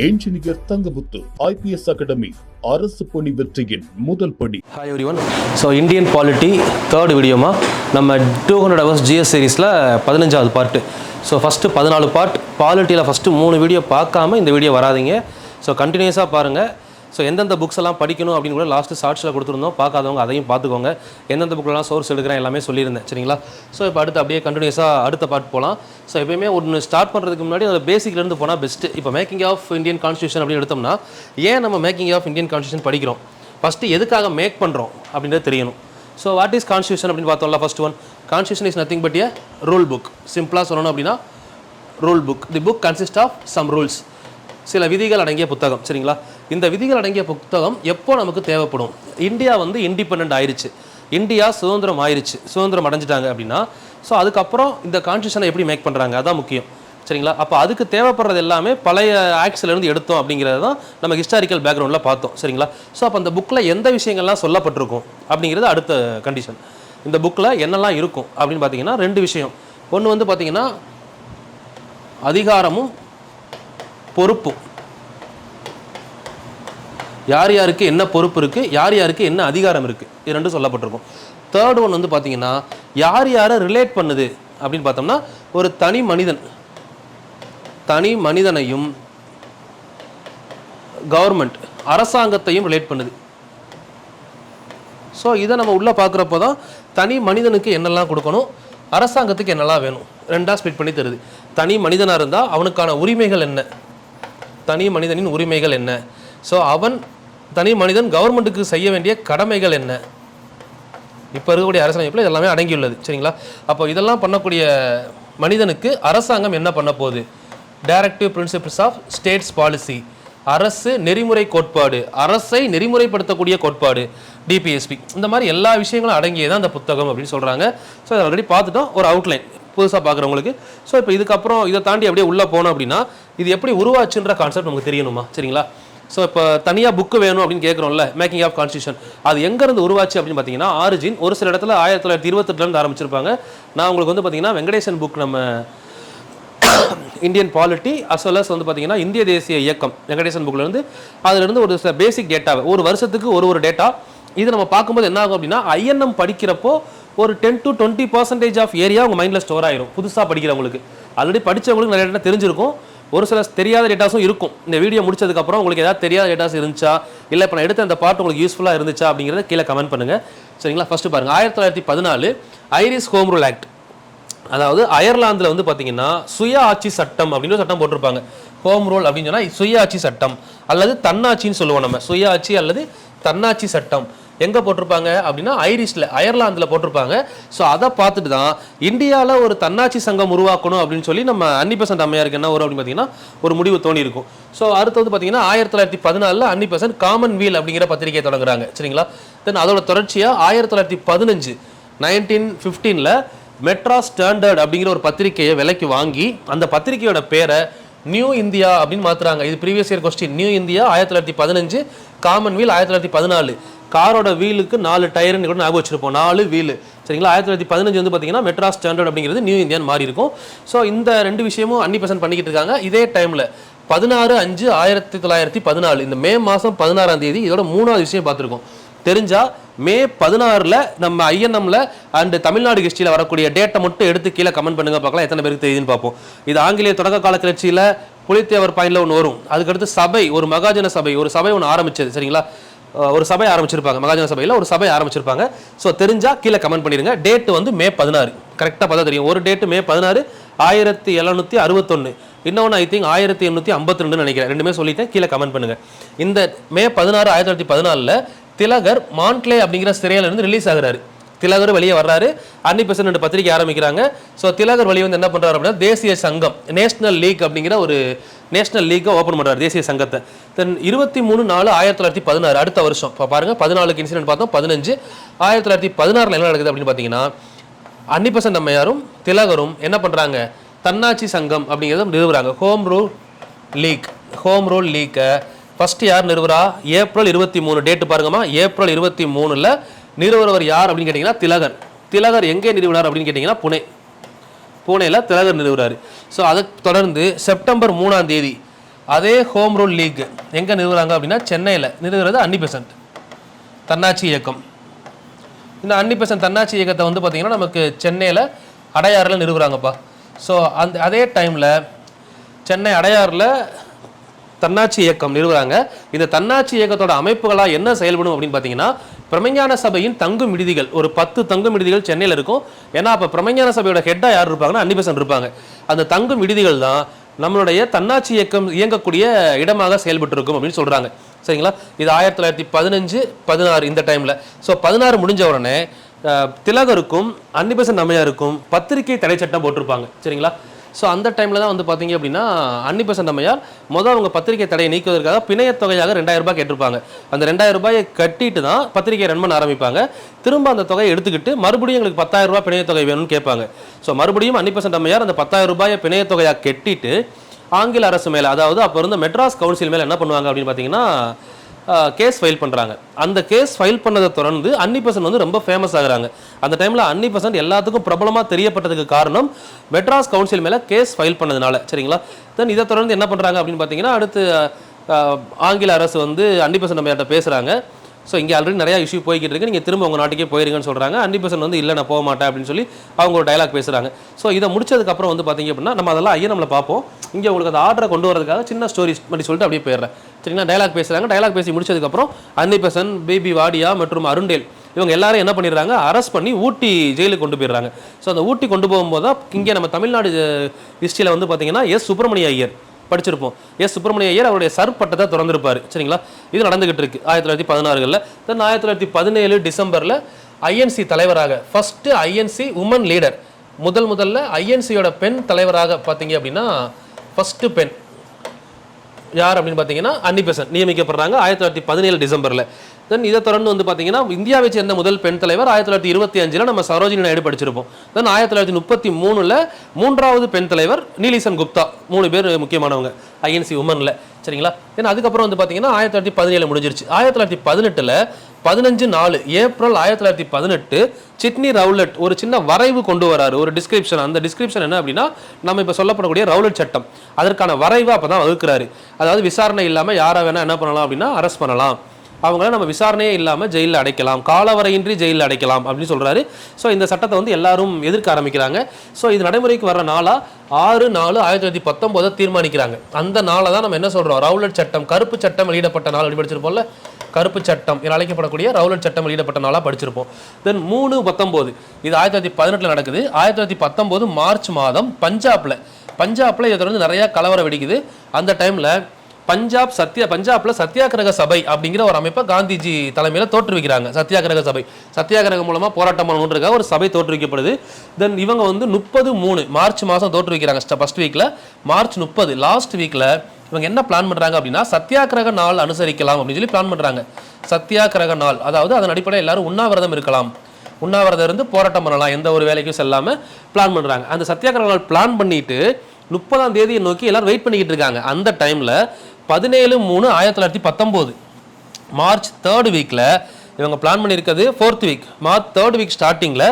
Engineer Thangamuthu IPS academy அரசு பணி வெற்றியின் முதல் படி. Hi everyone. So Indian polity third வீடியோமா நம்ம 200 hours GS சீரீஸில் 15வது பார்ட்டு. ஸோ ஃபஸ்ட்டு 14 பார்ட் பாலிட்டியில் ஃபஸ்ட்டு 3 வீடியோ பார்க்காம இந்த வீடியோ வராதிங்க. ஸோ கண்டினியூஸாக பாருங்கள். ஸோ எந்தெந்த புக்ஸ் எல்லாம் படிக்கணும் அப்படின்னு கூட லாஸ்ட்டு ஷார்ட்ஸில் கொடுத்துருந்தோம். பார்க்காதவங்க அதையும் பார்த்துக்கோங்க. எந்தெந்த புக்கெலாம் சோர்ஸ் எடுக்கிறேன் எல்லாமே சொல்லியிருந்தேன், சரிங்களா? ஸோ இப்போ அடுத்து அப்படியே கண்டினியூஸாக அடுத்த பார்ட் போகலாம். ஸோ எப்பயுமே ஒன்று ஸ்டார்ட் பண்ணுறதுக்கு முன்னாடி அதோட பேசிக்லேருந்து போனால் பெஸ்ட்டு. இப்போ மேக்கிங் ஆஃப் இந்தியன் கான்ஸ்டியூஷன் அப்படின்னு எடுத்தோம்னா ஏன் நம்ம மேக்கிங் ஆஃப் இந்தியன் கான்ஸ்டியூஷன் படிக்கிறோம், ஃபஸ்ட்டு எதுக்காக மேக் பண்ணுறோம் அப்படின்றது தெரியணும். ஸோ வாட் இஸ் கான்ஸ்டியூஷன் அப்படின்னு பார்த்தோம்ல. First one, constitution is nothing but a rule book. சிம்பிளாக சொல்லணும் அப்படின்னா rule book. The book consist of some rules. சில விதிகள் அடங்கிய புத்தகம், சரிங்களா? இந்த விதிகள் அடங்கிய புத்தகம் எப்போ நமக்கு தேவைப்படும்? இந்தியா வந்து இண்டிபெண்ட் ஆயிடுச்சு, இந்தியா சுதந்திரம் ஆயிடுச்சு, சுதந்திரம் அடைஞ்சிட்டாங்க அப்படின்னா ஸோ அதுக்கப்புறம் இந்த கான்ஸ்டியூஷனை எப்படி மேக் பண்ணுறாங்க அதான் முக்கியம், சரிங்களா? அப்போ அதுக்கு தேவைப்படுறது எல்லாமே பழைய ஆக்ட்ஸ்லேருந்து எடுத்தோம் அப்படிங்கிறது தான் நம்ம ஹிஸ்டாரிக்கல் பேக்ரவுண்டில் பார்த்தோம், சரிங்களா? ஸோ அப்போ அந்த புக்கில் எந்த விஷயங்கள்லாம் சொல்லப்பட்டிருக்கும் அப்படிங்கிறது அடுத்த கண்டிஷன். இந்த புக்கில் என்னெல்லாம் இருக்கும் அப்படின்னு பார்த்தீங்கன்னா 2 விஷயம். ஒன்று வந்து பார்த்தீங்கன்னா அதிகாரமும் பொறுப்பும். யார் யாருக்கு என்ன பொறுப்பு இருக்குது, யார் யாருக்கு என்ன அதிகாரம் இருக்குது, இது 2 சொல்லப்பட்டிருக்கும். தேர்ட் ஒன் வந்து பார்த்தீங்கன்னா யார் யாரை ரிலேட் பண்ணுது அப்படின்னு பார்த்தோம்னா ஒரு தனி மனிதனையும் கவர்மெண்ட் அரசாங்கத்தையும் ரிலேட் பண்ணுது. ஸோ இதை நம்ம உள்ளே பார்க்குறப்போ தான் தனி மனிதனுக்கு என்னெல்லாம் கொடுக்கணும், அரசாங்கத்துக்கு என்னெல்லாம் வேணும், 2ஆக ஸ்ப்ளிட் பண்ணி தருது. தனி மனிதனாக இருந்தால் அவனுக்கான உரிமைகள் என்ன, தனி மனிதனின் உரிமைகள் என்ன, ஸோ அவன் தனி மனிதன் கவர்மெண்ட்டுக்கு செய்ய வேண்டிய கடமைகள் என்ன, இப்போ இருக்கக்கூடிய அரசாங்கத்தில் இதெல்லாமே அடங்கியுள்ளது, சரிங்களா? அப்போ இதெல்லாம் பண்ணக்கூடிய மனிதனுக்கு அரசாங்கம் என்ன பண்ண போகுது? Directive principles of states policy, அரசு நெறிமுறை கோட்பாடு, அரசை நெறிமுறைப்படுத்தக்கூடிய கோட்பாடு, DPSP, இந்த மாதிரி எல்லா விஷயங்களும் அடங்கியதான் அந்த புத்தகம் அப்படின்னு சொல்கிறாங்க. ஸோ இதை ஆல்ரெடி பார்த்துட்டோம், ஒரு அவுட்லைன் புதுசாக பார்க்குறவங்களுக்கு. ஸோ இப்போ இதுக்கப்புறம் இதை தாண்டி அப்படியே உள்ளே போனோம் அப்படின்னா இது எப்படி உருவாச்சுன்ற கான்செப்ட் நமக்கு தெரியணுமா, சரிங்களா? ஸோ இப்போ தனியாக புக்கு வேணும் அப்படின்னு கேட்குறோம்ல, மேக்கிங் ஆஃப் கான்ஸ்டியூஷன், அது எங்கேருந்து உருவாச்சு அப்படின்னு பார்த்தீங்கன்னா ஆரிஜின் ஒரு சில இடத்துல 1928 ஆரம்பிச்சிருப்பாங்க. நான் உங்களுக்கு வந்து பார்த்தீங்கன்னா வெங்கடேசன் புக், நம்ம Indian polity as well as வந்து பார்த்தீங்கன்னா இந்திய தேசிய இயக்கம் வெங்கடேசன் புக்லேருந்து அதுலேருந்து ஒரு சில பேசிக் டேட்டாவை ஒரு வருஷத்துக்கு ஒரு டேட்டா இது நம்ம பார்க்கும்போது என்ன ஆகும் அப்படின்னா INM படிக்கிறப்போ ஒரு 10 to 20% ஆஃப் ஏரியா உங்கள் மைண்டில் ஸ்டோர் ஆயிரும். புதுசாக படிக்கிறவங்களுக்கு, ஆல்ரெடி படித்தவங்களுக்கு நிறைய டேட்டா தெரிஞ்சிருக்கும், ஒரு சில தெரியாத டேட்டாஸும் இருக்கும். இந்த வீடியோ முடிச்சதுக்கப்புறம் உங்களுக்கு ஏதாவது தெரியாத டேட்டாஸ் இருந்துச்சா, இல்லை இப்போ நான் எடுத்த அந்த பார்ட் உங்களுக்கு யூஸ்ஃபுல்லாக இருந்துச்சா அப்படிங்கிறத கீழே கமெண்ட் பண்ணுங்கள், சரிங்களா? ஃபஸ்ட்டு பாருங்கள், 1914 ஐரிஷ் ஹோம் ரூல் ஆக்ட், அதாவது அயர்லாந்தில் வந்து பார்த்தீங்கன்னா சுய ஆட்சி சட்டம் அப்படின்னு சட்டம் போட்டிருப்பாங்க. ஹோம் ரூல் அப்படின்னு சொன்னால் சுய ஆட்சி சட்டம் அல்லது தன்னாட்சின்னு சொல்லுவோம் நம்ம, சுய ஆட்சி அல்லது தன்னாட்சி சட்டம் எங்கே போட்டிருப்பாங்க அப்படின்னா அயர்லாந்தில் போட்டிருப்பாங்க. ஸோ அதை பார்த்துட்டு தான் இந்தியாவில் ஒரு தன்னாட்சி சங்கம் உருவாக்கணும் அப்படின்னு சொல்லி நம்ம அன்னிபெசன்ட் அம்மையாருக்கு என்ன வரும் அப்படின்னு பார்த்தீங்கன்னா ஒரு முடிவு தோணி இருக்கும். ஸோ அடுத்து வந்து பார்த்தீங்கன்னா 1914 அன்னிபெசன்ட் காமன்வீல் அப்படிங்கிற பத்திரிகையை தொடங்குறாங்க, சரிங்களா? தென் அதோட தொடர்ச்சியாக 1915 மெட்ராஸ் ஸ்டாண்டர்ட் அப்படிங்கிற ஒரு பத்திரிகையை விலைக்கு வாங்கி அந்த பத்திரிகையோட பேரை நியூ இந்தியா அப்படின்னு மாற்றுறாங்க. இது previous year question. New India 1915, commonweal 1914. காரோட வீலுக்கு 4 டயர்னு கூட ஞாபகம் வச்சிருப்போம், 4 வீலு, சரிங்களா? 1915 வந்து பார்த்தீங்கன்னா மெட்ராஸ் ஸ்டாண்டர்ட் அப்படிங்கிறது நியூ இந்தியான்னு மாறி இருக்கும். ஸோ இந்த 2 விஷயமும் அன்னிபெசன்ட் பண்ணிக்கிட்டு இருக்காங்க. இதே டைமில் 16/5/1914 இந்த மே மாதம் 16ஆம் தேதி இதோட 3வது விஷயம் பார்த்துருக்கோம். தெரிஞ்சால் மே 16 நம்ம INMல அண்ட் தமிழ்நாடு ஹிஸ்ட்ரியில் வரக்கூடிய டேட்டை மட்டும் எடுத்து கீழே கமெண்ட் பண்ணுங்க, பார்க்கலாம் எத்தனை பேருக்கு தெரியுதுன்னு பார்ப்போம். இது ஆங்கிலேய தொடக்க கால கிளர்ச்சியில் புலித்தேவர் பாயிண்டில் ஒன்று வரும். அதுக்கடுத்து சபை, ஒரு மகாஜன சபை, ஒரு சபை ஒன்று ஆரம்பிச்சது, சரிங்களா? ஒரு சபை ஆரம்பிச்சிருப்பாங்க, மகாஜன சபையில் ஒரு சபை ஆரம்பிச்சிருப்பாங்க. ஸோ தெரிஞ்சால் கீழே கமெண்ட் பண்ணிடுங்க. டேட்டு வந்து மே 16, கரெக்டாக பார்த்தா தெரியும். ஒரு டேட்டு மே 16 1761, இன்னொன்று ஐ திங்க் 1852 நினைக்கிறேன். 2மே சொல்லிட்டேன், கீழே கமெண்ட் பண்ணுங்க. இந்த மே 16 1914 திலகர் மான்ட்லே அப்படிங்கிற சிறையிலிருந்து ரிலீஸ் ஆகுறாரு. திலகர் வெளியே வர்றாரு, அன்னிபெசன்ட் பத்திரிகை ஆரம்பிக்கிறாங்க. ஸோ திலகர் வெளியே வந்து என்ன பண்ணுறாரு அப்படின்னா தேசிய சங்கம், நேஷனல் லீக் அப்படிங்கிற ஒரு நேஷனல் லீக்கை ஓப்பன் பண்ணுறாரு, தேசிய சங்கத்தை. தென் 23/4/1916 அடுத்த வருஷம் இப்போ பாருங்கள், 14 இன்சிடென்ட் பார்த்தோம், 15 1916 என்ன நடக்குது அப்படின்னு பார்த்தீங்கன்னா அன்னிபெசன்ட் அம்மையாரும் திலகரும் என்ன பண்ணுறாங்க, தன்னாட்சி சங்கம் அப்படிங்கிறத நிறுவுறாங்க. ஹோம் ரூல் லீக்கை ஃபர்ஸ்ட் யார் நிறுவரா? ஏப்ரல் 23, டேட்டு பாருங்கம்மா, ஏப்ரல் 23 நிறுவனவர் யார் அப்படின்னு கேட்டிங்கன்னா திலகர் எங்கே நிறுவனார் அப்படின்னு கேட்டிங்கன்னா புனேல திலகர் நிறுவுறாரு. ஸோ அதை தொடர்ந்து செப்டம்பர் 3ஆம் தேதி அதே ஹோம் ரூல் லீக் எங்கே நிறுவுறாங்க அப்படின்னா சென்னையில் நிறுவுறது அன்னி-பெசன்ட் தன்னாட்சி இயக்கம். இந்த அன்னி-பெசன்ட் தன்னாட்சி இயக்கத்தை வந்து பார்த்திங்கன்னா நமக்கு சென்னையில் அடையாறில் நிறுவுறாங்கப்பா. ஸோ அதே டைமில் சென்னை அடையாறில் தன்னாட்சி இயக்கம் நிறுவுறாங்க. இந்த தன்னாட்சி இயக்கத்தோட அமைப்புகளாக என்ன செயல்படும் அப்படின்னு பார்த்தீங்கன்னா, பிரமஞான சபையின் தங்கும் விடுதிகள், ஒரு 10 தங்கும் விடுதிகள் சென்னையில் இருக்கும். ஏன்னா அப்போ பிரமஞான சபையோட ஹெட்டாக யார் இருப்பாங்கன்னா அன்னி-பெசன்ட் இருப்பாங்க. அந்த தங்கும் விடுதிகள் தான் நம்மளுடைய தன்னாட்சி இயக்கம் இயங்கக்கூடிய இடமாக செயல்பட்டு இருக்கும் அப்படின்னு சொல்கிறாங்க. சரிங்களா? இது 1915, 16 இந்த டைமில். ஸோ 16 முடிஞ்ச உடனே திலகருக்கும் அன்னி-பெசன்ட் அம்மையாருக்கும் பத்திரிகை தடை சட்டம் போட்டிருப்பாங்க. சரிங்களா? ஸோ அந்த டைமில் தான் வந்து பார்த்தீங்க அப்படின்னா அன்னி-பெசன்ட் அம்மையார் அவங்க பத்திரிகை தடையை நீக்குவதற்காக பிணையத் தொகையாக 2000 ரூபாய் கேட்டிருப்பாங்க. அந்த 2000 ரூபாயை கட்டிட்டு தான் பத்திரிகை ரன் பண்ண ஆரம்பிப்பாங்க. திரும்ப அந்த தொகையை எடுத்துக்கிட்டு மறுபடியும் எங்களுக்கு 10,000 ரூபாய் பிணையத் தொகை வேணும்னு கேட்பாங்க. ஸோ மறுபடியும் அன்னி-பெசன்ட் அம்மையார் அந்த 10,000 ரூபாயை பிணையத் தொகையாக கட்டிட்டு ஆங்கில அரசு மேலே, அதாவது அப்போ இருந்த மெட்ராஸ் கவுன்சில் மேலே என்ன பண்ணுவாங்க அப்படின்னு பார்த்தீங்கன்னா கேஸ் ஃபைல் பண்ணுறாங்க. அந்த கேஸ் ஃபைல் பண்ணதை தொடர்ந்து அன்னி-பெசன்ட் வந்து ரொம்ப ஃபேமஸ் ஆகுறாங்க. அந்த டைமில் அன்னி-பெசன்ட் எல்லாத்துக்கும் பிரபலமாக தெரியப்பட்டதுக்கு காரணம் மெட்ராஸ் கவுன்சில் மேலே கேஸ் ஃபைல் பண்ணதுனால. சரிங்களா? தென் இதை தொடர்ந்து என்ன பண்ணுறாங்க அப்படின்னு பார்த்தீங்கன்னா, அடுத்து ஆங்கில அரசு வந்து அன்னி-பெசன்ட் அம்மையார்ட்ட பேசுகிறாங்க. ஸோ இங்கே ஆல்ரெடி நிறையா இஷ்யூ போய்கிட்டு இருக்கு, நீங்கள் திரும்ப உங்கள் நாட்டுக்கே போயிருங்கன்னு சொல்கிறாங்க. அன்னி-பெசன்ட் வந்து இல்லை நான் போக மாட்டேன் அப்படின்னு சொல்லி அவங்க ஒரு டயலாக் பேசுகிறாங்க. ஸோ இதை முடிச்சதுக்கப்புறம் வந்து பார்த்தீங்க அப்படின்னா நம்ம அதெல்லாம் நம்மளை பார்ப்போம். இங்கே உங்களுக்கு அந்த ஆர்டரை கொண்டு வரதுக்காக சின்ன ஸ்டோரி மாதிரி சொல்லிட்டு அப்படியே போயிடுறேன். சரிங்களா? டயலாக் பேசுகிறாங்க. டயலாக் பேசி முடிச்சதுக்கப்புறம் அன்னி-பெசன்ட், பிபி வாடியா மற்றும் அருண்டேல் இவங்க எல்லாரும் என்ன பண்ணிடுறாங்க, அரெஸ்ட் பண்ணி ஊட்டி ஜெயிலுக்கு கொண்டு போயிடுறாங்க. ஸோ அந்த ஊட்டி கொண்டு போகும்போது தான் இங்கே நம்ம தமிழ்நாடு ஹிஸ்ட்ரியில் வந்து பார்த்தீங்கன்னா சுப்பிரமணிய ஐயர் படிச்சிருப்போம். சுப்பிரமணிய ஐயர் அவருடைய சர் பட்டத்தை திறந்திருப்பார். சரிங்களா? இது நடந்துகிட்டு இருக்கு 1916. தென் 1917 டிசம்பரில் ஐஎன்சி தலைவராக ஃபர்ஸ்ட் ஐஎன்சி உமன் லீடர், முதல்ல ஐஎன்சியோட பெண் தலைவராக பார்த்தீங்க அப்படின்னா ஃபர்ஸ்ட் பெண் யார் அப்படின்னு பார்த்தீங்கன்னா அன்னி-பெசன்ட் நியமிக்கப்படுறாங்க 1917 டிசம்பரில். தென் இதை தொடர்ந்து வந்து பார்த்தீங்கன்னா இந்தியாவை சேர்ந்த முதல் பெண் தலைவர் 1925 நம்ம சரோஜினி நாயுடு படிச்சிருப்போம். தென் 1933 மூன்றாவது பெண் தலைவர் நீலிசன் குப்தா. 3 பேர் முக்கியமானவங்க ஐஎன்சி உமனில். சரிங்களா? தென் அதுக்கப்புறம் வந்து பார்த்தீங்கன்னா 1917 முடிஞ்சிருச்சு. 1918 15/4 ஏப்ரல் 1918 சிட்னி ரவுலட் ஒரு சின்ன வரைவு கொண்டு வராரு, ஒரு டிஸ்கிரிப்ஷன். அந்த டிஸ்கிரிப்ஷன் என்ன அப்படின்னா நம்ம இப்போ சொல்லப்படக்கூடிய ரவுலட் சட்டம், அதற்கான வரைவு அப்போ தான் வகுக்கிறாரு. அதாவது விசாரணை இல்லாமல் யாரை வேணால் என்ன பண்ணலாம் அப்படின்னா அரெஸ்ட் பண்ணலாம், அவங்கள நம்ம விசாரணையே இல்லாமல் ஜெயிலில் அடைக்கலாம், காலவரையின்றி ஜெயிலில் அடைக்கலாம் அப்படின்னு சொல்கிறாரு. ஸோ இந்த சட்டத்தை வந்து எல்லாரும் எதிர்க்க ஆரம்பிக்கிறாங்க. ஸோ இது நடைமுறைக்கு வர்ற நாளாக 6/4/1919 தீர்மானிக்கிறாங்க. அந்த நாளை தான் நம்ம என்ன சொல்கிறோம், ரவுலட் சட்டம், கருப்பு சட்டம் வெளியிடப்பட்ட நாள் அப்படி படிச்சிருப்போம்ல, கருப்பு சட்டம் என அழைக்கப்படக்கூடிய ரவுலட் சட்டம் வெளியிடப்பட்ட நாளாக படிச்சிருப்போம். தென் 3/19 இது 1918 நடக்குது. 1919 மார்ச் மாதம் பஞ்சாப்ல இதை தொடர்ந்து நிறைய கலவரம் வெடிக்குது. அந்த டைமில் பஞ்சாப்ல சத்தியாகிரக சபை அப்படிங்கிற ஒரு அமைப்பை காந்திஜி தலைமையில் தோற்றுவிக்கிறாங்க. சத்தியாகிரக சபை, சத்தியாகிரகம் மூலமாக போராட்டம் பண்ணணுன்றதுக்காக ஒரு சபை தோற்றுவிக்கப்படுது. தென் இவங்க வந்து 30 மார்ச் மாதம் தோற்றுவிக்கிறாங்க. ஃபர்ஸ்ட் வீக்கில் மார்ச் 30 லாஸ்ட் வீக்கில் இவங்க என்ன பிளான் பண்ணுறாங்க அப்படின்னா சத்தியாகிரக நாள் அனுசரிக்கலாம் அப்படின்னு சொல்லி பிளான் பண்ணுறாங்க. சத்தியாகிரக நாள், அதாவது அதன் அடிப்படையில் எல்லாரும் உண்ணாவிரதம் இருக்கலாம், உண்ணாவிரதம் இருந்து போராட்டம் பண்ணலாம், எந்த ஒரு வேலைக்கும் செல்லாமல் பிளான் பண்ணுறாங்க. அந்த சத்தியாகிரக நாள் பிளான் பண்ணிட்டு 30ஆம் தேதியை நோக்கி எல்லாரும் வெயிட் பண்ணிக்கிட்டு இருக்காங்க. அந்த டைமில் 17/3/1919 மார்ச் 3rd வீக்கில் இவங்க பிளான் பண்ணியிருக்கிறது 4th week. March 3rd week ஸ்டார்டிங்கில்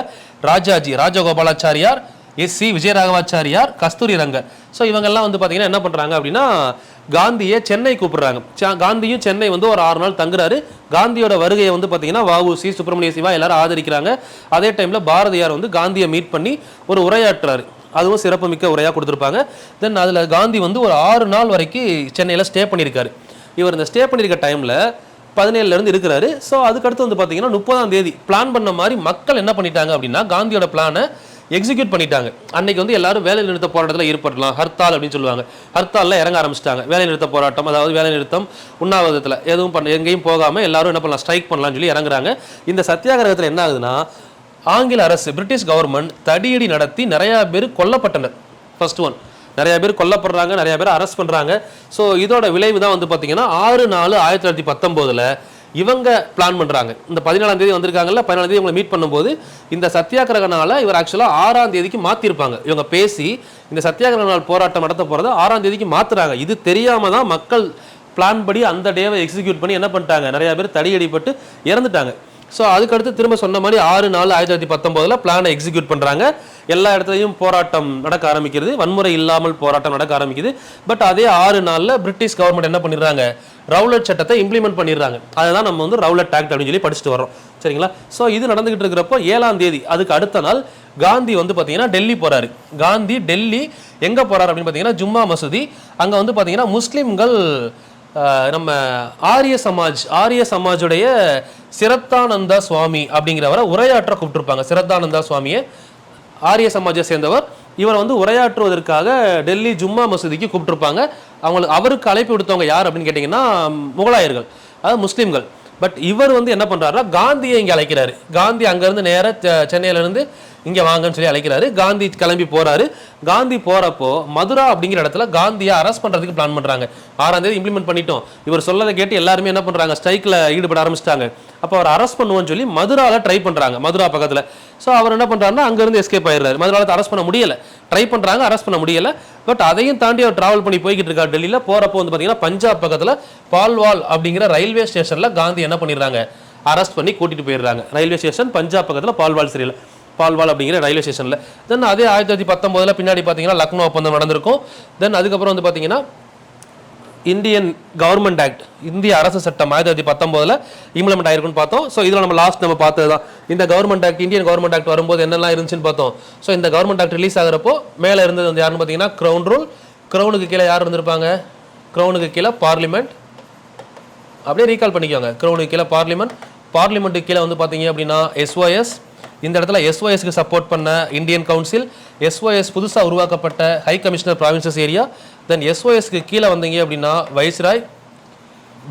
ராஜகோபாலாச்சாரியார், SC விஜயராகவாச்சாரியார், கஸ்தூரி ரங்கர், ஸோ இவங்கெல்லாம் வந்து பார்த்தீங்கன்னா என்ன பண்ணுறாங்க அப்படின்னா காந்தியை சென்னை கூப்பிடுறாங்க. காந்தியும் சென்னை வந்து ஒரு 6 நாள் தங்குறாரு. காந்தியோட வருகையை வந்து பார்த்தீங்கன்னா வஉசி, சுப்பிரமணிய சிவா எல்லாரும் ஆதரிக்கிறாங்க. அதே டைமில் பாரதியார் வந்து காந்தியை மீட் பண்ணி ஒரு உரையாற்றுறாரு. அதுவும் சிறப்புமிக்க உரையாக கொடுத்துருப்பாங்க. தென் அதில் காந்தி வந்து ஒரு 6 நாள் வரைக்கும் சென்னையில் ஸ்டே பண்ணியிருக்காரு. இவர் இந்த ஸ்டே பண்ணியிருக்க டைமில் 17 இருக்கிறாரு. ஸோ அதுக்கடுத்து வந்து பார்த்தீங்கன்னா 30ஆம் தேதி பிளான் பண்ண மாதிரி மக்கள் என்ன பண்ணிட்டாங்க அப்படின்னா காந்தியோட பிளானை எக்ஸிக்யூட் பண்ணிட்டாங்க. அன்னைக்கு வந்து எல்லாரும் வேலை நிறுத்த போராட்டத்தில் ஈடுபடலாம், ஹர்த்தால் அப்படின்னு சொல்லுவாங்க. ஹர்த்தாலில் இறங்க ஆரம்பிச்சிட்டாங்க. வேலை நிறுத்த போராட்டம், அதாவது வேலை நிறுத்தம், உண்ணாவிரதத்தில் எதுவும் எங்கேயும் போகாமல் எல்லாரும் என்ன பண்ணலாம், ஸ்ட்ரைக் பண்ணலாம்னு சொல்லி இறங்குறாங்க. இந்த சத்தியாகிரகத்தில் என்ன ஆகுதுன்னா ஆங்கில அரசு, பிரிட்டிஷ் கவர்மெண்ட் தடியடி நடத்தி நிறையா பேர் கொல்லப்பட்டனர். ஃபர்ஸ்ட் ஒன், நிறைய பேர் கொல்லப்படுறாங்க, நிறைய பேர் அரெஸ்ட் பண்ணுறாங்க. ஸோ இதோட விளைவு தான் வந்து பார்த்தீங்கன்னா 6/4/1919 இவங்க பிளான் பண்ணுறாங்க. இந்த 14ஆம் தேதி வந்திருக்காங்கல்ல, 14ஆம் தேதி இவங்களை மீட் பண்ணும்போது இந்த சத்தியாகிரக நாளை இவர் ஆக்சுவலாக 6ஆம் தேதிக்கு மாற்றிருப்பாங்க. இவங்க பேசி இந்த சத்தியாகிரக நாள் போராட்டம் நடத்த போகிறத 6ஆம் தேதிக்கு மாற்றுறாங்க. இது தெரியாமல் தான் மக்கள் பிளான் படி அந்த டேவை எக்ஸிக்யூட் பண்ணி என்ன பண்ணிட்டாங்க, நிறைய பேர் தடியடிப்பட்டு இறந்துட்டாங்க. ஸோ அதுக்கடுத்து திரும்ப சொன்ன மாதிரி 6/4/19 பிளானை எக்ஸிக்யூட் பண்ணுறாங்க. எல்லா இடத்துலையும் போராட்டம் நடக்க ஆரம்பிக்கிறது, வன்முறை இல்லாமல் போராட்டம் நடக்க ஆரம்பிக்குது. பட் அதே 6 நாளில் பிரிட்டிஷ் கவர்மெண்ட் என்ன பண்ணிடுறாங்க, ரவுலட் சட்டத்தை இம்ப்ளிமெண்ட் பண்ணிடுறாங்க. அதுதான் நம்ம வந்து ரவுலட் ஆக்ட் அப்படின்னு சொல்லி படிச்சுட்டு வரோம், சரிங்களா? ஸோ இது நடந்துகிட்டு இருக்கிறப்போ 7ஆம் தேதி அதுக்கு அடுத்த நாள் காந்தி வந்து பார்த்தீங்கன்னா டெல்லி போகிறாரு. காந்தி டெல்லி எங்கே போகிறார் அப்படின்னு பார்த்தீங்கன்னா ஜும்மா மசூதி. அங்கே வந்து பார்த்தீங்கன்னா முஸ்லீம்கள் நம்ம ஆரிய சமாஜுடைய சிரத்தானந்தா சுவாமி அப்படிங்கிறவரை உரையாற்ற கூப்பிட்டுருப்பாங்க. சிரத்தானந்தா சுவாமியை ஆரிய சமாஜை சேர்ந்தவர். இவர் வந்து உரையாற்றுவதற்காக டெல்லி ஜும்மா மசூதிக்கு கூப்பிட்டுருப்பாங்க. அவருக்கு அழைப்பு விடுத்தவங்க யார் அப்படின்னு கேட்டிங்கன்னா முகலாயர்கள், அதாவது முஸ்லீம்கள். பட் இவர் வந்து என்ன பண்ணுறாருன்னா காந்தியை இங்கே அழைக்கிறாரு. காந்தி அங்கேருந்து நேராக சென்னையிலேருந்து இங்கே வாங்கன்னு சொல்லி அழைக்கிறாரு. காந்தி கிளம்பி போகிறாரு. காந்தி போகிறப்போ மதுரா அப்படிங்கிற இடத்துல காந்தியை அரெஸ்ட் பண்ணுறதுக்கு பிளான் பண்ணுறாங்க. 6ஆம் தேதி இம்ப்ளிமெண்ட் பண்ணிட்டோம். இவர் சொல்லதை கேட்டு எல்லாருமே என்ன பண்ணுறாங்க, ஸ்ட்ரைக்கில் ஈடுபட ஆரம்பிச்சிட்டாங்க. அப்போ அவர் அரெஸ்ட் பண்ணுவோன்னு சொல்லி மதுராவில் ட்ரை பண்ணுறாங்க, மதுரா பக்கத்தில். ஸோ அவர் என்ன பண்ணுறாருன்னா அங்கேருந்து எஸ்கேப் ஆயிடுறாரு. மதுராவில் அரெஸ்ட் பண்ண முடியலை, ட்ரை பண்ணுறாங்க, அரெஸ்ட் பண்ண முடியலை. பட் அதையும் தாண்டி அவர் ட்ராவல் பண்ணி போய்கிட்டு இருக்கார் டெல்லியில். போகிறப்போ வந்து பார்த்தீங்கன்னா பஞ்சாப் பக்கத்தில் பால்வால் அப்படிங்கிற ரயில்வே ஸ்டேஷனில் காந்தி என்ன பண்ணிடுறாங்க, அரெஸ்ட் பண்ணி கூட்டிகிட்டு போயிடுறாங்க. ரயில்வே ஸ்டேஷன் பஞ்சாப் பக்கத்தில் பால்வால் அப்படிங்கிற ரயில்வே ஸ்டேஷனில். தென் அதே 1919 பின்னாடி பார்த்தீங்கன்னா லக்னோ ஒப்பந்தம் நடந்திருக்கும். தென் அதுக்கப்புறம் வந்து பார்த்தீங்கன்னா இந்தியன் கவர்மெண்ட் ஆக்ட், இந்திய அரசு சட்டம் 1919 இம்ப்ளிமெண்ட் ஆயிருக்குன்னு பார்த்தோம். ஸோ இதில் நம்ம லாஸ்ட் நம்ம பார்த்தது தான் இந்த government act. Indian government act வரும்போது என்னெல்லாம் இருந்துச்சுன்னு பார்த்தோம். ஸோ இந்த கவர்மெண்ட் ஆக்ட் ரிலீஸ் ஆகிறப்போ மேலே இருந்தது வந்து யாருன்னு பார்த்தீங்கன்னா க்ரௌன் ரூல். க்ரௌனுக்கு கீழே யார் இருந்திருப்பாங்க, க்ரௌனுக்கு கீழே பார்லிமெண்ட். அப்படியே ரீகால் பண்ணிக்கோங்க, க்ரௌனுக்கு கீழே பார்லிமெண்ட்டுக்கு கீழே வந்து பார்த்தீங்க அப்படின்னா SOS. இந்த இடத்துல SOSக்கு சப்போர்ட் பண்ண இந்தியன் கவுன்சில், SOS புதுசாக உருவாக்கப்பட்ட ஹை கமிஷனர் ப்ராவின்சஸ் ஏரியா. தென் SOSக்கு கீழே வந்தீங்க அப்படின்னா வைஸ்ராய்.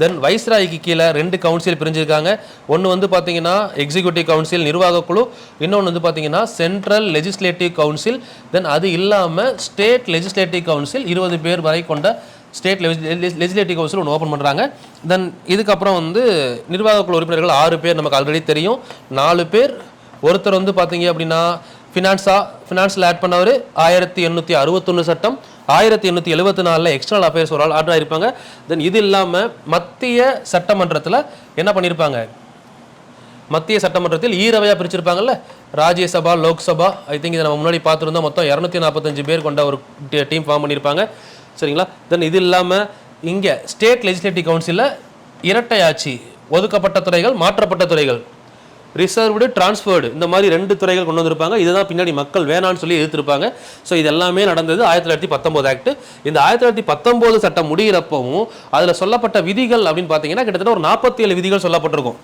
தென் வைஸ்ராய்க்கு கீழே 2 கவுன்சில் பிரிஞ்சிருக்காங்க. ஒன்று வந்து பார்த்தீங்கன்னா எக்ஸிக்யூட்டிவ் கவுன்சில் நிர்வாக குழு, இன்னொன்று வந்து பார்த்தீங்கன்னா சென்ட்ரல் லெஜிஸ்லேட்டிவ் கவுன்சில். தென் அது இல்லாமல் ஸ்டேட் லெஜிஸ்லேட்டிவ் கவுன்சில் 20 பேர் வரை கொண்ட ஸ்டேட் லெஜிஸ்லேட்டிவ் கவுன்சில் ஒன்று ஓப்பன் பண்ணுறாங்க. தென் இதுக்கப்புறம் வந்து நிர்வாக குழு உறுப்பினர்கள் 6 பேர் நமக்கு ஆல்ரெடி தெரியும். 4 பேர், ஒருத்தர் வந்து பார்த்தீங்க அப்படின்னா ஃபினான்ஸில் ஆட் பண்ணவர் 1861 சட்டம், 1874 எக்ஸ்டர்னல் அஃபேர்ஸ் ஒரு ஆள் ஆர்டர் ஆயிருப்பாங்க. தென் இது இல்லாமல் மத்திய சட்டமன்றத்தில் என்ன பண்ணியிருப்பாங்க, மத்திய சட்டமன்றத்தில் ஈரவையாக பிரிச்சிருப்பாங்கல்ல, ராஜ்யசபா லோக்சபா. ஐ திங்க் இதை நம்ம முன்னாடி பார்த்துருந்தோம். மொத்தம் 245 பேர் கொண்ட ஒரு டீம் ஃபார்ம் பண்ணியிருப்பாங்க, சரிங்களா? தென் இது இல்லாமல் இங்கே ஸ்டேட் லெஜிஸ்லேட்டிவ் கவுன்சிலில் இரட்டை ஆட்சி, ஒதுக்கப்பட்ட துறைகள், மாற்றப்பட்ட துறைகள், ரிசர்வ்டு, டிரான்ஸ்ஃபர்டு, இந்த மாதிரி 2 துறைகள் கொண்டு வந்திருப்பாங்க. இதுதான் பின்னாடி மக்கள் வேணான்னு சொல்லி எதிர்த்திருப்பாங்க. ஸோ இது எல்லாமே நடந்தது 1919 ஆக்ட். இந்த 1919 சட்டம் முடிகிறப்பவும் அதில் சொல்லப்பட்ட விதிகள் அப்படின்னு பார்த்தீங்கன்னா கிட்டத்தட்ட ஒரு 47 விதிகள் சொல்லப்பட்டிருக்கும்.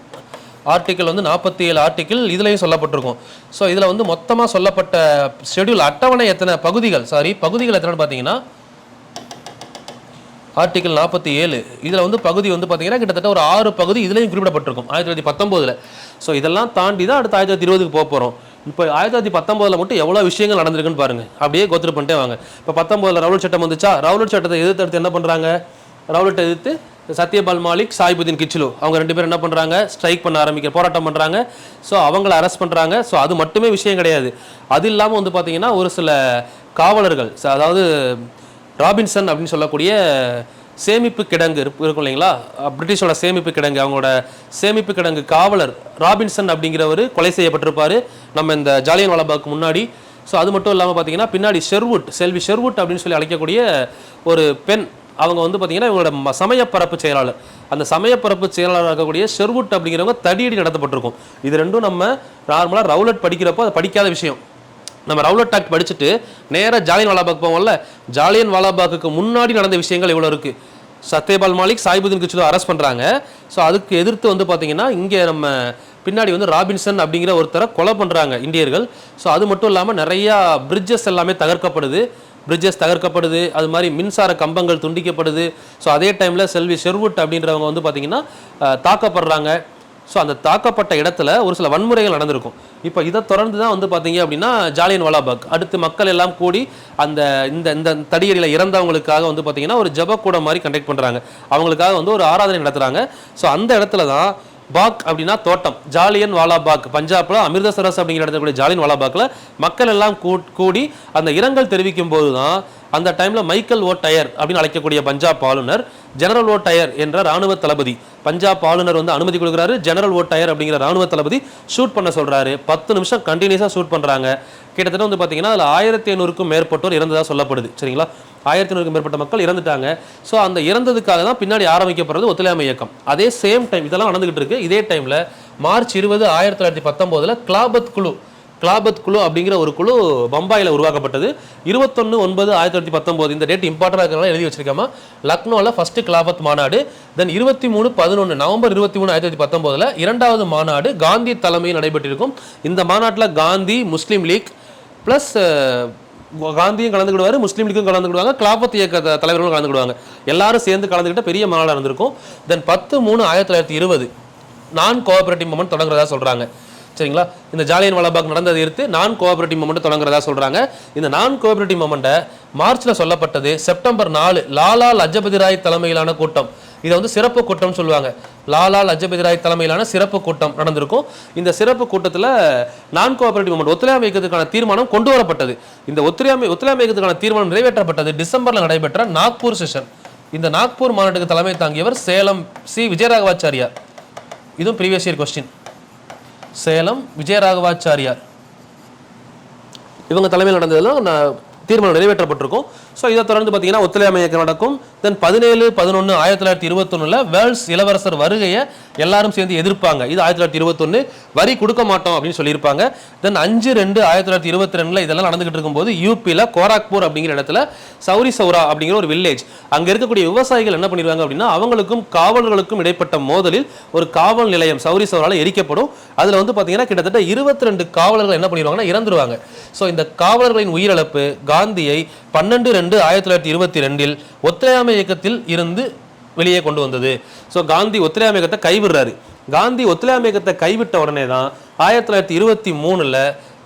ஆர்டிக்கல் வந்து 47 ஆர்டிக்கல் இதுலையும் சொல்லப்பட்டிருக்கும். ஸோ இதில் வந்து மொத்தமாக சொல்லப்பட்ட ஷெட்யூல் அட்டவணை எத்தனை பகுதிகள் எத்தனைன்னு பார்த்தீங்கன்னா ஆர்டிக்கல் 47 இதில் வந்து பகுதி வந்து பார்த்தீங்கன்னா கிட்டத்தட்ட ஒரு 6 பகுதி இதுலையும் குறிப்பிடப்பட்டிருக்கும் 1919. ஸோ இதெல்லாம் தாண்டி தான் அடுத்து 1920க்கு போக போகிறோம். இப்போ 1919 மட்டும் எவ்வளோ விஷயங்கள் நடந்திருக்குன்னு பாருங்கள். அப்படியே கோத்ரூ பண்ணிட்டே வாங்க. இப்போ 19 ரவுலட் சட்டம் வந்துச்சா, ரவுலட் சட்டத்தை எதிர்த்து என்ன பண்ணுறாங்க, ரவுலட்டை எதிர்த்து சத்யபால் மாலிக், சாயிபுதீன் கிச்லு அவங்க 2 பேரும் என்ன பண்ணுறாங்க, ஸ்ட்ரைக் பண்ண போராட்டம் பண்ணுறாங்க. ஸோ அவங்கள அரெஸ்ட் பண்ணுறாங்க. ஸோ அது மட்டுமே விஷயம் கிடையாது. அது இல்லாமல் வந்து பார்த்தீங்கன்னா ஒரு சில காவலர்கள், அதாவது ராபின்சன் அப்படின்னு சொல்லக்கூடிய சேமிப்பு கிடங்கு இருக்கும் இல்லைங்களா, பிரிட்டிஷோட சேமிப்பு கிடங்கு, அவங்களோட சேமிப்பு கிடங்கு காவலர் ராபின்சன் அப்படிங்கிறவர் கொலை செய்யப்பட்டிருப்பார் நம்ம இந்த ஜாலியன் வாலாபாக்கு முன்னாடி. ஸோ அது மட்டும் இல்லாமல் பார்த்தீங்கன்னா பின்னாடி செல்வி ஷெர்வுட் அப்படின்னு சொல்லி அழைக்கக்கூடிய ஒரு பெண், அவங்க வந்து பார்த்தீங்கன்னா இவங்களோட சமயப்பரப்பு செயலாளர். அந்த சமயப்பரப்பு செயலாளர் இருக்கக்கூடிய ஷெர்வுட் அப்படிங்கிறவங்க தடியடி நடத்தப்பட்டிருக்கும். இது ரெண்டும் நம்ம நார்மலாக ரவுலட் படிக்கிறப்போ அது படிக்காத விஷயம். நம்ம ரவுலட் ஆக்ட் படிச்சுட்டு நேராக ஜாலியன் வாலாபாக் போவோம்ல, ஜாலியன் வாலாபாக்கு முன்னாடி நடந்த விஷயங்கள் இவ்வளோ இருக்குது. சத்யபால் மாலிக், சாயிபுதீன் கிச்லு அரெஸ்ட் பண்ணுறாங்க. ஸோ அதுக்கு எதிர்த்து வந்து பார்த்தீங்கன்னா இங்கே நம்ம பின்னாடி வந்து ராபின்சன் அப்படிங்கிற ஒருத்தரை கொலை பண்ணுறாங்க இந்தியர்கள். ஸோ அது மட்டும் இல்லாமல் நிறையா பிரிட்ஜஸ் எல்லாமே தகர்க்கப்படுது, அது மாதிரி மின்சார கம்பங்கள் துண்டிக்கப்படுது. ஸோ அதே டைமில் செல்வி ஷெர்வுட் அப்படின்றவங்க வந்து பார்த்தீங்கன்னா தாக்கப்படுறாங்க. ஸோ அந்த தாக்கப்பட்ட இடத்துல ஒரு சில வன்முறைகள் நடந்திருக்கும். இப்போ இதை தொடர்ந்து தான் வந்து பார்த்தீங்க அப்படின்னா ஜாலியன் வாலாபாக் அடுத்து மக்கள் எல்லாம் கூடி அந்த இந்த தடியடியில் இறந்தவங்களுக்காக வந்து பார்த்தீங்கன்னா ஒரு ஜபக்கூடம் மாதிரி கண்டக்ட் பண்ணுறாங்க. அவங்களுக்காக வந்து ஒரு ஆராதனை நடத்துகிறாங்க. ஸோ அந்த இடத்துல தான் பாக் அப்படின்னா தோட்டம், ஜாலியன் வாலாபாக் பஞ்சாபில் அமிர்தசரஸ் அப்படிங்கிற இடத்துல கூடிய ஜாலியன் வாலாபாக்கில் மக்கள் எல்லாம் கூடி அந்த இரங்கல் தெரிவிக்கும் போது தான் அந்த டைமில் மைக்கேல் ஓ டயர் அப்படின்னு அழைக்கக்கூடிய பஞ்சாப் ஆளுநர், ஜெனரல் ஓ டயர் என்ற இராணுவ தளபதி பஞ்சாப் ஆளுநர் வந்து அனுமதி கொடுக்குறாரு. ஜெனரல் ஓட்டையர் அப்படிங்கிற ராணுவ தளபதி ஷூட் பண்ண சொல்றாரு. 10 நிமிஷம் கண்டினியூஸாக ஷூட் பண்றாங்க. கிட்டத்தட்ட வந்து பார்த்தீங்கன்னா அதில் 1500க்கும் மேற்பட்டோர் இறந்ததாக சொல்லப்படுது. சரிங்களா, 1500க்கும் மேற்பட்ட மக்கள் இறந்துட்டாங்க. ஸோ அந்த இறந்ததுக்காக தான் பின்னாடி ஆரம்பிக்கப்படுறது ஒத்துழையாமை இயக்கம். அதே சேம் டைம் இதெல்லாம் நடந்துகிட்டு இருக்கு. இதே டைம்ல மார்ச் 20, 1919 கிளாபத் குழு அப்படிங்கிற ஒரு குழு பம்பாயில் உருவாக்கப்பட்டது. 21/9/1919 இந்த டேட் இம்பார்ட்டன்டாக இருக்கிறனால எழுதி வச்சிருக்காம. லக்னோவில் ஃபர்ஸ்ட் கிளாபத் மாநாடு. தென் 23/11 நவம்பர் 23, 1919 இரண்டாவது மாநாடு காந்தி தலைமையில் நடைபெற்றிருக்கும். இந்த மாநாட்டில் காந்தி, முஸ்லீம் லீக் ப்ளஸ் காந்தியும் கலந்துக்கிடுவார், முஸ்லீம் லீக்கும் கலந்துக்கிடுவாங்க, கிளாபத் இயக்க தலைவர்களும் கலந்துக்கிடுவாங்க. எல்லாரும் சேர்ந்து கலந்துக்கிட்ட பெரிய மாநாடு இருந்திருக்கும். தென் 10/3/1920 நான் கோஆபரேட்டிவ் மூவ்மெண்ட் தொடங்குறதா சொல்றாங்க. சரிங்களா, இந்த ஜாலியன் வாலாபாக் நடந்ததை எடுத்து நான் கோஆபரேட்டிவ் மூவ்மெண்ட் தொடங்குறதா சொல்றாங்க. இந்த நான் கோஆபரேட்டிவ் மூவ்மெண்ட்டை மார்ச்ல சொல்லப்பட்டது. செப்டம்பர் 4 லாலா லஜபதி ராய் தலைமையிலான கூட்டம், இதை வந்து சிறப்பு கூட்டம் சொல்லுவாங்க. லாலா லஜபதி ராய் தலைமையிலான சிறப்பு கூட்டம் நடந்திருக்கும். இந்த சிறப்பு கூட்டத்தில் நான் கோஆபரேட்டிவ் மூவ்மெண்ட் ஒத்துழையாமை இயக்கத்துக்கான தீர்மானம் கொண்டு வரப்பட்டது. இந்த ஒத்துழையாமை இயக்கத்துக்கான தீர்மானம் நிறைவேற்றப்பட்டது டிசம்பர்ல நடைபெற்ற நாக்பூர் செஷன். இந்த நாக்பூர் மாநாட்டுக்கு தலைமை தாங்கியவர் சேலம் சி விஜயராகவாச்சாரியார். இதுவும் previous year question. Salem Vijayaraghavachariar இவங்க தலைமையில் நடந்ததெல்லாம் தீர்மானம் நிறைவேற்றப்பட்டிருக்கும். ஸோ இதை தொடர்ந்து பார்த்தீங்கன்னா ஒத்துழையாமை இயக்கம் நடக்கும். தென் 17/11/1921 வேர்ல்ட்ஸ் இளவரசர் வருகையை எல்லாரும் சேர்ந்து எதிர்ப்பாங்க. இது 1921 வரி கொடுக்க மாட்டோம் அப்படின்னு சொல்லியிருப்பாங்க. தென் 5/2/1922 இதெல்லாம் நடந்துகிட்டு இருக்கும்போது யூபியில் கோராக்பூர் அப்படிங்கிற இடத்துல சௌரி சௌரா அப்படிங்கிற ஒரு வில்லேஜ், அங்கே இருக்கக்கூடிய விவசாயிகள் என்ன பண்ணிடுவாங்க அப்படின்னா அவங்களுக்கும் காவலர்களுக்கும் இடைப்பட்ட மோதலில் ஒரு காவல் நிலையம் சௌரி சௌரால எரிக்கப்படும். அதில் வந்து பார்த்தீங்கன்னா கிட்டத்தட்ட 22 காவலர்கள் என்ன பண்ணிடுவாங்கன்னா இறந்துருவாங்க. ஸோ இந்த காவலர்களின் உயிரிழப்பு காந்தியை 12/2/1922 ஒத்துழையாமை இயக்கத்தில் இருந்து வெளியே கொண்டு வந்தது. ஸோ காந்தி ஒத்துழையாமை இயக்கத்தை கைவிடுறாரு. காந்தி ஒத்துழையாமை இயக்கத்தை கைவிட்ட உடனே தான் 1923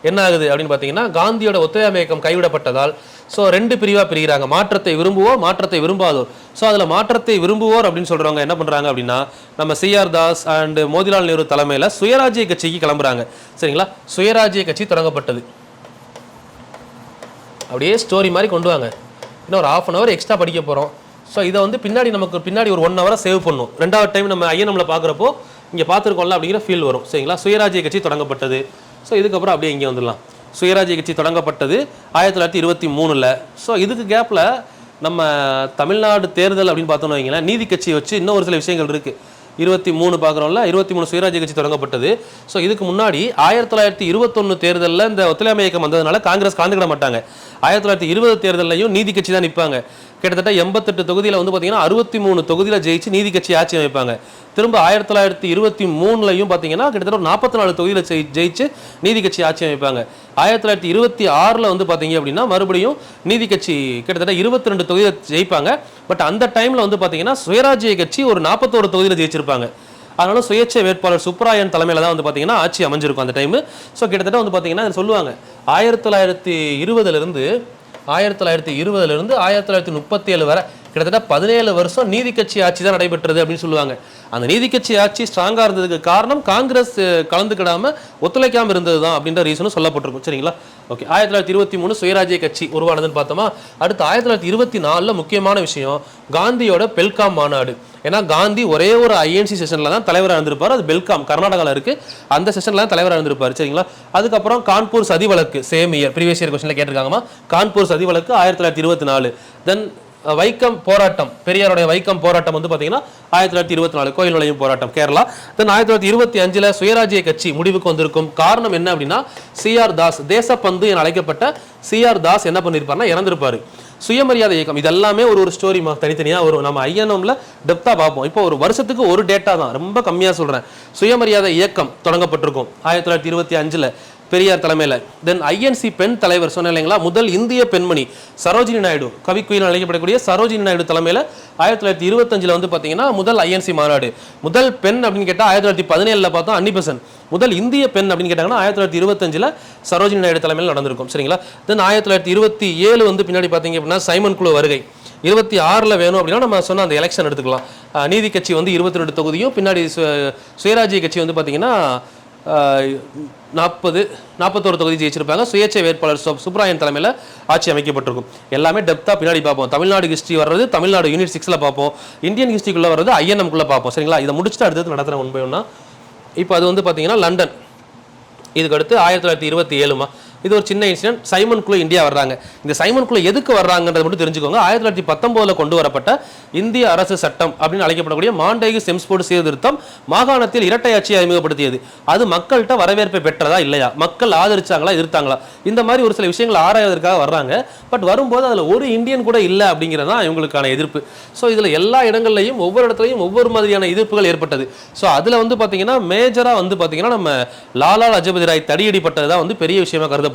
என்ன ஆகுது அப்படின்னு பார்த்தீங்கன்னா காந்தியோட ஒத்துழையாமை இயக்கம் கைவிடப்பட்டதால் ஸோ 2 பிரிவாக பிரிகிறாங்க. மாற்றத்தை விரும்புவோர், மாற்றத்தை விரும்பாதோர். ஸோ அதில் மாற்றத்தை விரும்புவோர் அப்படின்னு சொல்கிறவங்க என்ன பண்ணுறாங்க அப்படின்னா நம்ம CR தாஸ் அண்ட் மோதிலால் நேரு தலைமையில் சுயராஜ்ய கட்சிக்கு கிளம்புறாங்க. சரிங்களா, சுயராஜ்ய கட்சி தொடங்கப்பட்டது. அப்படியே ஸ்டோரி மாதிரி கொண்டு வாங்க. இன்னும் ஒரு 1/2 hour எக்ஸ்ட்ரா படிக்க போகிறோம். ஸோ இதை வந்து பின்னாடி ஒரு 1 hour சேவ் பண்ணும். 2வது டைம் நம்ம ஐஎன்எம்ல பார்க்குறப்போ இங்கே பார்த்துருக்கோம்ல அப்படிங்கிற ஃபீல் வரும். சரிங்களா, சுயராஜ்ய கட்சி தொடங்கப்பட்டது. ஸோ இதுக்கப்புறம் அப்படியே இங்கே வந்துடலாம். சுயராஜ்ய கட்சி தொடங்கப்பட்டது 1923. ஸோ இதுக்கு கேப்பில் நம்ம தமிழ்நாடு தேர்தல் அப்படின்னு பார்த்தோம்னு வைங்களேன், நீதி கட்சியை வச்சு இன்னும் ஒரு சில விஷயங்கள் இருக்குது. 23 பார்க்குறோம்ல, 23 சுயராஜ்ய கட்சி தொடங்கப்பட்டது. ஸோ இதுக்கு முன்னாடி 1921 தேர்தலில் இந்த ஒத்துழையாமை இயக்கம் வந்ததுனால காங்கிரஸ் கலந்துக்கிட மாட்டாங்க. 1920 தேர்தலையும் நீதி கட்சி தான் நிற்பாங்க. கிட்டத்தட்ட 88 தொகுதியில் வந்து பார்த்தீங்கன்னா 63 தொகுதியில் ஜெயிச்சு நீதி கட்சி ஆட்சி அமைப்பாங்க. திரும்ப 1923 பார்த்தீங்கன்னா கிட்டத்தட்ட 44 தொகுதியில் ஜெயிச்சு நீதி கட்சி ஆட்சி அமைப்பாங்க. 1926 வந்து பார்த்தீங்க அப்படின்னா மறுபடியும் நீதி கட்சி கிட்டத்தட்ட 22 தொகுதியில் ஜெயிப்பாங்க. பட் அந்த டைமில் வந்து பார்த்தீங்கன்னா சுயராஜ்ய கட்சி ஒரு 41 தொகுதியில் ஜெயிச்சிருப்பாங்க. அதனால சுயேட்சை வேட்பாளர் சுப்ராயன் தலைமையில் தான் வந்து பார்த்தீங்கன்னா ஆட்சி அமைஞ்சிருக்கும் அந்த டைமு. ஸோ கிட்டத்தட்ட வந்து பார்த்தீங்கன்னா சொல்லுவாங்க 1920 1937 வரை கிட்டத்தட்ட 17 வருஷம் நீதி கட்சி ஆட்சி தான் நடைபெற்றது அப்படின்னு சொல்லுவாங்க. அந்த நீதி கட்சி ஆட்சி ஸ்ட்ராங்காக இருந்ததுக்கு காரணம் காங்கிரஸ் கலந்துக்கிடாம ஒத்துழைக்காமல் இருந்தது தான் அப்படின்ற ரீசனும் சொல்லப்பட்டிருக்கும். சரிங்களா, ஓகே. 1923 சுயராஜ்ய கட்சி உருவானதுன்னு பார்த்தோமா. அடுத்து 1924 முக்கியமான விஷயம் காந்தியோட பெல்காம் மாநாடு. ஏன்னா காந்தி ஒரே ஒரு ஐஎன்சி செஷன்ல தான் தலைவராக இருந்திருப்பார். அது பெல்காம் கர்நாடகாவில் இருக்கு. அந்த செஷன்ல தான் தலைவராக இருந்திருப்பார். சரிங்களா, அதுக்கப்புறம் கான்பூர் சதி வழக்கு சேம் இயர் ப்ரீவியஸ் இயர் கொஸ்டின்ல கேட்டிருக்காங்கம்மா. கான்பூர் சதி வழக்கு 1924. தென் வைக்கம் போராட்டம், பெரியாருடைய வைக்கம் போராட்டம் வந்து பார்த்தீங்கன்னா 1924 கோயில் நுழையும் போராட்டம் கேரளா. தென் 1925 சுயராஜ்ய கட்சி முடிவுக்கு வந்திருக்கும். காரணம் என்ன அப்படின்னா CR தாஸ், தேசப்பந்து என அழைக்கப்பட்ட CR தாஸ் என்ன பண்ணியிருப்பாருன்னா இறந்திருப்பாரு. சுயமரியாதை இயக்கம் இது எல்லாமே ஒரு ஸ்டோரி தனித்தனியாக வரும். நம்ம ஐஎன்எம்ல டெப்த்தாக பார்ப்போம். இப்போ ஒரு வருஷத்துக்கு ஒரு டேட்டா தான், ரொம்ப கம்மியாக சொல்கிறேன். சுயமரியாதை இயக்கம் தொடங்கப்பட்டிருக்கும் 1925 பெரியார் தலைமையில். தென் ஐஎன்சி பெண் தலைவர் சொன்ன இல்லைங்களா, முதல் இந்திய பெண்மணி சரோஜினி நாயுடு, கவிக்குயில் அழைக்கப்படக்கூடிய சரோஜினி நாயுடு தலைமையில் 1925 வந்து பார்த்தீங்கன்னா முதல் ஐஎன்சி மாநாடு. முதல் பெண் அப்படின்னு கேட்டால் 1917 பார்த்தோம் அன்னிபெசன்ட். முதல் இந்திய பெண் அப்படின்னு கேட்டாங்கன்னா 1925 சரோஜினி நாயுடு தலைமையில் நடந்திருக்கும். சரிங்களா, தென் 1927 வந்து பின்னாடி பார்த்தீங்க அப்படின்னா சைமன் குழு வருகை. 26 வேணும் அப்படின்னா நம்ம சொன்ன அந்த எலெக்ஷன் எடுத்துக்கலாம். நீதி கட்சி வந்து 22 தொகுதியும், பின்னாடி சுயராஜ்ய கட்சி வந்து பார்த்தீங்கன்னா 41 தொகுதி ஜெயிச்சிருப்பாங்க. சுயேட்சை வேட்பாளர் சுப்ராயன் தலைமையில் ஆட்சி அமைக்கப்பட்டிருக்கும். எல்லாமே டெப்த்தாக பின்னாடி பார்ப்போம். தமிழ்நாடு ஹிஸ்ட்ரி வர்றது தமிழ்நாடு யூனிட் 6ல் பார்ப்போம். இந்தியன் ஹிஸ்ட்ரிக்குள்ளே வர்றது INM-குள்ளே பார்ப்போம். சரிங்களா? இதை முடிச்சுட்டு அடுத்தது நடத்துகிற ஒன்று. இப்போ அது வந்து பார்த்தீங்கன்னா லண்டன். இதுக்கு அடுத்து 1927 இது ஒரு சின்ன இன்சிடென்ட். சைமன் குழு இந்தியா வர்றாங்க. இந்த சைமன் குழு எதுக்கு வர்றாங்கன்றதை மட்டும் தெரிஞ்சுக்கோங்க. 1919 கொண்டு வரப்பட்ட இந்திய அரசு சட்டம் அப்படின்னு அழைக்கப்படக்கூடிய மாண்டேகு செம்ஸ்போர்ட் சீர்திருத்தம் மாகாணத்தில் இரட்டை ஆட்சியை அறிமுகப்படுத்தியது. அது மக்கள்கிட்ட வரவேற்பை பெற்றதா இல்லையா, மக்கள் ஆதரிச்சாங்களா எதிர்த்தாங்களா, இந்த மாதிரி ஒரு சில விஷயங்களை ஆராய்வதற்காக வர்றாங்க. பட் வரும்போது அதில் ஒரு இந்தியன் கூட இல்லை அப்படிங்கிறதான் இவங்களுக்கான எதிர்ப்பு. ஸோ இதில் எல்லா இடங்கள்லையும் ஒவ்வொரு இடத்துலையும் ஒவ்வொரு மாதிரியான எதிர்ப்புகள் ஏற்பட்டது. ஸோ அதில் வந்து பார்த்தீங்கன்னா மேஜராக வந்து பார்த்தீங்கன்னா நம்ம லாலா லஜபதி ராய் தடியடிப்பட்டது தான் வந்து பெரிய விஷயமா கருதப்பட்டிருக்கும்.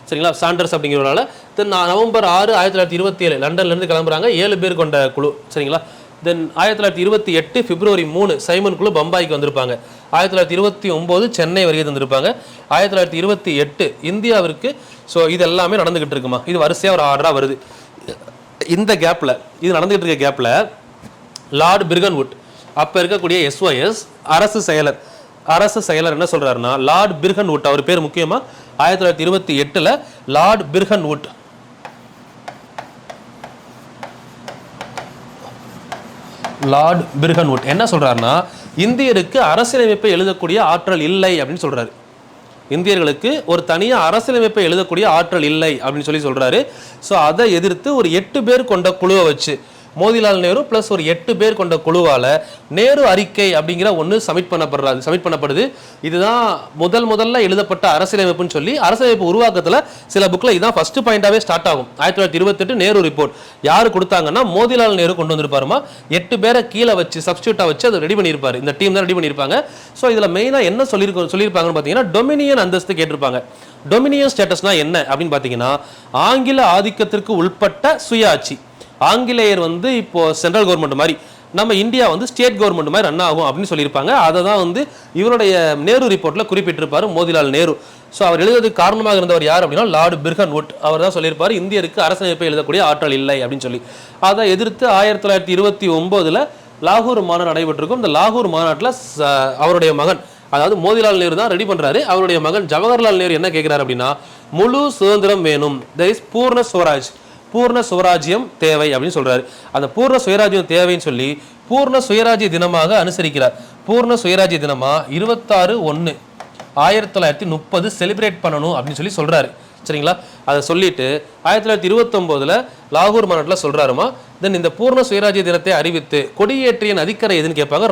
சரிங்களா? சாண்டர்ஸ் அப்படிங்கிறவரால் தென் நவம்பர் 6, 1927 லண்டன்லேருந்து கிளம்புறாங்க. 7 பேர் கொண்ட குழு. சரிங்களா? தென் 1928 பிப்ரவரி 3 சைமன் குழு பம்பாய்க்கு வந்திருப்பாங்க. 1929 சென்னை வருகை தந்திருப்பாங்க. 1928 இந்தியாவிற்கு. ஸோ இது எல்லாமே நடந்துகிட்டு இருக்குமா, இது வரிசையாக ஒரு ஆர்டராக வருது. இந்த கேப்பில் இது நடந்துகிட்டு இருக்க கேப்பில் லார்ட் பிர்கன்வுட் அப்போ இருக்கக்கூடிய SOS அரசு செயலர் என்ன சொல்றாருன்னா, லார்ட் பிர்கன்வுட், அவர் பேர் முக்கியமா 1928 லார்ட் பிர்கன்வுட் என்ன சொல்றாருன்னா, இந்தியருக்கு அரசியலமைப்பை எழுதக்கூடிய ஆற்றல் இல்லை அப்படின்னு சொல்றாரு. இந்தியர்களுக்கு ஒரு தனியாக அரசியலமைப்பை எழுதக்கூடிய ஆற்றல் இல்லை அப்படின்னு சொல்றாரு. ஸோ அதை எதிர்த்து ஒரு 8 பேர் கொண்ட குழுவை வச்சு மோதிலால் நேரு பிளஸ் ஒரு 8 பேர் கொண்ட குழுவால நேரு அறிக்கை அப்படிங்கிற ஒன்று சப்மிட் பண்ணப்படுது. இதுதான் முதல்ல எழுதப்பட்ட அரசியலமைப்புன்னு சொல்லி அரசியலமைப்பு உருவாக்கத்தில் சில புக்கில் இதுதான் ஃபர்ஸ்ட் பாயிண்டாவே ஸ்டார்ட் ஆகும். 1928 நேரு ரிப்போர்ட் யார் கொடுத்தாங்கன்னா மோதிலால் நேரு கொண்டு வந்திருப்பாருமா. 8 பேரை கீழே வச்சு சப்ஸ்டியூட்டா வச்சு அதை ரெடி பண்ணியிருப்பாரு. இந்த டீம் தான் ரெடி பண்ணியிருப்பாங்க. ஸோ இதில் மெயினாக என்ன சொல்லியிருப்பாங்கன்னு பார்த்தீங்கன்னா, டொமினியன் அந்தஸ்து கேட்டிருப்பாங்க. டொமினியன் ஸ்டேட்டஸ்னா என்ன அப்படின்னு பார்த்தீங்கன்னா, ஆங்கில ஆதிக்கத்திற்கு உட்பட்ட சுயாட்சி. ஆங்கிலேயர் வந்து இப்போ சென்ட்ரல் கவர்மெண்ட் மாதிரி, நம்ம இந்தியா வந்து ஸ்டேட் கவர்மெண்ட் மாதிரி ரன் ஆகும் அப்படின்னு சொல்லியிருப்பாங்க. அதை தான் வந்து இவருடைய நேரு ரிப்போர்ட்ல குறிப்பிட்டிருப்பாரு மோதிலால் நேரு. ஸோ அவர் எழுதுறதுக்கு காரணமாக இருந்தவர் யார் அப்படின்னா லார்ட் பிர்கன்வுட். அவர் தான் சொல்லியிருப்பாரு இந்தியருக்கு அரசியலமைப்பை எழுதக்கூடிய ஆற்றல் இல்லை அப்படின்னு சொல்லி. அதை எதிர்த்து 1929 லாகூர் மாநாடு நடைபெற்றிருக்கும். இந்த லாகூர் மாநாட்டில் அவருடைய மகன், அதாவது மோதிலால் நேரு தான் ரெடி பண்றாரு. அவருடைய மகன் ஜவஹர்லால் நேரு என்ன கேட்கிறாரு அப்படின்னா, முழு சுதந்திரம் வேணும், there is பூர்ண சுவராஜ்யம் தேவை அப்படின்னு சொல்றாரு. அந்த பூர்ண சுயராஜ்யம் தேவைன்னு சொல்லி பூர்ண சுயராஜ்ய தினமாக அனுசரிக்கிறார். பூர்ண சுயராஜ்ய தினமா 26/1/1930 செலிப்ரேட் பண்ணணும் அப்படின்னு சொல்றாரு. சரிங்களா? அதை சொல்லிட்டு 1929 லாகூர் மாநாட்டில் சொல்றாருமா. தென் இந்த பூர்ண சுயராஜ்ய தினத்தை அறிவித்து கொடியேற்றிய நதிக்கரை எதுன்னு கேட்பாங்க.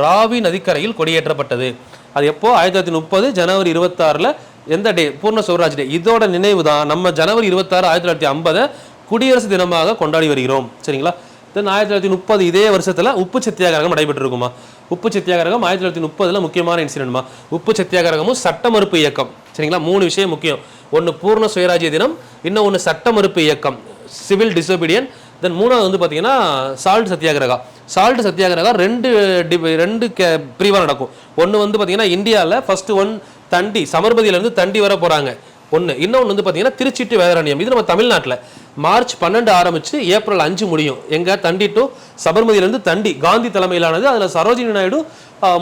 ராவி நதிக்கரையில் கொடியேற்றப்பட்டது. அது எப்போ? 1930 ஜனவரி 26 எந்த டே? பூர்ண சுவராஜ் டே. இதோட நினைவு தான் நம்ம ஜனவரி 26, 1950 குடியரசு தினமாக கொண்டாடி வருகிறோம். சரிங்களா? தென் 1930 இதே வருஷத்துல உப்பு சத்தியாகிரகம் நடைபெற்றிருக்குமா. உப்பு சத்தியாகிரகம் 1930 முக்கியமான இன்சிடென்ட்மா. உப்பு சத்தியாகிரகமும் சட்ட மறுப்பு இயக்கம். சரிங்களா? 3 விஷயம் முக்கியம். ஒன்று பூர்ண சுயராஜ்ய தினம், இன்னொன்று சட்ட மறுப்பு இயக்கம், சிவில் டிசோபீடியன். தென் மூணாவது வந்து பார்த்தீங்கன்னா சால்ட் சத்தியாகிரகா ரெண்டு பிரிவாக நடக்கும். ஒன்று வந்து பார்த்தீங்கன்னா இந்தியாவில் ஃபர்ஸ்ட் ஒன் தண்டி, சமர்பதியிலேருந்து தண்டி வர போகிறாங்க ஒன்று. இன்னொன்று வந்து பார்த்தீங்கன்னா திருச்சி டு வேதாரண்யம். இது நம்ம தமிழ்நாட்டில் மார்ச் 12 ஆரம்பித்து ஏப்ரல் 5 முடியும். எங்கே? தண்டி டு சபர்மதியிலேருந்து தண்டி, காந்தி தலைமையிலானது. அதில் சரோஜினி நாயுடு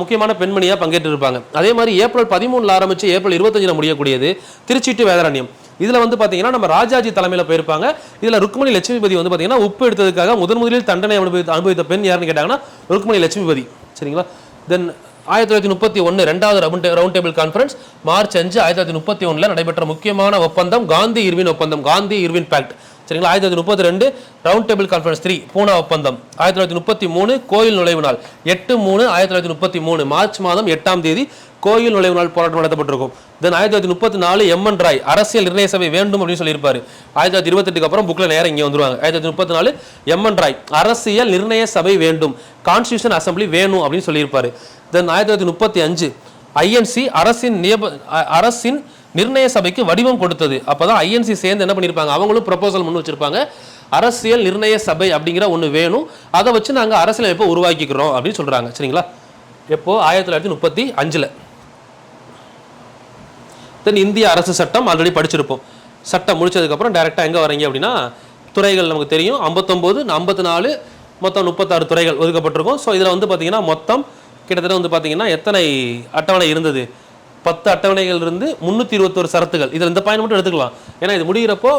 முக்கியமான பெண்மணியாக பங்கேற்று இருப்பாங்க. அதே மாதிரி ஏப்ரல் 13 ஆரம்பித்து ஏப்ரல் 25 முடியக்கூடியது திருச்சி டு வேதாரண்யம். இதில் வந்து பார்த்தீங்கன்னா நம்ம ராஜாஜி தலைமையில் போயிருப்பாங்க. இதில் ருக்மணி லட்சுமிபதி வந்து பார்த்தீங்கன்னா உப்பு எடுத்ததுக்காக முதலில் தண்டனை அனுபவித்த பெண் யாருன்னு கேட்டாங்கன்னா ருக்மணி லட்சுமிபதி. சரிங்களா? தென் 1931 ரெண்டாவது ரவுண்ட் டேபிள் கான்ஃபரன்ஸ் மார்ச் 5, 1931 நடைபெற்ற முக்கியமான ஒப்பந்தம் காந்தி இர்வின் ஒப்பந்தம், காந்தி இர்வின் பேக்ட். சரிங்களா? 1932 ரவுண்ட் டேபிள் கான்ஃபரன்ஸ் 3 பூனா ஒப்பந்தம். 1933 கோயில் நுழைவு நாள் 8/3/1933 மார்ச் மாதம் 8ஆம் தேதி கோயில் நுழைவு நாள் போராட்டம் நடத்தப்பட்டிருக்கும். தென் 1934 MN ராய் அரசியல் நிர்ணய சபை வேண்டும் அப்படின்னு சொல்லியிருப்பாரு. 1928 அப்புறம் புக்கில் நேரம் இங்கே வந்துருவாங்க. 1934 MN ராய் அரசியல் நிர்ணய சபை வேண்டும், கான்ஸ்டியூஷன் அசம்பிளி வேணும் அப்படின்னு சொல்லியிருப்பாரு. தென் 1935 INC அரசின் நிர்ணய சபைக்கு வடிவம் கொடுத்தது. அப்போதான் INC சேர்ந்து என்ன பண்ணியிருப்பாங்க, அவங்களும் ப்ரொபோசல் முன் வச்சிருப்பாங்க. அரசியல் நிர்ணய சபை அப்படிங்கிற ஒன்று வேணும், அதை வச்சு நாங்கள் அரசியலமைப்பை உருவாக்கிக்கிறோம் அப்படின்னு சொல்றாங்க. சரிங்களா? எப்போ? 1935. தென் இந்திய அரசு சட்டம் ஆல்ரெடி படிச்சிருப்போம். சட்டம் முடிச்சதுக்கப்புறம் டைரெக்டாக எங்கே வரீங்க அப்படின்னா துறைகள் நமக்கு தெரியும். 59, 54 மொத்தம் 36 துறைகள் ஒதுக்கப்பட்டிருக்கும். ஸோ இதில் வந்து பார்த்தீங்கன்னா மொத்தம் கிட்டத்தட்ட வந்து பார்த்தீங்கன்னா எத்தனை அட்டவணை இருந்தது? 10 அட்டவணைகள் இருந்து 321 சரத்துகள். இதில் இந்த பாயிண்ட் மட்டும் எடுத்துக்கலாம், ஏன்னா இது முடிகிறப்போ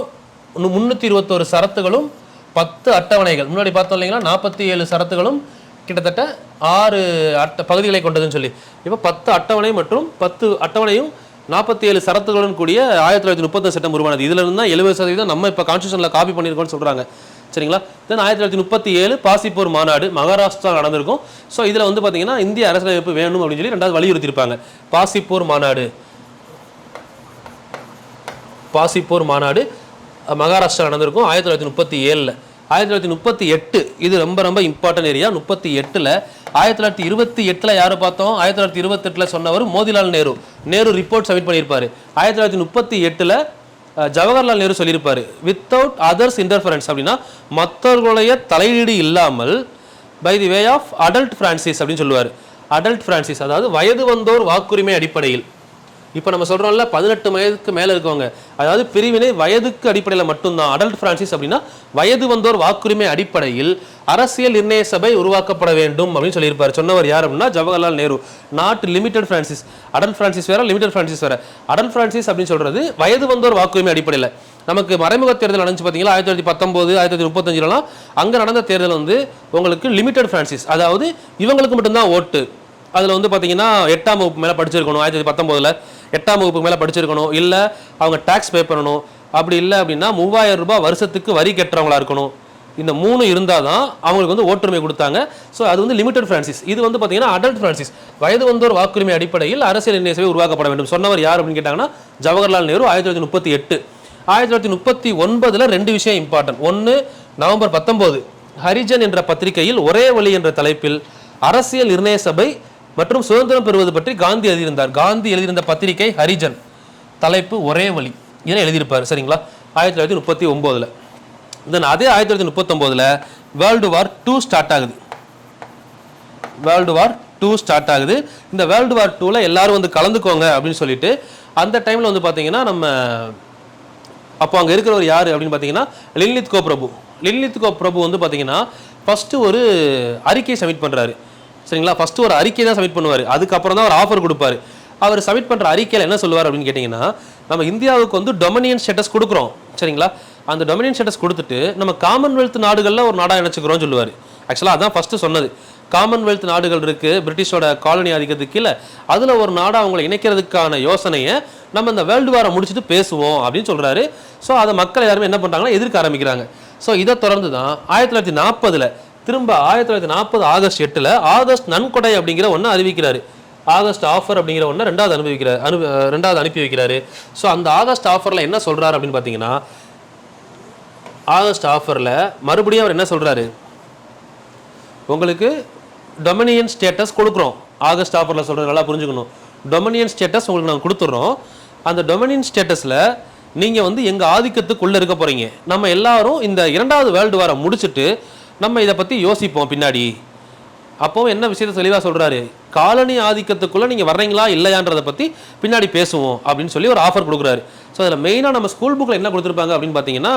321 சரத்துகளும் 10 அட்டவணைகள். முன்னாடி பார்த்தோம் இல்லைங்களா, 47 சரத்துகளும் கிட்டத்தட்ட 6 பகுதிகளை கொண்டதுன்னு சொல்லி. இப்போ 10 அட்டவணை மற்றும் 10 அட்டவணையும் 47 சரத்துகளுடன் கூடிய 1930 சட்டம் உருவானது. இதுல இருந்து தான் 70% நம்ம இப்போ கான்ஸ்டியூஷனில் காப்பி பண்ணியிருக்கோம்னு சொல்கிறாங்க. சரிங்களா? தென் 1937 பாசிப்பூர் மாநாடு மகாராஷ்டிரா நடந்திருக்கும். ஸோ இதில் வந்து பார்த்தீங்கன்னா இந்திய அரசியலமைப்பு வேணும் அப்படின்னு சொல்லி 2வது வலியுறுத்தியிருப்பாங்க. பாசிப்பூர் மாநாடு மகாராஷ்டிரா நடந்திருக்கும் 1937. 1938 இது ரொம்ப ரொம்ப இம்பார்ட்டன்ட் ஏரியா. 38ல் 1928 யாரை பார்த்தோம்? 1928 சொன்னவர் மோதிலால் நேரு ரிப்போர்ட் சப்மிட் பண்ணியிருப்பாரு. 1938 ஜவஹர்லால் நேரு சொல்லியிருப்பாரு, வித்தவுட் அதர்ஸ் இன்டர்ஃபரன்ஸ், அப்படின்னா மற்றவர்களுடைய தலையீடு இல்லாமல் by the way of adult franchise அப்படின்னு சொல்லுவார். அடல்ட் பிரான்சிஸ் அதாவது வயது வந்தோர் வாக்குரிமை அடிப்படையில். இப்போ நம்ம சொல்கிறோம்ல 18 வயதுக்கு மேலே இருக்கவங்க, அதாவது பிரிவினை வயதுக்கு அடிப்படையில் மட்டும்தான். அடல்ட் பிரான்சிஸ் அப்படின்னா வயது வந்தோர் வாக்குரிமை அடிப்படையில் அரசியல் நிர்ணய சபை உருவாக்கப்பட வேண்டும் அப்படின்னு சொல்லியிருப்பார். சொன்னவர் யார் அப்படின்னா Jawaharlal Nehru. Not limited Francis. Adult Francis வேற, லிமிடெட் பிரான்சிஸ் வேற. அடல்ட் பிரான்சிஸ் அப்படின்னு சொல்றது வயது வந்தோர் வாக்குரிமை அடிப்படையில். நமக்கு மறைமுக தேர்தல் நடந்துச்சு பார்த்தீங்களா 1919 1935லாம். அங்கே நடந்த தேர்தல் வந்து உங்களுக்கு லிமிடெட் பிரான்சிஸ், அதாவது இவங்களுக்கு மட்டும்தான் ஓட்டு. அதில் வந்து பார்த்தீங்கன்னா 8ஆம் வகுப்பு மேலே படிச்சிருக்கணும், 1919 8ஆம் வகுப்புக்கு மேலே படிச்சிருக்கணும், இல்லை அவங்க டேக்ஸ் பே பண்ணணும், அப்படி இல்லை அப்படின்னா 3000 ரூபாய் வருஷத்துக்கு வரி கட்டுறவங்களா இருக்கணும். இந்த 3 இருந்தால் தான் அவங்களுக்கு வந்து ஓட்டுரிமை கொடுத்தாங்க. ஸோ அது வந்து லிமிடெட் பிரான்சிஸ். இது வந்து பார்த்தீங்கன்னா அடல்ட் பிரான்சிஸ், வயது வந்தோர் வாக்குரிமை அடிப்படையில் அரசியல் நிர்ணய சபை உருவாக்கப்பட வேண்டும். சொன்னவர் யார் அப்படின்னு கேட்டாங்கன்னா ஜவஹர்லால் நேரு. 1938. 1939 2 விஷயம் இம்பார்ட்டன்ட். ஒன்று, நவம்பர் 19 ஹரிஜன் என்ற பத்திரிகையில் ஒரே வழி என்ற தலைப்பில் அரசியல் நிர்ணய சபை மற்றும் சுதந்திரம் பெறுவது பற்றி காந்தி எழுதியிருந்தார். காந்தி எழுதியிருந்த பத்திரிகை ஹரிஜன், தலைப்பு ஒரே வழி, இதை எழுதியிருப்பார். சரிங்களா? 1939. தென் அதே 1939 வேர்ல்டு வார் 2 ஸ்டார்ட் ஆகுது. இந்த வேர்ல்டு வார் 2ல எல்லாரும் வந்து கலந்துக்கோங்க அப்படின்னு சொல்லிட்டு அந்த டைம்ல வந்து பார்த்தீங்கன்னா நம்ம அப்போ அங்கே இருக்கிறவர் யார் அப்படின்னு பார்த்தீங்கன்னா லின்லித் கோ பிரபு வந்து பார்த்தீங்கன்னா ஃபர்ஸ்ட் ஒரு அறிக்கை சப்மிட் பண்ணுறாரு. சரிங்களா? ஃபர்ஸ்ட் ஒரு அறிக்கை தான் சப்மிட் பண்ணுவார், அதுக்கப்புறம் தான் ஒரு ஆஃபர் கொடுப்பாரு. அவர் சப்மிட் பண்ணுற அறிக்கையில் என்ன சொல்லுவார் அப்படின்னு கேட்டிங்கன்னா, நம்ம இந்தியாவுக்கு வந்து டொமினியன் ஸ்டேட்டஸ் கொடுக்குறோம். சரிங்களா? அந்த டொமினியன் ஸ்டேட்டஸ் கொடுத்துட்டு நம்ம காமன்வெல்த் நாடுகளில் ஒரு நாடாக இணைச்சிக்கிறோம்னு சொல்லுவார். ஆக்சுவலாக அதான் ஃபஸ்ட்டு சொன்னது. காமன்வெல்த் நாடுகள் இருக்குது பிரிட்டிஷோட காலனி ஆதிக்கத்துக்கு கீழே, அதில் ஒரு நாடாக அவங்களை இணைக்கிறதுக்கான யோசனையை நம்ம இந்த வேர்ல்டு வாரை முடிச்சுட்டு பேசுவோம் அப்படின்னு சொல்கிறாரு. ஸோ அதை மக்கள் எல்லாருமே என்ன பண்ணுறாங்கன்னா எதிர்க்க ஆரம்பிக்கிறாங்க. ஸோ இதை தொடர்ந்து தான் 1940 திரும்ப 1940 ஆகஸ்ட் 8 ஆகஸ்ட் நன்கொடை அப்படிங்கிற ஒன்று அறிவிக்கிறாரு. ஆகஸ்ட் ஆஃபர் அப்படிங்கிற ஒன்று ரெண்டாவது அனுப்பி வைக்கிறாரு. ஸோ அந்த ஆகஸ்ட் ஆஃபரில் என்ன சொல்கிறாரு அப்படின்னு பார்த்தீங்கன்னா, ஆகஸ்ட் ஆஃபரில் மறுபடியும் அவர் என்ன சொல்கிறாரு, உங்களுக்கு டொமினியன் ஸ்டேட்டஸ் கொடுக்குறோம். ஆகஸ்ட் ஆஃபரில் சொல்கிறது நல்லா புரிஞ்சுக்கணும். டொமினியன் ஸ்டேட்டஸ் உங்களுக்கு நாங்கள் கொடுத்துட்றோம். அந்த டொமினியன் ஸ்டேட்டஸில் நீங்கள் வந்து எங்கள் ஆதிக்கத்துக்குள்ளே இருக்க போகிறீங்க. நம்ம எல்லாரும் இந்த 2வது வேர்ல்டு வாரை முடிச்சுட்டு நம்ம இதை பற்றி யோசிப்போம் பின்னாடி. அப்போ என்ன விஷயத்தை தெளிவாக சொல்கிறாரு, காலனி ஆதிக்கத்துக்குள்ளே நீங்கள் வர்றீங்களா இல்லையான்றதை பற்றி பின்னாடி பேசுவோம் அப்படின்னு சொல்லி ஒரு ஆஃபர் கொடுக்குறாரு. ஸோ அதில் மெயினாக நம்ம ஸ்கூல் புக்கில் என்ன கொடுத்துருப்பாங்க அப்படின்னு பார்த்தீங்கன்னா,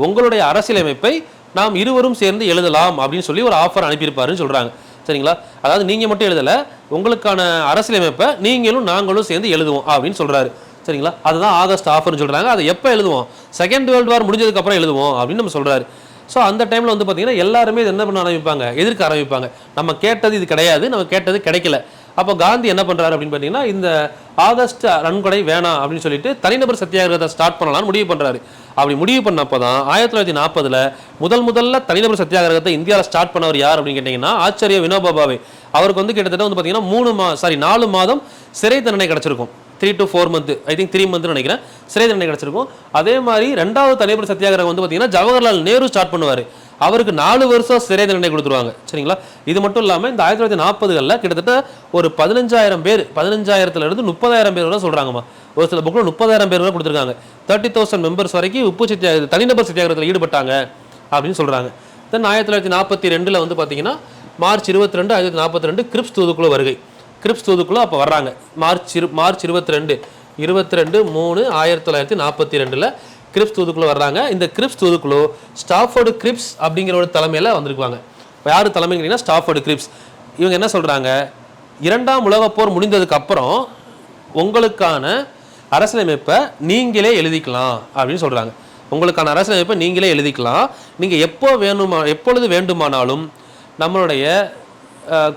உங்களுடைய அரசியலமைப்பை நாம் இருவரும் சேர்ந்து எழுதலாம் அப்படின்னு சொல்லி ஒரு ஆஃபர் அனுப்பியிருப்பாருன்னு சொல்கிறாங்க. சரிங்களா? அதாவது நீங்கள் மட்டும் எழுதலை, உங்களுக்கான அரசியலமைப்பை நீங்களும் நாங்களும் சேர்ந்து எழுதுவோம் அப்படின்னு சொல்கிறாரு. சரிங்களா? அதுதான் ஆகஸ்ட் ஆஃபர்னு சொல்கிறாங்க. அதை எப்போ எழுதுவோம்? செகண்ட் வேர்ல்டு வார் முடிஞ்சதுக்கப்புறம் எழுதுவோம் அப்படின்னு நம்ம சொல்கிறாரு. ஸோ அந்த டைமில் வந்து பார்த்தீங்கன்னா எல்லாருமே இது என்ன பண்ண ஆரம்பிப்பாங்க, எதிர்க்க ஆரம்பிப்பாங்க. நம்ம கேட்டது இது கிடையாது, நம்ம கேட்டது கிடைக்கல. அப்போ காந்தி என்ன பண்ணுறாரு அப்படின்னு பார்த்தீங்கன்னா, இந்த ஆகஸ்ட் நன்கொடை வேணாம் அப்படின்னு சொல்லிட்டு தனிநபர் சத்தியாகிரகத்தை ஸ்டார்ட் பண்ணலாம்னு முடிவு பண்ணுறாரு. அப்படி முடிவு பண்ணப்போ தான் 1940 முதல்ல தனிநபர் சத்தியாகிரகத்தை இந்தியாவில் ஸ்டார்ட் பண்ணவர் யார் அப்படின்னு கேட்டிங்கன்னா ஆச்சாரிய வினோபா பாவே. அவருக்கு வந்து கிட்டத்தட்ட வந்து பார்த்தீங்கன்னா 4 மாதம் சிறை தண்டனை கிடச்சிருக்கும். 3 to 4 months, I think 3 months நினைக்கிறேன், சிறை தண்டனை கிடச்சிருக்கும். அதே மாதிரி 2வது தனிநபர் சத்தியாகிரகம் வந்து பார்த்தீங்கன்னா ஜவஹர்லால் நேரு ஸ்டார்ட் பண்ணுவார். அவருக்கு 4 வருஷம் சிறை தண்டனை கொடுத்துருவாங்க. சரிங்களா? இது மட்டும் இல்லாமல் இந்த 1940 கிட்டத்தட்ட ஒரு 15,000 பேர், 15,000 to 30,000 பேர் வரை சொல்கிறாங்கம்மா. ஒரு சில புக்கில் 30,000 பேர் வரை கொடுத்துருக்காங்க. 30,000 மெம்பர்ஸ் வரைக்கும் தனிநபர் சத்தியாகிரகத்தில் ஈடுபட்டாங்க அப்படின்னு சொல்கிறாங்க. தென் 1942 வந்து பார்த்தீங்கன்னா மார்ச் 22 1942 கிரிப்ஸ் தூதுக்குழு வருகை. கிரிப்ஸ் தூதுக்குழு அப்போ வர்றாங்க. மார்ச் 22 3 1942 கிரிப்ஸ் தூதுக்குழு வர்றாங்க. இந்த கிரிப்ஸ் தூதுக்குழு ஸ்டாஃபோர்டு கிரிப்ஸ் அப்படிங்கிற ஒரு தலைமையில் வந்திருக்காங்க. யார் தலைமைன்னு கேட்டிங்கன்னா ஸ்டாஃபோர்டு கிரிப்ஸ். இவங்க என்ன சொல்கிறாங்க, இரண்டாம் உலகப் போர் முடிந்ததுக்கு அப்புறம் உங்களுக்கான அரசியலமைப்பை நீங்களே எழுதிக்கலாம் அப்படின்னு சொல்கிறாங்க. உங்களுக்கான அரசியலமைப்பை நீங்களே எழுதிக்கலாம். நீங்கள் எப்பொழுது வேண்டுமானாலும் நம்மளுடைய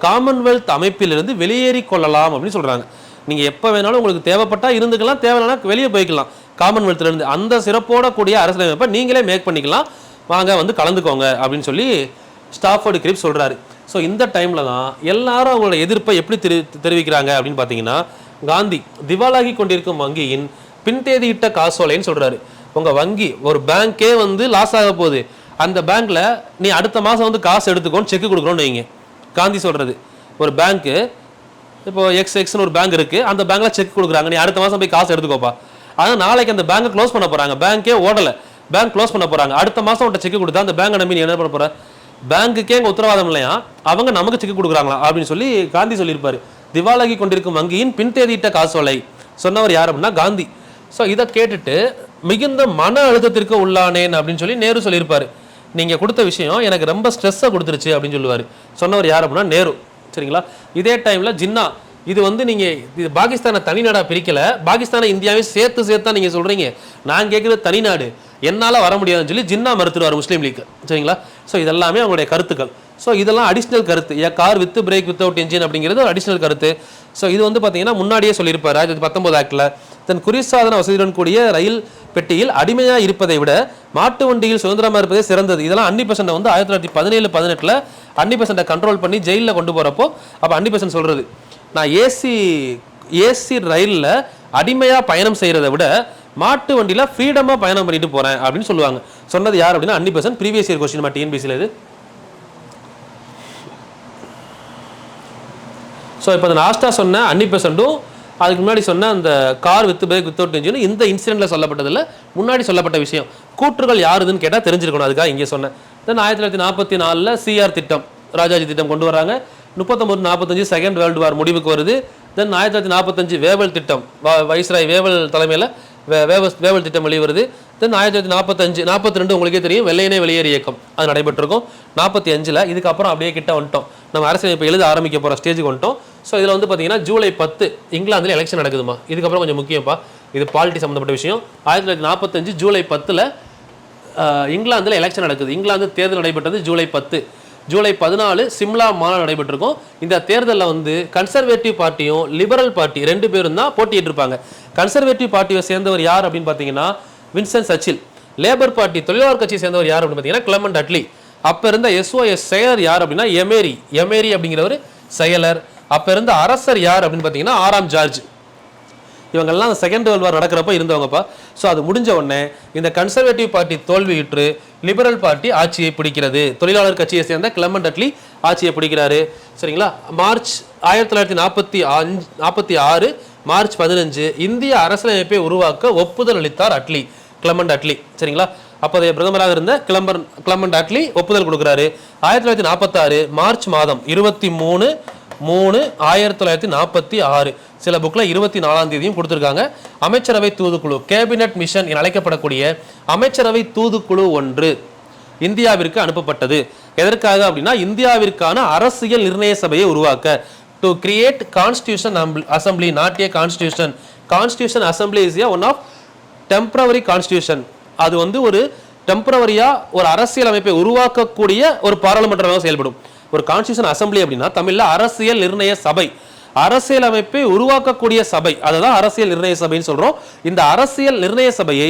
காமன்வெல்த் அமைப்பிலிருந்து வெளியேறி கொள்ளலாம் அப்படின்னு சொல்கிறாங்க. நீங்கள் எப்போ வேணாலும் உங்களுக்கு தேவைப்பட்டால் இருந்துக்கலாம், தேவையில்லைனா வெளியே போய்க்கலாம் காமன்வெல்த்லேருந்து. அந்த சிறப்போட கூடிய அரசியலமைப்பை நீங்களே மேக் பண்ணிக்கலாம், வாங்க வந்து கலந்துக்கோங்க அப்படின்னு சொல்லி ஸ்டாஃபோர்டு கிரிப்ஸ் சொல்கிறாரு. ஸோ இந்த டைமில் தான் எல்லாரும் அவங்களோட எதிர்ப்பை எப்படி தெரிவிக்கிறாங்க அப்படின்னு பார்த்தீங்கன்னா, காந்தி திவாலாகி கொண்டிருக்கும் வங்கியின் பின்தேதியிட்ட காசோலைன்னு சொல்கிறாரு. உங்கள் வங்கி ஒரு பேங்க்கே வந்து லாஸ் ஆக போகுது, அந்த பேங்க்கில் நீ அடுத்த மாதம் வந்து காசு எடுத்துக்கோன்னு செக்கு கொடுக்குறோன்னு வைங்க. காந்தி சொல்கிறது, ஒரு பேங்க்கு இப்போ எக்ஸ்னு ஒரு பேங்க் இருக்குது, அந்த பேங்க்கில் செக் கொடுக்குறாங்க, நீ அடுத்த மாதம் போய் காசு எடுத்துக்கோப்பா. ஆனால் நாளைக்கு அந்த பேங்கை க்ளோஸ் பண்ண போகிறாங்க, பேங்க்கே ஓடலை, பேங்க் க்ளோஸ் பண்ண போகிறாங்க. அடுத்த மாதம் உன்ட்ட செக் கொடுத்தா அந்த பேங்கை நம்பி நீ என்ன பண்ண போகிற? பேங்க்குக்கே எங்கள் உத்தரவாதம் இல்லையா, அவங்க நமக்கு செக் கொடுக்குறாங்களா அப்படின்னு சொல்லி காந்தி சொல்லியிருப்பார். திவாலாகி கொண்டிருக்கும் வங்கியின் பின்தேதியிட்ட காசோலை சொன்னவர் யார் அப்படின்னா காந்தி. ஸோ இதை கேட்டுட்டு மிகுந்த மன அழுத்தத்திற்கு உள்ளானேன் அப்படின்னு சொல்லி நேரு சொல்லியிருப்பார். நீங்கள் கொடுத்த விஷயம் எனக்கு ரொம்ப ஸ்ட்ரெஸ்ஸை கொடுத்துருச்சு அப்படின்னு சொல்லுவார். சொன்னவர் யார் அப்படின்னா நேரு. சரிங்களா? இதே டைமில் ஜின்னா, இது வந்து நீங்கள் இது பாகிஸ்தானை தனிநாடாக பிரிக்கலை, பாகிஸ்தானை இந்தியாவையும் சேர்த்து தான் நீங்கள் சொல்கிறீங்க, நான் கேட்குறது தனிநாடு, என்னால் வர முடியாதுன்னு சொல்லி ஜின்னா மறுத்துடுவார் முஸ்லீம் லீக். சரிங்களா? ஸோ இதெல்லாமே அவங்களுடைய கருத்துக்கள். ஸோ இதெல்லாம் அடிஷ்னல் கருத்து. Car with break without engine அப்படிங்கிறது ஒரு அடிஷ்னல் கருத்து. ஸோ இது வந்து பார்த்தீங்கன்னா முன்னாடியே சொல்லியிருப்பார் 2019 ஆக்டில், தன் குளிர்சாதன வசதியுடன் கூடிய ரயில் பெட்டியில் அடிமையாக இருப்பதை விட மாட்டு வண்டியில் சுதந்திரமாக இருப்பதே சிறந்தது. இதெல்லாம் அன்னி-பெசன்ட்டை வந்து 1917-18 அன்னி-பெசன்ட்டை கண்ட்ரோல் பண்ணி ஜெயிலில் கொண்டு போகிறப்போ அப்போ அன்னி-பெசன்ட் சொல்கிறது, நான் ஏசி ரயிலில் அடிமையாக பயணம் செய்கிறத விட மாட்டு வண்டியில் ஃப்ரீடமாக பயணம் பண்ணிட்டு போகிறேன் அப்படின்னு சொல்லுவாங்க. சொன்னது யார் அப்படின்னா அன்னி-பெசன்ட். ப்ரீவியஸ் இயர் கொஸ்டின் டிஎன்பிசியில் இது. ஸோ இப்போ அந்த லாஸ்ட்டாக சொன்ன அன்னி-பெசன்ட்டும் அதுக்கு முன்னாடி சொன்ன அந்த car with break without engine இந்த இன்சிடென்ட்டில் சொல்லப்பட்டதில்லை, முன்னாடி சொல்லப்பட்ட விஷயம். கூற்றுகள் யாருதுன்னு கேட்டால் தெரிஞ்சிருக்கணும், அதுக்காக இங்கே சொன்னேன். தென் 1944 சிஆர் திட்டம், ராஜாஜி திட்டம் கொண்டு வராங்க. 39-45 செகண்ட் வேர்ல்டு வார் முடிவுக்கு வருது. தென் 1945 வேவல் திட்டம், வைஸ்ராய் வேவல் தலைமையில் வேவல் திட்டம் வெளிவருது. தென் 1945-42 உங்களுக்கே தெரியும் வெள்ளையனே வெளியேறு இயக்கம், அது நடைபெற்றிருக்கும். 45 இதுக்கப்புறம் அப்படியே கிட்ட வந்துட்டோம், நம்ம அரசியலமைப்பு எழுத ஆரம்பிக்க போகிற ஸ்டேஜுக்கு வந்துட்டோம். ஸோ இதில் வந்து பார்த்தீங்கன்னா ஜூலை 10 இங்கிலாந்தில் எலெக்ஷன் நடக்குதுமா. இதுக்கப்புறம் கொஞ்சம் முக்கியப்பா, இது பாலிட்டி சம்மந்தப்பட்ட விஷயம். 1945 ஜூலை 10 இங்கிலாந்தில் எலெக்ஷன் நடக்குது. இங்கிலாந்து தேர்தல் நடைபெற்றது ஜூலை 10. ஜூலை 14 சிம்லா மாநாடு நடைபெற்றிருக்கும். இந்த தேர்தலில் வந்து கன்சர்வேட்டிவ் பார்ட்டியும் லிபரல் பார்ட்டி 2 பேரும் தான் போட்டிட்டு இருப்பாங்க. கன்சர்வேட்டிவ் பார்ட்டியை சேர்ந்தவர் யார் அப்படின்னு பார்த்தீங்கன்னா வின்சென்ட் சர்ச்சில். லேபர் பார்ட்டி தொழிலாளர் கட்சியை சேர்ந்தவர் யார் அப்படின்னு பார்த்தீங்கன்னா கிளமெண்ட் அட்லி. அப்போ இருந்த எஸ்ஓஎஸ் செயலர் யார் அப்படின்னா எமேரி அப்படிங்கிறவர் செயலர். அப்போ இருந்த அரசர் யார் அப்படின்னு பார்த்தீங்கன்னா 6ஆம் ஜார்ஜ். இவங்கெல்லாம் செகண்ட் வேர்ல்டு வார் நடக்கிறப்ப இருந்தவங்கப்பா. ஸோ அது முடிஞ்ச உடனே இந்த கன்சர்வேட்டிவ் பார்ட்டி தோல்வியுற்று லிபரல் பார்ட்டி ஆட்சியை பிடிக்கிறது. தொழிலாளர் கட்சியை சேர்ந்த கிளமெண்ட் அட்லி ஆட்சியை பிடிக்கிறாரு. சரிங்களா? மார்ச் 1946 மார்ச் 15 இந்திய அரசியலமைப்பை உருவாக்க ஒப்புதல் அளித்தார் கிளமெண்ட் அட்லி. சரிங்களா? அப்போதைய பிரதமராக இருந்த கிளமெண்ட் அட்லி ஒப்புதல் கொடுக்குறாரு. 1946 மார்ச் மாதம் 23/3/1946 சில புக்கில் 24ஆம் தேதியும் கொடுத்துருக்காங்க. அமைச்சரவை தூதுக்குழு கேபினட் மிஷன் என அழைக்கப்படக்கூடிய அமைச்சரவை தூதுக்குழு ஒன்று இந்தியாவிற்கு அனுப்பப்பட்டது. எதற்காக அப்படின்னா இந்தியாவிற்கான அரசியல் நிர்ணய சபையை உருவாக்க. To create constitution assembly, not a constitution. Constitution assembly is one of temporary constitution. அது வந்து ஒரு டெம்பரவரியா ஒரு அரசியல் அமைப்பை உருவாக்கக்கூடிய ஒரு பாராளுமன்றமாக செயல்படும். ஒரு கான்ஸ்டியூஷன் அசம்பிளி அப்படின்னா தமிழ்ல அரசியல் நிர்ணய சபை, அரசியல் அமைப்பை உருவாக்கக்கூடிய சபை, அதுதான் அரசியல் நிர்ணய சபைன்னு சொல்றோம். இந்த அரசியல் நிர்ணய சபையை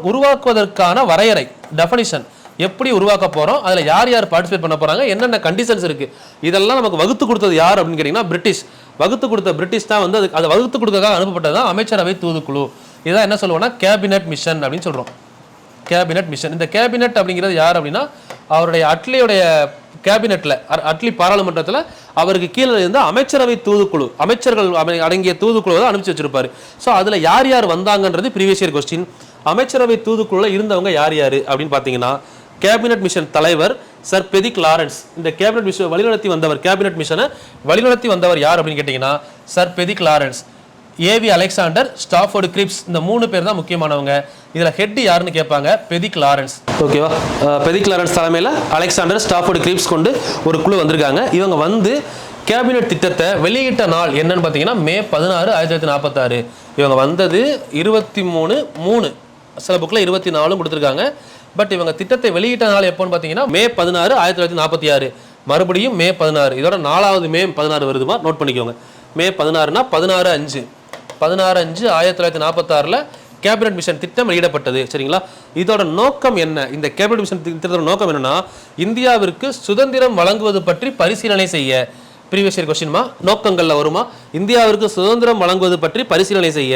உருவாக்குவதற்கான வரையறை, டெஃபனிஷன், எப்படி உருவாக்க போறோம், அதுல யார் யார் பார்ட்டிசிபேட் பண்ண போறாங்க, என்னென்ன கண்டிஷன்ஸ் இருக்கு, இதெல்லாம் நமக்கு வகுத்து கொடுத்தது யார் அப்படின்னு கேட்டீங்கன்னா பிரிட்டிஷ். வகுத்து கொடுத்த பிரிட்டிஷ் தான் வந்து அதை வகுத்து கொடுக்கறதுக்காக அனுப்பப்பட்டதான் அமைச்சரவை தூதுக்குழு. இதான் என்ன சொல்லுவோம்னா கேபினட் மிஷன் அப்படின்னு சொல்றோம். Cabinet mission. இந்த கேபினட் அப்படிங்கிறது யார் அப்படின்னா அவருடைய அட்லியுடைய கேபினெட்ல, அட்லி பாராளுமன்றத்தில் அவருக்கு கீழே இருந்த அமைச்சரவை தூதுக்குழு, அமைச்சர்கள் அடங்கிய தூதுக்குழுவை தான் அனுப்பிச்சு வச்சிருப்பாரு. ஸோ அதுல யார் யார் வந்தாங்கன்றது ப்ரீவியஸ் இயர் கொஸ்டின். அமைச்சரவை தூதுக்குழுல இருந்தவங்க யார் யாரு அப்படின்னு பார்த்தீங்கன்னா கேபினட் மிஷன் தலைவர் சர் பெதிக் லாரன்ஸ். இந்த கேபினட் மிஷன் வழிநடத்தி வந்தவர், கேபினட் மிஷனை வழிநடத்தி வந்தவர் யார் அப்படின்னு கேட்டீங்கன்னா sir Pethick Lawrence, AV Alexander, Stafford grips. இந்த 3 பேர் தான் முக்கியமானவங்க. இதில் ஹெட் யாருன்னு கேட்பாங்க, பெதிக் லாரன்ஸ். ஓகேவா? பெதிக் லாரன்ஸ் தலைமையில் அலெக்சாண்டர், ஸ்டாஃபோர்டு கிரிப்ஸ் கொண்டு ஒரு குழு வந்திருக்காங்க. இவங்க வந்து கேபினெட் திட்டத்தை வெளியிட்ட நாள் என்னன்னு பார்த்தீங்கன்னா மே 16, 1946. இவங்க வந்தது 23/3. சில புக்கில் 24 கொடுத்துருக்காங்க. பட் இவங்க திட்டத்தை வெளியிட்ட நாள் எப்போன்னு பார்த்தீங்கன்னா மே 16, 1946. மறுபடியும் மே 16. இதோட 4வது மே 16 வருதுமா, நோட் பண்ணிக்கோங்க. மே 16னா 16/5 1946 கேபினட் மிஷன் திட்டம் வெளியிடப்பட்டது. சரிங்களா? இதோட நோக்கம் என்ன? இந்த கேபினட் மிஷன் திட்டத்தோட நோக்கம் என்னன்னா, இந்தியாவிற்கு சுதந்திரம் வழங்குவது பற்றி பரிசீலனை செய்ய. ப்ரீவியஸ் இயர் கொஸ்டின்மா, நோக்கங்கள்ல வருமா? இந்தியாவிற்கு சுதந்திரம் வழங்குவது பற்றி பரிசீலனை செய்ய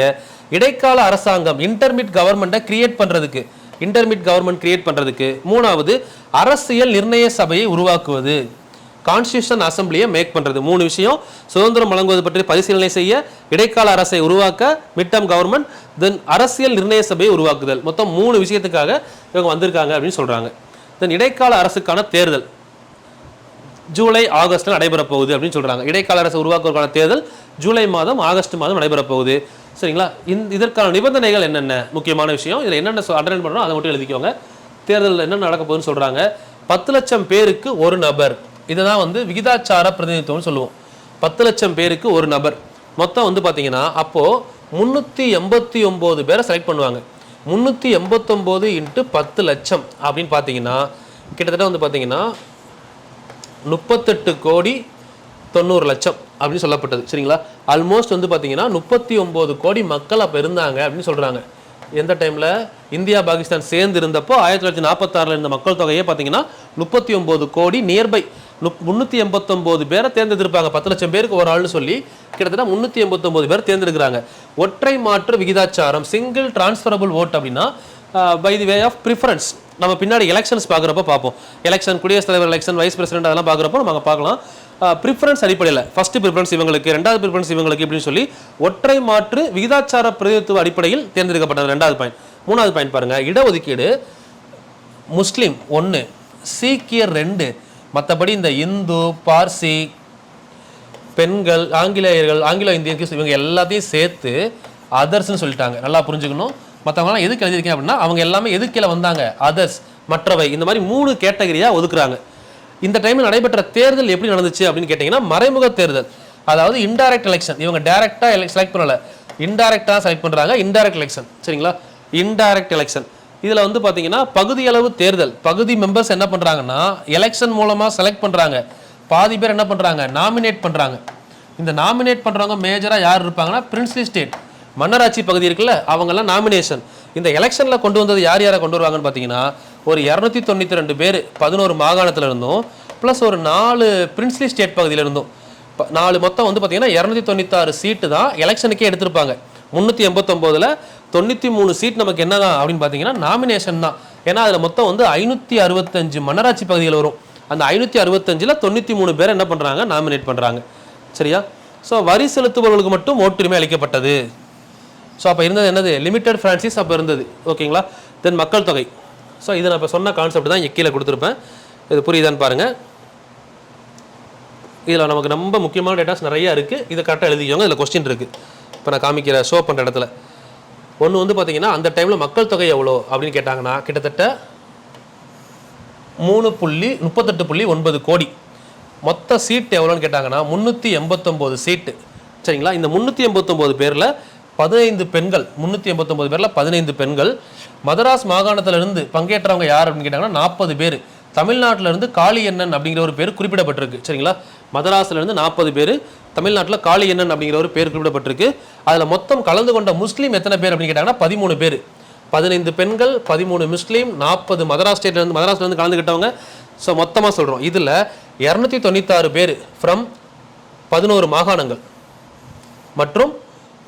இடைக்கால அரசாங்கம் இன்டர்மிட் கவர்மெண்ட்டை கிரியேட் பண்றதுக்கு. 3வது அரசியல் நிர்ணய சபையை உருவாக்குவது, கான்ஸ்டியூஷன் அசம்பிளியை மேக் பண்றது. 3 விஷயம். சுதந்திரம் வழங்குவது பற்றி பரிசீலனை செய்ய, இடைக்கால அரசை உருவாக்க, மிட் டர்ம் கவர்மெண்ட், தென் அரசியல் நிர்ணய சபையை உருவாக்குதல். மொத்தம் 3 விஷயத்துக்காக இவங்க வந்திருக்காங்க அப்படின்னு சொல்றாங்க. தென் இடைக்கால அரசுக்கான தேர்தல் ஜூலை ஆகஸ்ட்ல நடைபெற போகுது அப்படின்னு சொல்றாங்க. இடைக்கால அரசு உருவாக்குவதற்கான தேர்தல் ஜூலை மாதம் ஆகஸ்ட் மாதம் நடைபெற போகுது. சரிங்களா? இதற்கான நிபந்தனைகள் என்னென்ன? முக்கியமான விஷயம். இதில் என்னென்ன அண்டர்லைன் பண்ணணும் அதை மட்டும் எழுதிக்கோங்க. தேர்தலில் என்ன நடக்க போகுதுன்னு சொல்றாங்க. 10 லட்சம் பேருக்கு ஒரு நபர். இதுதான் விகிதாச்சார பிரதிநிதித்துவம்னு சொல்லுவோம். 10 லட்சம் பேருக்கு ஒரு நபர். மொத்தம் பார்த்தீங்கன்னா அப்போ 389 பேரை செலக்ட் பண்ணுவாங்க. 389 × 10 லட்சம் அப்படின்னு பார்த்தீங்கன்னா கிட்டத்தட்ட பார்த்தீங்கன்னா 38,90,00,000 அப்படின்னு சொல்லப்பட்டது. சரிங்களா? ஆல்மோஸ்ட் பார்த்தீங்கன்னா 39 கோடி மக்கள் அப்போ இருந்தாங்க அப்படின்னு சொல்றாங்க. எந்த டைம்ல? இந்தியா பாகிஸ்தான் சேர்ந்து இருந்தப்போ 1946 இருந்த மக்கள் தொகையே பார்த்தீங்கன்னா 39 கோடி, நியர்பை 389 பேரை தேர்ந்தெடுத்திருப்பாங்க. 10 லட்சம் பேருக்கு ஒரு ஆள்னு சொல்லி கிட்டத்தட்ட 389 பேர் தேர்ந்தெடுக்கிறாங்க. ஒற்றை மாற்று விகிதாச்சாரம், சிங்கிள் டிரான்ஸ்ஃபரபிள் ஓட் அப்படின்னா by the way of preference. நம்ம பின்னாடி எலெக்ஷன்ஸ் பார்க்குறப்ப பார்ப்போம். எலெக்ஷன், குடியரசுத் தலைவர் எலெக்ஷன், வைஸ் பிரசிடென்ட் அதெல்லாம் பார்க்குறப்போ நம்ம பார்க்கலாம். ப்ரிஃபரன்ஸ் அடிப்படையில் ஃபர்ஸ்ட் ப்ரிஃபரன்ஸ் இவங்களுக்கு, 2வது ப்ரிஃபரன்ஸ் இவங்களுக்கு இப்படின்னு சொல்லி ஒற்றை மாற்று விகிதாச்சார பிரதிநிதித்துவ அடிப்படையில் தேர்ந்தெடுக்கப்பட்டது. 2வது பாயிண்ட். 3வது பாயிண்ட் பாருங்க. இடஒதுக்கீடு முஸ்லீம் 1, சீக்கியர் 2, மற்றபடி இந்த இந்து, பார்சி, பெண்கள், ஆங்கிலேயர்கள், ஆங்கிலோ இந்தியன்ஸ் இவங்க எல்லாத்தையும் சேர்த்து அதர்ஸ்ன்னு சொல்லிட்டாங்க. நல்லா புரிஞ்சுக்கணும். மற்றவங்களாம் எதுக்கு எழுதியிருக்கேன் அப்படின்னா அவங்க எல்லாமே எதுக்கில வந்தாங்க? அதர்ஸ், மற்றவை. இந்த மாதிரி 3 கேட்டகரியா ஒதுக்குறாங்க. இந்த டைமில் நடைபெற்ற தேர்தல் எப்படி நடந்துச்சு அப்படின்னு கேட்டிங்கன்னா மறைமுக தேர்தல், அதாவது இன்டைரக்ட் எலெக்ஷன். இவங்க டைரக்டா செலக்ட் பண்ணல, இன்டைரக்டா செலக்ட் பண்றாங்க. Indirect election. சரிங்களா? Indirect election. இதுல பார்த்தீங்கன்னா பகுதி அளவு தேர்தல். பகுதி மெம்பர்ஸ் என்ன பண்றாங்கன்னா எலெக்ஷன் மூலமா செலக்ட் பண்றாங்க. பாதி பேர் என்ன பண்றாங்க? நாமினேட் பண்றாங்க. இந்த நாமினேட் பண்றவங்க மேஜரா யார் இருப்பாங்கன்னா பிரின்ஸ்லி ஸ்டேட், மன்னராட்சி பகுதி இருக்குல்ல, அவங்கெல்லாம் நாமினேஷன். இந்த எலெக்ஷன்ல கொண்டு வந்தது யார் யாரை கொண்டு வருவாங்கன்னு பார்த்தீங்கன்னா ஒரு 292 பேர் 11 மாகாணத்துல இருந்தும், பிளஸ் ஒரு 4 பிரின்ஸ்லி ஸ்டேட் பகுதியில இருந்தும், 4 மொத்தம் பார்த்தீங்கன்னா 296 சீட்டு தான் எலெக்ஷனுக்கே எடுத்திருப்பாங்க. 389ல் 93 சீட் நமக்கு என்னதான் அப்படின்னு பார்த்தீங்கன்னா நாமினேஷன் தான். ஏன்னா அதில் மொத்தம் 565 மன்னராட்சி பகுதிகள் வரும். அந்த 565ல் 93 பேர் என்ன பண்ணுறாங்க? நாமினேட் பண்ணுறாங்க. சரியா? ஸோ வரி செலுத்துபவர்களுக்கு மட்டும் ஓட்டுரிமை அளிக்கப்பட்டது. ஸோ அப்போ இருந்தது என்னது? லிமிடெட் ஃப்ரான்சைஸ் அப்போ இருந்தது. ஓகேங்களா? தென் மக்கள் தொகை. ஸோ இதை நான் இப்போ சொன்ன கான்செப்ட் தான் கீழே கொடுத்துருப்பேன். இது புரியுதான்னு பாருங்கள். இதில் நமக்கு ரொம்ப முக்கியமான டேட்டாஸ் நிறையா இருக்குது. இதை கரெக்டாக எழுதிக்கோங்க. இதில் கொஸ்டின் இருக்குது. இப்போ நான் காமிக்கிற ஷோ பண்ணுற இடத்துல ஒன்று பார்த்தீங்கன்னா அந்த டைமில் மக்கள் தொகை எவ்வளோ அப்படின்னு கேட்டாங்கன்னா கிட்டத்தட்ட 38.9 கோடி. மொத்த சீட் எவ்வளோன்னு கேட்டாங்கன்னா 389 சீட்டு. சரிங்களா? இந்த 389 பேரில் 15 பெண்கள். 389 பேரில் 15 பெண்கள். மதராஸ் மாகாணத்திலிருந்து பங்கேற்றவங்க யார் அப்படின்னு கேட்டாங்கன்னா 40 பேர். தமிழ்நாட்டிலிருந்து காளியண்ணன் அப்படிங்கிற ஒரு பேர் குறிப்பிடப்பட்டிருக்கு. சரிங்களா? மதராஸ்லேருந்து 40 பேர், தமிழ்நாட்டில் காளியண்ணன் அப்படிங்கிற ஒரு பேர் குறிப்பிடப்பட்டிருக்கு. அதில் மொத்தம் கலந்து கொண்ட முஸ்லீம் எத்தனை பேர் அப்படின்னு கேட்டாங்கன்னா 13 பேர். 15 பெண்கள், 13 முஸ்லீம், 40 மதராஸ்லேருந்து கலந்துக்கிட்டவங்க. ஸோ மொத்தமாக சொல்கிறோம். இதில் 296 பேர் ஃப்ரம் 11 மாகாணங்கள் மற்றும்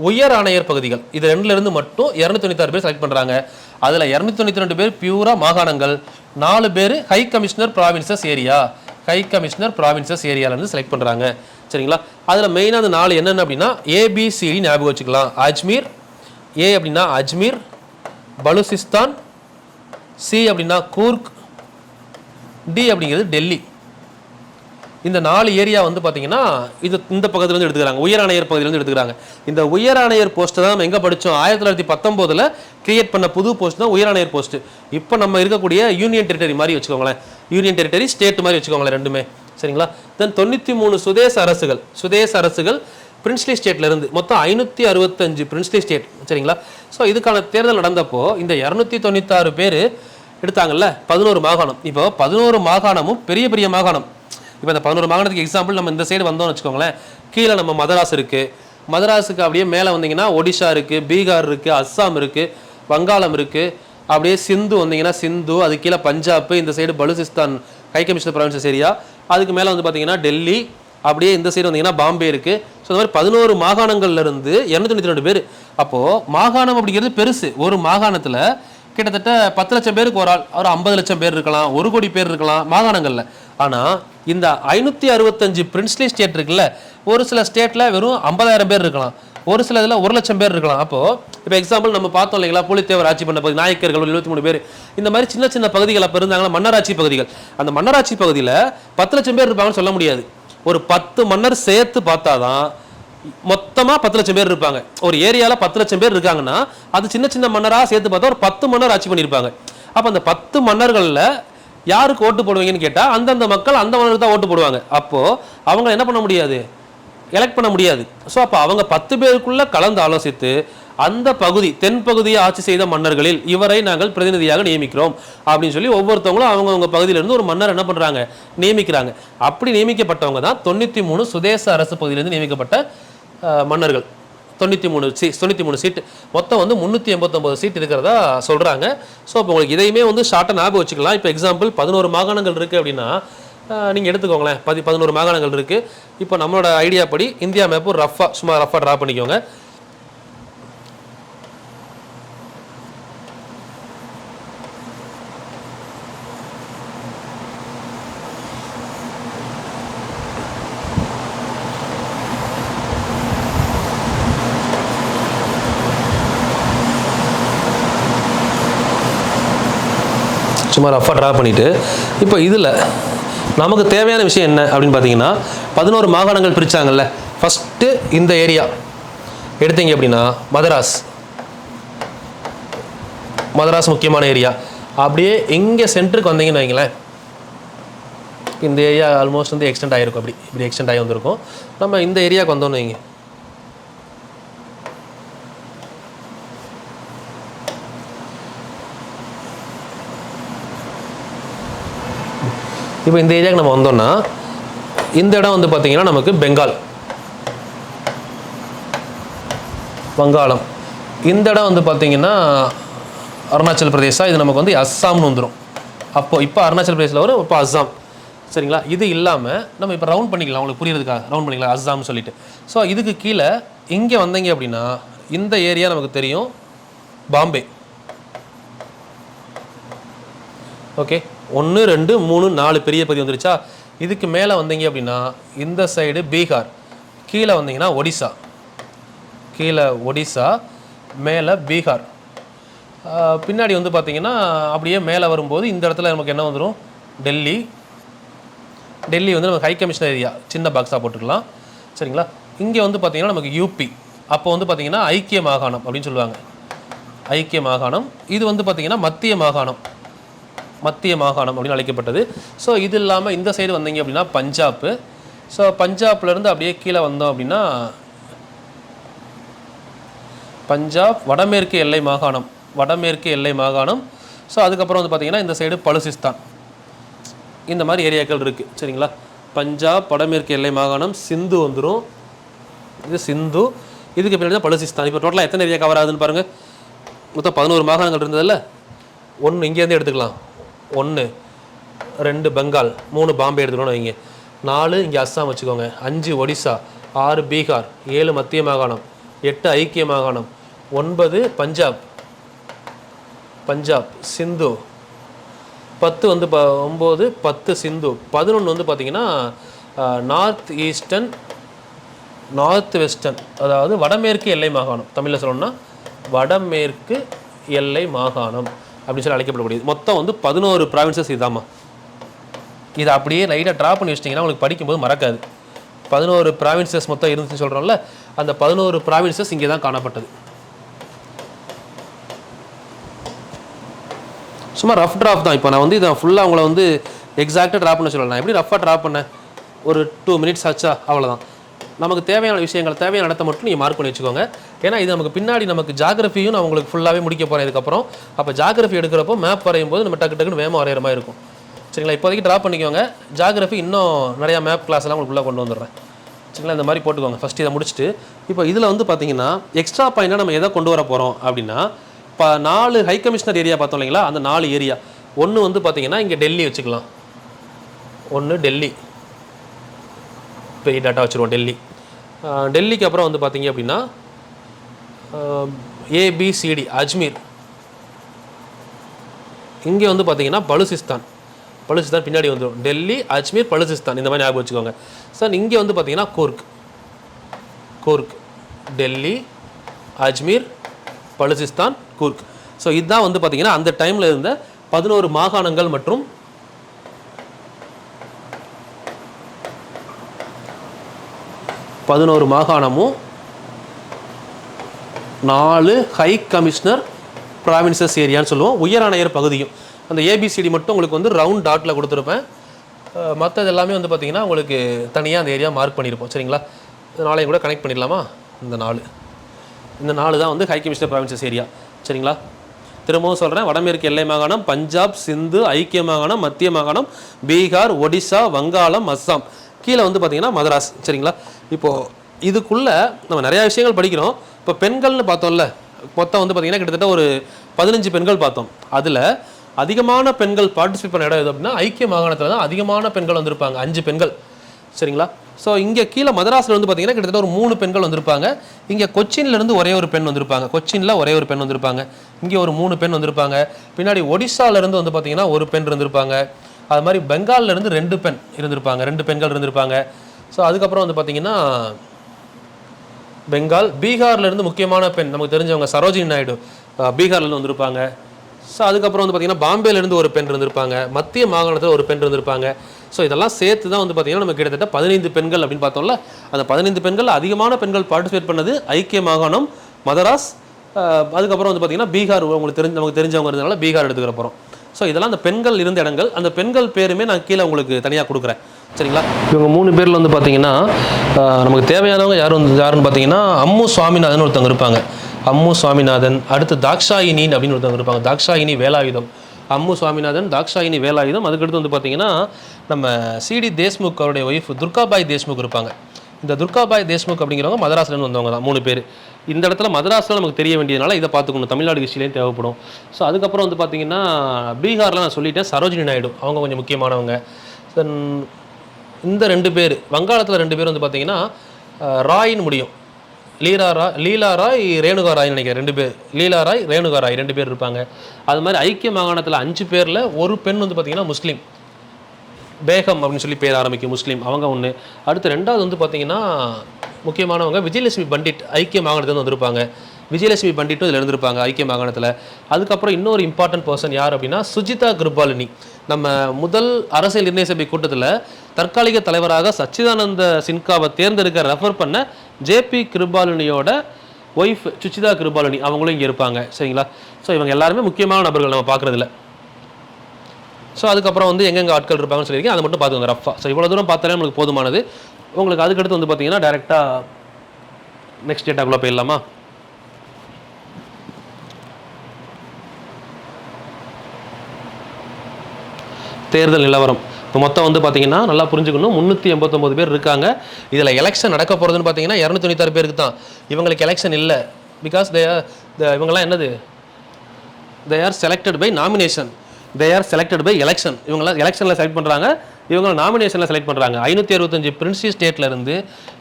உயர் ஆணையர் பகுதிகள். இது 2லேருந்து மட்டும் 296 பேர் செலக்ட் பண்ணுறாங்க. அதில் 292 பேர் பியூரா மாகாணங்கள், 4 பேர் ஹை கமிஷனர் ப்ராவின்சஸ் ஏரியா, ஏரியாவிலேருந்து செலக்ட் பண்ணுறாங்க. சரிங்களா? அதில் மெயினாக அந்த 4 என்னென்ன அப்படின்னா ஏபிசிடி ஞாபகம் வச்சுக்கலாம். அஜ்மீர், ஏ அப்படின்னா அஜ்மீர், பலுசிஸ்தான், சி அப்படின்னா கூர்க், டி அப்படிங்கிறது டெல்லி. இந்த 4 ஏரியா பார்த்தீங்கன்னா இது இந்த பக்கத்துலேருந்து எடுத்துக்கிறாங்க, உயர் ஆணையர் பகுதியிலேருந்து எடுத்துக்கிறாங்க. இந்த உயர் ஆணையர் போஸ்ட்டை தான் நம்ம எங்கே படித்தோம்? 1919ல் கிரியேட் பண்ண புது போஸ்ட் தான் உயர் ஆணையர் போஸ்ட்டு. இப்போ நம்ம இருக்கக்கூடிய யூனியன் டெரிட்டரி மாதிரி வச்சுக்கோங்களேன், யூனியன் டெரிட்டரி ஸ்டேட் மாதிரி வச்சுக்கோங்களேன். ரெண்டுமே சரிங்களா. தென் 93 சுதேச அரசுகள் பிரின்ஸ்லி ஸ்டேட்ல இருந்து மொத்தம் 565 பிரின்ஸ்லி ஸ்டேட், சரிங்களா. ஸோ இதுக்கான தேர்தல் நடந்தப்போ இந்த 296 பேர் எடுத்தாங்கல்ல 11 மாகாணம். இப்போ 11 மாகாணமும் பெரிய பெரிய மாகாணம். இப்போ இந்த 11 மாகாணத்துக்கு எக்ஸாம்பிள் நம்ம இந்த சைடு வந்தோம்னு வச்சுக்கோங்களேன். கீழே நம்ம மதராஸ் இருக்குது, மதராஸுக்கு அப்படியே மேலே வந்தீங்கன்னா ஒடிஷா இருக்குது, பீகார் இருக்குது, அஸ்ஸாம் இருக்குது, வங்காளம் இருக்குது. அப்படியே சிந்து வந்தீங்கன்னா சிந்து, அது கீழே பஞ்சாப், இந்த side Balochistan high commissioner provinces area, அதுக்கு மேலே வந்து பார்த்தீங்கன்னா டெல்லி, அப்படியே இந்த சைடு வந்தீங்கன்னா பாம்பே இருக்குது. ஸோ இந்த மாதிரி 11 மாகாணங்கள்லேருந்து 292 பேர். அப்போது மாகாணம் அப்படிங்கிறது பெருசு. ஒரு மாகாணத்தில் கிட்டத்தட்ட 10 லட்சம் பேருக்கு ஒரு ஆள், ஒரு 50 லட்சம் பேர் இருக்கலாம், 1 கோடி பேர் இருக்கலாம் மாகாணங்களில். ஆனால் இந்த 565 பிரின்ஸ்லி ஸ்டேட் இருக்குல்ல, ஒரு சில ஸ்டேட்டில் வெறும் 50,000 பேர் இருக்கலாம், ஒரு சில இதில் 1 லட்சம் பேர் இருக்கலாம். அப்போது இப்போ எக்ஸாம்பிள் நம்ம பார்த்தோம் இல்லைங்களா, புலித்தேவர் ஆட்சி பண்ண பகுதி, நாயக்கர்கள் 73 பேர், இந்த மாதிரி சின்ன சின்ன பகுதிகள் அப்போ இருந்தாங்களா, மன்னராட்சி பகுதிகள். அந்த மன்னராட்சி பகுதியில் 10 லட்சம் பேர் இருப்பாங்கன்னு சொல்ல முடியாது. ஒரு 10 மன்னர் சேர்த்து பார்த்தாதான் மொத்தமாக 10 லட்சம் பேர் இருப்பாங்க. ஒரு ஏரியாவில் 10 லட்சம் பேர் இருக்காங்கன்னா அது சின்ன சின்ன மன்னராக சேர்த்து பார்த்தா ஒரு 10 மன்னர் ஆட்சி பண்ணியிருப்பாங்க. அப்போ அந்த 10 மன்னர்களில் யாருக்கு ஓட்டு போடுவீங்கன்னு கேட்டால் அந்தந்த மக்கள் அந்த மன்னருக்கு தான் ஓட்டு போடுவாங்க. அப்போது அவங்க என்ன பண்ண முடியாது, எலெக்ட் பண்ண முடியாது. ஸோ அப்போ அவங்க 10 பேருக்குள்ளே கலந்து ஆலோசித்து அந்த பகுதி தென்பகுதியை ஆட்சி செய்த மன்னர்களில் இவரை நாங்கள் பிரதிநிதியாக நியமிக்கிறோம் அப்படின்னு சொல்லி ஒவ்வொருத்தவங்களும் அவங்கவுங்க பகுதியிலேருந்து ஒரு மன்னர் என்ன பண்ணுறாங்க, நியமிக்கிறாங்க. அப்படி நியமிக்கப்பட்டவங்க தான் 93 சுதேச அரசு பகுதியிலேருந்து நியமிக்கப்பட்ட மன்னர்கள். 93 சீட்டு, மொத்தம் வந்து 389 சீட் இருக்கிறதா சொல்கிறாங்க. ஸோ இப்போ உங்களுக்கு இதையுமே வந்து ஷார்ட்டாக ஞாபகம் வச்சுக்கலாம். இப்போ எக்ஸாம்பிள் 11 மாகாணங்கள் இருக்குது அப்படின்னா நீங்கள் எடுத்துக்கோங்களேன், 11 மாகாணங்கள் இருக்குது. இப்போ நம்மளோட ஐடியா படி இந்தியா மேப்பு சும்மா ரஃபாக ட்ரா பண்ணிக்கோங்க. சும்மா ரஃபாக ட்ரா பண்ணிவிட்டு இப்போ இதில் நமக்கு தேவையான விஷயம் என்ன அப்படின்னு பார்த்தீங்கன்னா 11 மாகாணங்கள் பிரித்தாங்கல்ல. ஃபஸ்ட்டு இந்த ஏரியா எடுத்தீங்க அப்படின்னா மதராஸ் முக்கியமான ஏரியா. அப்படியே இங்கே சென்டருக்கு வந்தீங்கன்னு வைங்களேன், இந்த ஏரியா ஆல்மோஸ்ட் வந்து எக்ஸ்டெண்ட் ஆகிருக்கும். இப்படி எக்ஸ்டெண்ட் ஆகி வந்திருக்கும். நம்ம இந்த ஏரியாவுக்கு வந்தோன்னு வைங்க, இப்போ இந்த ஏரியாவுக்கு நம்ம வந்தோம்னா இந்த இடம் வந்து பார்த்திங்கன்னா நமக்கு வங்காளம். இந்த இடம் வந்து பார்த்திங்கன்னா அருணாச்சல் பிரதேசா, இது நமக்கு வந்து அஸ்ஸாம்னு வந்துடும். அப்போது இப்போ அருணாச்சல் பிரதேசில் வரும், இப்போ அஸ்ஸாம், சரிங்களா. இது இல்லாமல் நம்ம இப்போ ரவுண்ட் பண்ணிக்கலாம், உங்களுக்கு புரியுறதுக்காக ரவுண்ட் பண்ணிக்கலாம் அஸ்ஸாம்னு சொல்லிட்டு. ஸோ இதுக்கு கீழே இங்கே வந்தீங்க அப்படின்னா இந்த ஏரியா நமக்கு தெரியும், பாம்பே. ஓகே, 1 2 3 4 பெரிய பகுதி வந்துருச்சா. இதுக்கு மேலே வந்தீங்க அப்படின்னா இந்த சைடு பீகார், கீழே வந்தீங்கன்னா ஒடிசா, மேலே பீகார், பின்னாடி வந்து பார்த்தீங்கன்னா அப்படியே மேலே வரும்போது இந்த இடத்துல நமக்கு என்ன வந்துடும், டெல்லி வந்து நமக்கு ஹை கமிஷனர் ஏரியா, சின்ன பாக்ஸாக போட்டுக்கலாம், சரிங்களா. இங்கே வந்து பார்த்தீங்கன்னா நமக்கு யூபி, அப்போ வந்து பார்த்தீங்கன்னா ஐக்கிய மாகாணம் அப்படின்னு சொல்லுவாங்க, ஐக்கிய மாகாணம். இது வந்து பார்த்தீங்கன்னா மத்திய மாகாணம் அப்படின்னு அழைக்கப்பட்டது. ஸோ இது இல்லாமல் இந்த சைடு வந்தீங்க அப்படின்னா பஞ்சாப். ஸோ பஞ்சாப்லேருந்து அப்படியே கீழே வந்தோம் அப்படின்னா பஞ்சாப் வடமேற்கு எல்லை மாகாணம். ஸோ அதுக்கப்புறம் வந்து பார்த்திங்கன்னா இந்த சைடு பலுசிஸ்தான், இந்த மாதிரி ஏரியாக்கள் இருக்குது, சரிங்களா. பஞ்சாப் வடமேற்கு எல்லை மாகாணம், சிந்து வந்துடும், இது சிந்து, இதுக்கு பின்னாடி தான் பலுசிஸ்தான். இப்போ டோட்டலாக எத்தனை ஏரியா கவர் ஆகுதுன்னு பாருங்கள். மொத்தம் 11 மாகாணங்கள் இருந்ததில்ல, 1 இங்கேருந்து எடுத்துக்கலாம், 1 2 பெங்கால், 3 பாம்பே எடுத்துக்கணும்னு வைங்க, 4 இங்கே அஸ்ஸாம் வச்சுக்கோங்க, 5 ஒடிசா, 6 பீகார், 7 மத்திய மாகாணம், 8 ஐக்கிய மாகாணம், 9 பஞ்சாப் சிந்து, 10 வந்து 9 10 சிந்து, 11 வந்து பார்த்திங்கன்னா நார்த் வெஸ்டர்ன், அதாவது வடமேற்கு எல்லை மாகாணம், தமிழில் சொல்லணும்னா வடமேற்கு எல்லை மாகாணம் அப்படின்னு சொல்லி அழைக்கப்படக்கூடியது. மொத்தம் வந்து 11 ப்ராவின்சஸ் இதாம்மா. இதை அப்படியே லைட்டாக ட்ரா பண்ணி வச்சிட்டிங்கன்னா உங்களுக்கு படிக்கும்போது மறக்காது. 11 ப்ராவின்சஸ் மொத்தம் இருந்துச்சுன்னு சொல்கிறோம்ல, அந்த 11 ப்ராவின்சஸ் இங்கே தான் காணப்பட்டது. சும்மா ரஃப் ட்ராப் தான். இப்போ நான் வந்து இதை ஃபுல்லாக உங்களை வந்து எக்ஸாக்டாக ட்ரா பண்ண சொல்லலை, நான் எப்படி ரஃபாக ட்ரா பண்ணேன் ஒரு 2 மினிட்ஸ் ஆச்சா, அவ்வளோதான். நமக்கு தேவையான விஷயங்கள், தேவையான இடத்த மட்டும் நீங்கள் மார்க் பண்ணி வச்சுக்கோங்க. ஏன்னா இது நமக்கு பின்னாடி நமக்கு ஜாகிரஃபியும் நான் உங்களுக்கு ஃபுல்லாகவே முடிக்க போகிறேன் இதுக்கப்புறம். அப்போ ஜாகிரஃபி எடுக்கிறப்போ மேப் வரையும் போது நம்ம டக்கு டக்குன்னு வேகமாக வரைகிற மாதிரி இருக்கும். சரிங்களா? இப்போதைக்கு ட்ரா பண்ணிக்கோங்க. ஜாகிரஃபி இன்னும் நிறையா மேப் கிளாஸ்லாம் உங்களுக்கு உள்ளே கொண்டு வந்துடுறேன். சரிங்களா? இந்த மாதிரி போட்டுக்கோங்க. ஃபஸ்ட்டு இதை முடிச்சுட்டு இப்போ இதில் வந்து பார்த்தீங்கன்னா எக்ஸ்ட்ரா பாயிண்டாக நம்ம எதை கொண்டு வர போகிறோம் அப்படின்னா, இப்போ 4 ஹை கமிஷனர் ஏரியா பார்த்தோம் இல்லைங்களா, அந்த 4 ஏரியா. ஒன்று வந்து பார்த்தீங்கன்னா இங்கே டெல்லி வச்சுக்கலாம். ஒன்று டெல்லி, பெரிய டேட்டா வச்சுருவோம் டெல்லி. டெல்லிக்கு அப்புறம் வந்து பார்த்தீங்க அப்படின்னா ஏபிசிடி அஜ்மீர். இங்கே வந்து பார்த்தீங்கன்னா பலுசிஸ்தான் பின்னாடி வந்துடும். டெல்லி, அஜ்மீர், பலுசிஸ்தான் இந்த மாதிரி ஞாபகம் வச்சுக்கோங்க சார். இங்கே வந்து பார்த்தீங்கன்னா கூர்க், டெல்லி, அஜ்மீர், பலுசிஸ்தான், கூர்க். ஸோ இதுதான் வந்து பார்த்தீங்கன்னா அந்த டைமில் இருந்த 11 மாகாணங்கள் மற்றும் 11 மாகாணமும் 4 ஹை கமிஷனர் ப்ராவின்சஸ் ஏரியான்னு சொல்லுவோம். உயராணையர் பகுதியும். அந்த ஏபிசிடி மட்டும் உங்களுக்கு வந்து ரவுண்ட் டாட்டில் கொடுத்துருப்பேன். மற்றது எல்லாமே வந்து பார்த்திங்கன்னா உங்களுக்கு தனியாக அந்த ஏரியா மார்க் பண்ணியிருப்போம். சரிங்களா? இந்த 4ஐயும் கூட கனெக்ட் பண்ணிடலாமா? இந்த 4 தான் வந்து ஹை கமிஷனர் ப்ராவின்சஸ் ஏரியா. சரிங்களா? திரும்பவும் சொல்கிறேன். வடமேற்கு எல்லை மாகாணம், பஞ்சாப், சிந்து, ஐக்கிய மாகாணம், மத்திய மாகாணம், பீகார், ஒடிசா, வங்காளம், அஸ்ஸாம். கீழே வந்து பார்த்திங்கன்னா மதராஸ். சரிங்களா? இப்போது இதுக்குள்ளே நம்ம நிறையா விஷயங்கள் படிக்கிறோம். இப்போ பெண்கள்னு பார்த்தோம்ல, மொத்தம் வந்து பார்த்திங்கன்னா கிட்டத்தட்ட ஒரு 15 பெண்கள் பார்த்தோம். அதில் அதிகமான பெண்கள் பார்ட்டிசிபேட் பண்ண இடம் எது அப்படின்னா ஐக்கிய மாகாணத்தில் தான் அதிகமான பெண்கள் வந்திருப்பாங்க. 5 பெண்கள். சரிங்களா? ஸோ இங்கே கீழே மதராஸில் வந்து பார்த்திங்கன்னா கிட்டத்தட்ட ஒரு 3 பெண்கள் வந்திருப்பாங்க. இங்கே கொச்சின்லேருந்து ஒரே ஒரு பெண் வந்திருப்பாங்க. கொச்சினில் ஒரே ஒரு பெண் வந்திருப்பாங்க. இங்கே ஒரு 3 பெண் வந்திருப்பாங்க. பின்னாடி ஒடிசாலேருந்து வந்து பார்த்திங்கன்னா ஒரு பெண் இருந்திருப்பாங்க. அது மாதிரி பெங்கால்லேருந்து 2 பெண் இருந்திருப்பாங்க. 2 பெண்கள் இருந்திருப்பாங்க. ஸோ அதுக்கப்புறம் வந்து பார்த்திங்கன்னா பெங்கால், பீகார்லேருந்து முக்கியமான பெண் நமக்கு தெரிஞ்சவங்க சரோஜினி நாயுடு பீகார்லேருந்து வந்திருப்பாங்க. ஸோ அதுக்கப்புறம் வந்து பார்த்திங்கன்னா பாம்பேலேருந்து ஒரு பெண் இருந்திருப்பாங்க. மத்திய மாகாணத்தில் ஒரு பெண் இருந்திருப்பாங்க. ஸோ இதெல்லாம் சேர்த்து தான் வந்து பார்த்திங்கன்னா நமக்கு கிட்டத்தட்ட 15 பெண்கள் அப்படின்னு பார்த்தோம்ல. அந்த 15 பெண்கள் அதிகமான பெண்கள் பார்ட்டிசிபேட் பண்ணது ஐக்கிய மாகாணம், மதராஸ். அதுக்கப்புறம் வந்து பார்த்திங்கன்னா பீகார் நமக்கு தெரிஞ்சவங்க இருந்ததுனால பீகார் எடுத்துக்கிற போகிறோம். ஸோ இதெல்லாம் அந்த பெண்கள் இருந்த இடங்கள். அந்த பெண்கள் பேருமே நான் கீழே உங்களுக்கு தனியாக கொடுக்குறேன். சரிங்களா? இவங்க 3 பேரில் வந்து பார்த்தீங்கன்னா நமக்கு தேவையானவங்க யாருன்னு பார்த்தீங்கன்னா அம்மு சுவாமிநாதன் ஒருத்தவங்க இருப்பாங்க. அம்மு சுவாமிநாதன். அடுத்து தாக்ஷாயினி அப்படின்னு ஒருத்தவங்க இருப்பாங்க. தாக்ஷாயினி வேலாயுதம். அம்மு சுவாமிநாதன், தாக்ஷாயினி வேலாயுதம். அதுக்கடுத்து வந்து பார்த்தீங்கன்னா நம்ம சிடி தேஷ்முக் அவருடைய ஒய்ஃப் துர்காபாய் தேஷ்முக் இருப்பாங்க. இந்த துர்காபாய் தேஷ்முக் அப்படிங்கிறவங்க மதராஸ்லேருந்து வந்தவங்க தான் 3 பேர். இந்த இடத்துல மதராஸில் நமக்கு தெரிய வேண்டியதுனால இதை பார்த்துக்கணும். தமிழ்நாடு ஹிஸ்ட்ரியிலையும் தேவைப்படும். ஸோ அதுக்கப்புறம் வந்து பார்த்தீங்கன்னா பீகாரில் நான் சொல்லிட்டேன் சரோஜினி நாயுடு. அவங்க கொஞ்சம் முக்கியமானவங்க. இந்த 2 பேர் வங்காளத்தில் 2 பேர் வந்து பார்த்தீங்கன்னா ராயின்னு முடியும். லீலா ராய், ரேணுகா ராய்னு நினைக்கிறேன். 2 பேர். லீலா ராய், ரேணுகா ராய் 2 பேர் இருப்பாங்க. அது மாதிரி ஐக்கிய மாகாணத்தில் 5 பேரில் ஒரு பெண் வந்து பார்த்தீங்கன்னா முஸ்லீம், பேகம் அப்படின்னு சொல்லி பேர் ஆரம்பிக்கும், முஸ்லீம். அவங்க ஒன்று. அடுத்து 2வது வந்து பார்த்தீங்கன்னா முக்கியமானவங்க விஜயலட்சுமி பண்டிட் ஐக்கிய மாகாணத்தில் வந்திருப்பாங்க. விஜயலட்சுமி பண்டிட்டும் இதில் இருந்திருப்பாங்க ஐக்கிய மாகாணத்தில். அதுக்கப்புறம் இன்னொரு இம்பார்ட்டன்ட் பர்சன் யார் அப்படின்னா சுஜிதா கிருபாலினி. நம்ம முதல் அரசியல் நிர்ணய சபை கூட்டத்தில் தற்காலிக தலைவராக சச்சிதானந்த சின்காவை தேர்ந்தெடுக்க ரெஃபர் பண்ண ஜேபி கிருபாலினியோட ஒய்ஃப் சுஜிதா கிருபாலினி அவங்களும் இங்கே இருப்பாங்க. சரிங்களா? ஸோ இவங்க எல்லாருமே முக்கியமான நபர்கள் நம்ம பார்க்குறதுல. ஸோ அதுக்கப்புறம் வந்து எங்கெங்கே ஆட்கள் இருப்பாங்கன்னு சொல்லியிருக்கேன். அதை மட்டும் பார்த்துக்கோங்க ரஃபா. ஸோ இவ்வளோ தூரம் பார்த்தாலே நம்மளுக்கு போதுமானது. உங்களுக்கு அதுக்கடுத்து வந்து பார்த்தீங்கன்னா டேரெக்டாக நெக்ஸ்ட் டேட்டாக்குள்ளே போயிடலாமா? தேர்தல் நிலவரம் இப்போ மொத்தம் வந்து பார்த்தீங்கன்னா நல்லா புரிஞ்சுக்கணும். 389 பேர் இருக்காங்க. இதில் எலெக்ஷன் நடக்க போகிறதுன்னு பார்த்தீங்கன்னா 296 பேருக்கு தான். இவங்களுக்கு எலெக்ஷன் இல்லை. பிகாஸ் இவங்கெல்லாம் என்னது, they are selected by nomination, they are selected by election. இவங்களாம் எலெக்ஷனில் செலக்ட் பண்ணுறாங்க, இவங்க நாமினேஷனில் செலக்ட் பண்ணுறாங்க. 565 பிரின்சி ஸ்டேட்டில் இருந்து